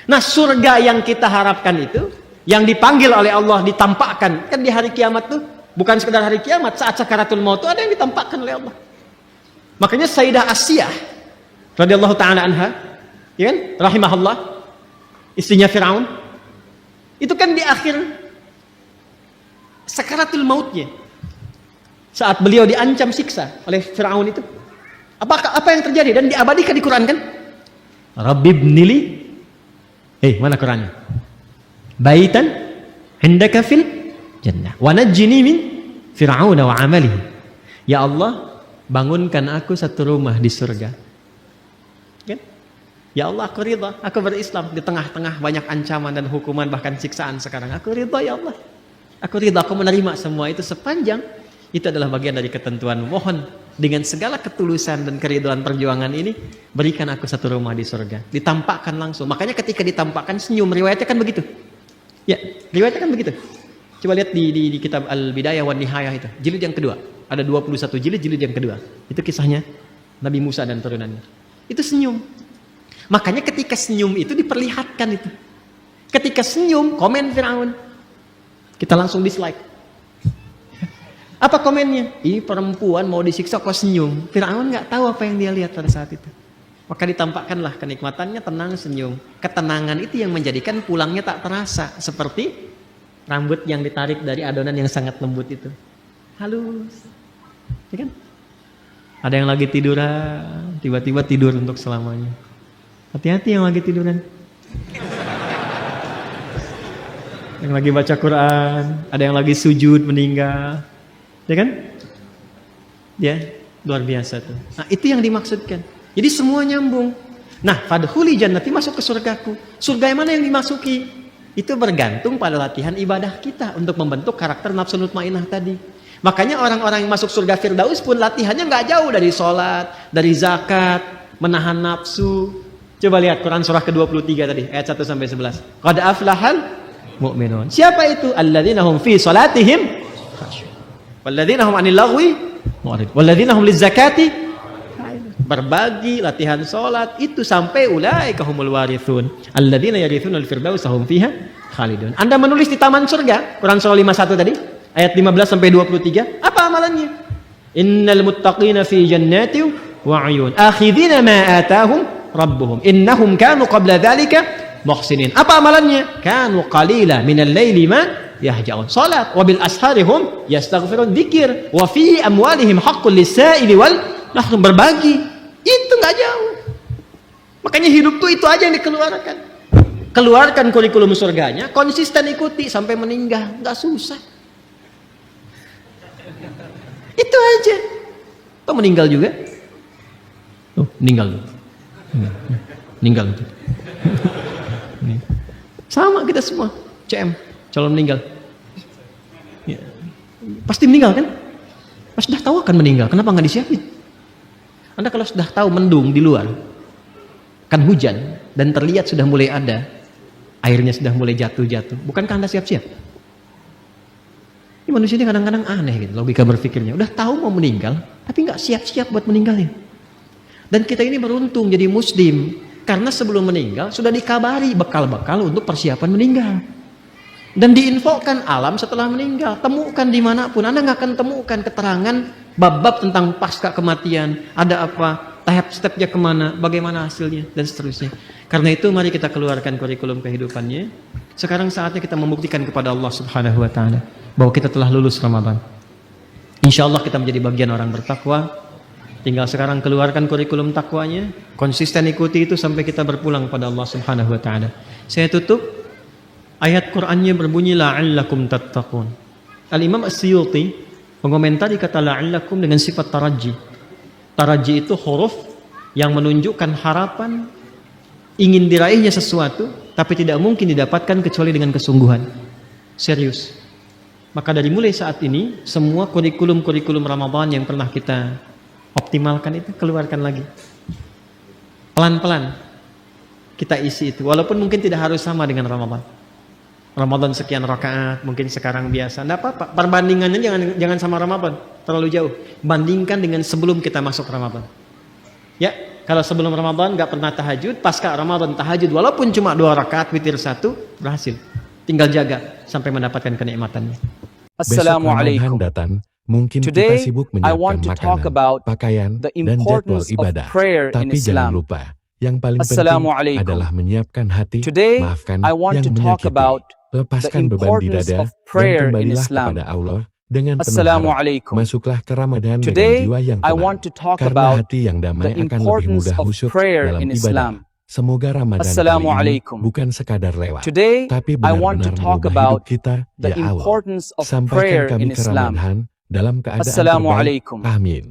Nah, surga yang kita harapkan itu, yang dipanggil oleh Allah, ditampakkan kan di hari kiamat tuh, bukan sekedar hari kiamat, saat sakaratul maut itu ada yang ditampakkan oleh Allah. Makanya Sayyidah Asiyah radhiyallahu taala anha, ya kan? Rahimahullah, istrinya Firaun. Itu kan di akhir sakaratul mautnya. Saat beliau diancam siksa oleh Firaun itu. Apa yang terjadi dan diabadikan di Quran kan? Rabbibnili, mana Qurannya? Baitan indaka fil jannah wa najjini min fir'auna wa amalihi. Ya Allah, bangunkan aku satu rumah di surga. Kan? Ya Allah, aku ridha, aku berislam di tengah-tengah banyak ancaman dan hukuman bahkan siksaan sekarang. Aku ridha ya Allah. Aku ridha, aku menerima semua itu sepanjang itu adalah bagian dari ketentuan. Mohon dengan segala ketulusan dan keriduan perjuangan ini, berikan aku satu rumah di surga. Ditampakkan langsung. Makanya ketika ditampakkan senyum, riwayatnya kan begitu. Ya, riwayatnya kan begitu. Coba lihat di kitab Al-Bidayah wan Nihayah itu, jilid yang kedua. Ada 21 jilid yang kedua. Itu kisahnya Nabi Musa dan turunannya. Itu senyum. Makanya ketika senyum itu diperlihatkan itu. Ketika senyum, komen Firaun. Kita langsung dislike. Apa komennya? Ini perempuan mau disiksa kok senyum. Firaun nggak tahu apa yang dia lihat pada saat itu. Maka ditampakkanlah kenikmatannya, tenang, senyum. Ketenangan itu yang menjadikan pulangnya tak terasa. Seperti rambut yang ditarik dari adonan yang sangat lembut itu. Halus. Ya kan? Ada yang lagi tiduran, tiba-tiba tidur untuk selamanya. Hati-hati yang lagi tiduran. Yang lagi baca Quran, ada yang lagi sujud meninggal. Ya kan? Ya, luar biasa tuh. Nah, itu yang dimaksudkan. Jadi semua nyambung. Nah, fadkhuli jannati, masuk ke surgaku. Surga yang mana yang dimasuki? Itu bergantung pada latihan ibadah kita untuk membentuk karakter nafsu mutmainnah tadi. Makanya orang-orang yang masuk surga Firdaus pun latihannya nggak jauh dari sholat, dari zakat, menahan nafsu. Coba lihat Quran surah ke-23 tadi, ayat 1 sampai 11. Qad aflahal mu'minun. Siapa itu? Alladzina hum fi salatihim khashu'un. Walladzina hum 'anil lagwi mu'ridun. Walladzina hum lizakati berbagi, latihan sholat itu sampai ulaika humul warithun alladzina yarithunal firdausa hum fiha khalidun. Anda menulis di taman surga, Quran surah 51 tadi, ayat 15 sampai 23, apa amalannya? Innal muttaqina fi jannatin wa 'uyun akhidhina ma atahum rabbuhum innahum kanu qabla dzalika muhsinin. Apa amalannya? Kanu qalila minal laili ma yahja'un. Salat wa bil asharihum yastaghfirun, dzikir wa fi amwalihim haqqul lis-sa'ili wal mahrum, berbagi. Itu enggak jauh. Makanya hidup tuh itu aja yang dikeluarkan. Keluarkan kurikulum surganya, konsisten ikuti sampai meninggal, enggak susah. Itu aja. Tuh meninggal juga. Tuh, meninggal. Meninggal. Sama kita semua. CM, calon meninggal. Ya. Pasti meninggal kan? Pas sudah tahu akan meninggal, kenapa nggak disiapin? Anda kalau sudah tahu mendung di luar, kan hujan dan terlihat sudah mulai ada, airnya sudah mulai jatuh-jatuh, bukankah Anda siap-siap? Ini manusia ini kadang-kadang aneh gitu logika berpikirnya. Udah tahu mau meninggal, tapi nggak siap-siap buat meninggalnya. Dan kita ini beruntung jadi muslim, karena sebelum meninggal sudah dikabari bekal-bekal untuk persiapan meninggal. Dan diinfokan alam setelah meninggal. Temukan dimanapun, Anda nggak akan temukan keterangan bab-bab tentang pasca kematian. Ada apa, tahap stepnya kemana, bagaimana hasilnya, dan seterusnya. Karena itu mari kita keluarkan kurikulum kehidupannya. Sekarang saatnya kita membuktikan kepada Allah Subhanahu Wa Taala bahwa kita telah lulus Ramadan. Insya Allah kita menjadi bagian orang bertakwa. Tinggal sekarang keluarkan kurikulum takwanya, konsisten ikuti itu sampai kita berpulang pada Allah Subhanahu Wa Taala. Saya tutup. Ayat Qur'annya berbunyi la'allakum tattaqun. Al-Imam As-Suyuti mengomentari kata la'allakum dengan sifat taraji. Taraji itu huruf yang menunjukkan harapan, ingin diraihnya sesuatu, tapi tidak mungkin didapatkan kecuali dengan kesungguhan. Serius. Maka dari mulai saat ini, semua kurikulum-kurikulum Ramadan yang pernah kita optimalkan itu, keluarkan lagi. Pelan-pelan kita isi itu. Walaupun mungkin tidak harus sama dengan Ramadan. Ramadan sekian rakaat, mungkin sekarang biasa. Tidak apa-apa. Perbandingannya jangan sama Ramadan, terlalu jauh. Bandingkan dengan sebelum kita masuk Ramadan. Ya, kalau sebelum Ramadan nggak pernah tahajud, pasca Ramadan tahajud, walaupun cuma 2 rakaat, witir 1, berhasil. Tinggal jaga sampai mendapatkan kenikmatannya. Assalamualaikum. Mungkin kita Today, sibuk I menyiapkan want to talk makanan, about pakaian, the dan jadwal importance of ibadah. prayer in Tapi jangan Islam. lupa, yang paling penting Assalamualaikum. adalah menyiapkan hati, Today, maafkan I want yang to talk menyakiti. about Lepaskan the beban di importance dada of dan prayer in kembalilah Islam. kepada Allah dengan penuh harap. Assalamualaikum. Masuklah ke Ramadan dengan Today, jiwa yang I tenang. want to talk Karena about hati yang damai the akan lebih importance mudah of khusyuk prayer dalam in ibadah. Islam. Semoga Ramadan kali ini Assalamualaikum. bukan sekadar lewat, Today, tapi I want to benar-benar talk mengubah about hidup kita, the ya Allah. importance of Sampaikan prayer kami in ke Islam. Ramadan dalam keadaan terbaik. Assalamualaikum. Amin.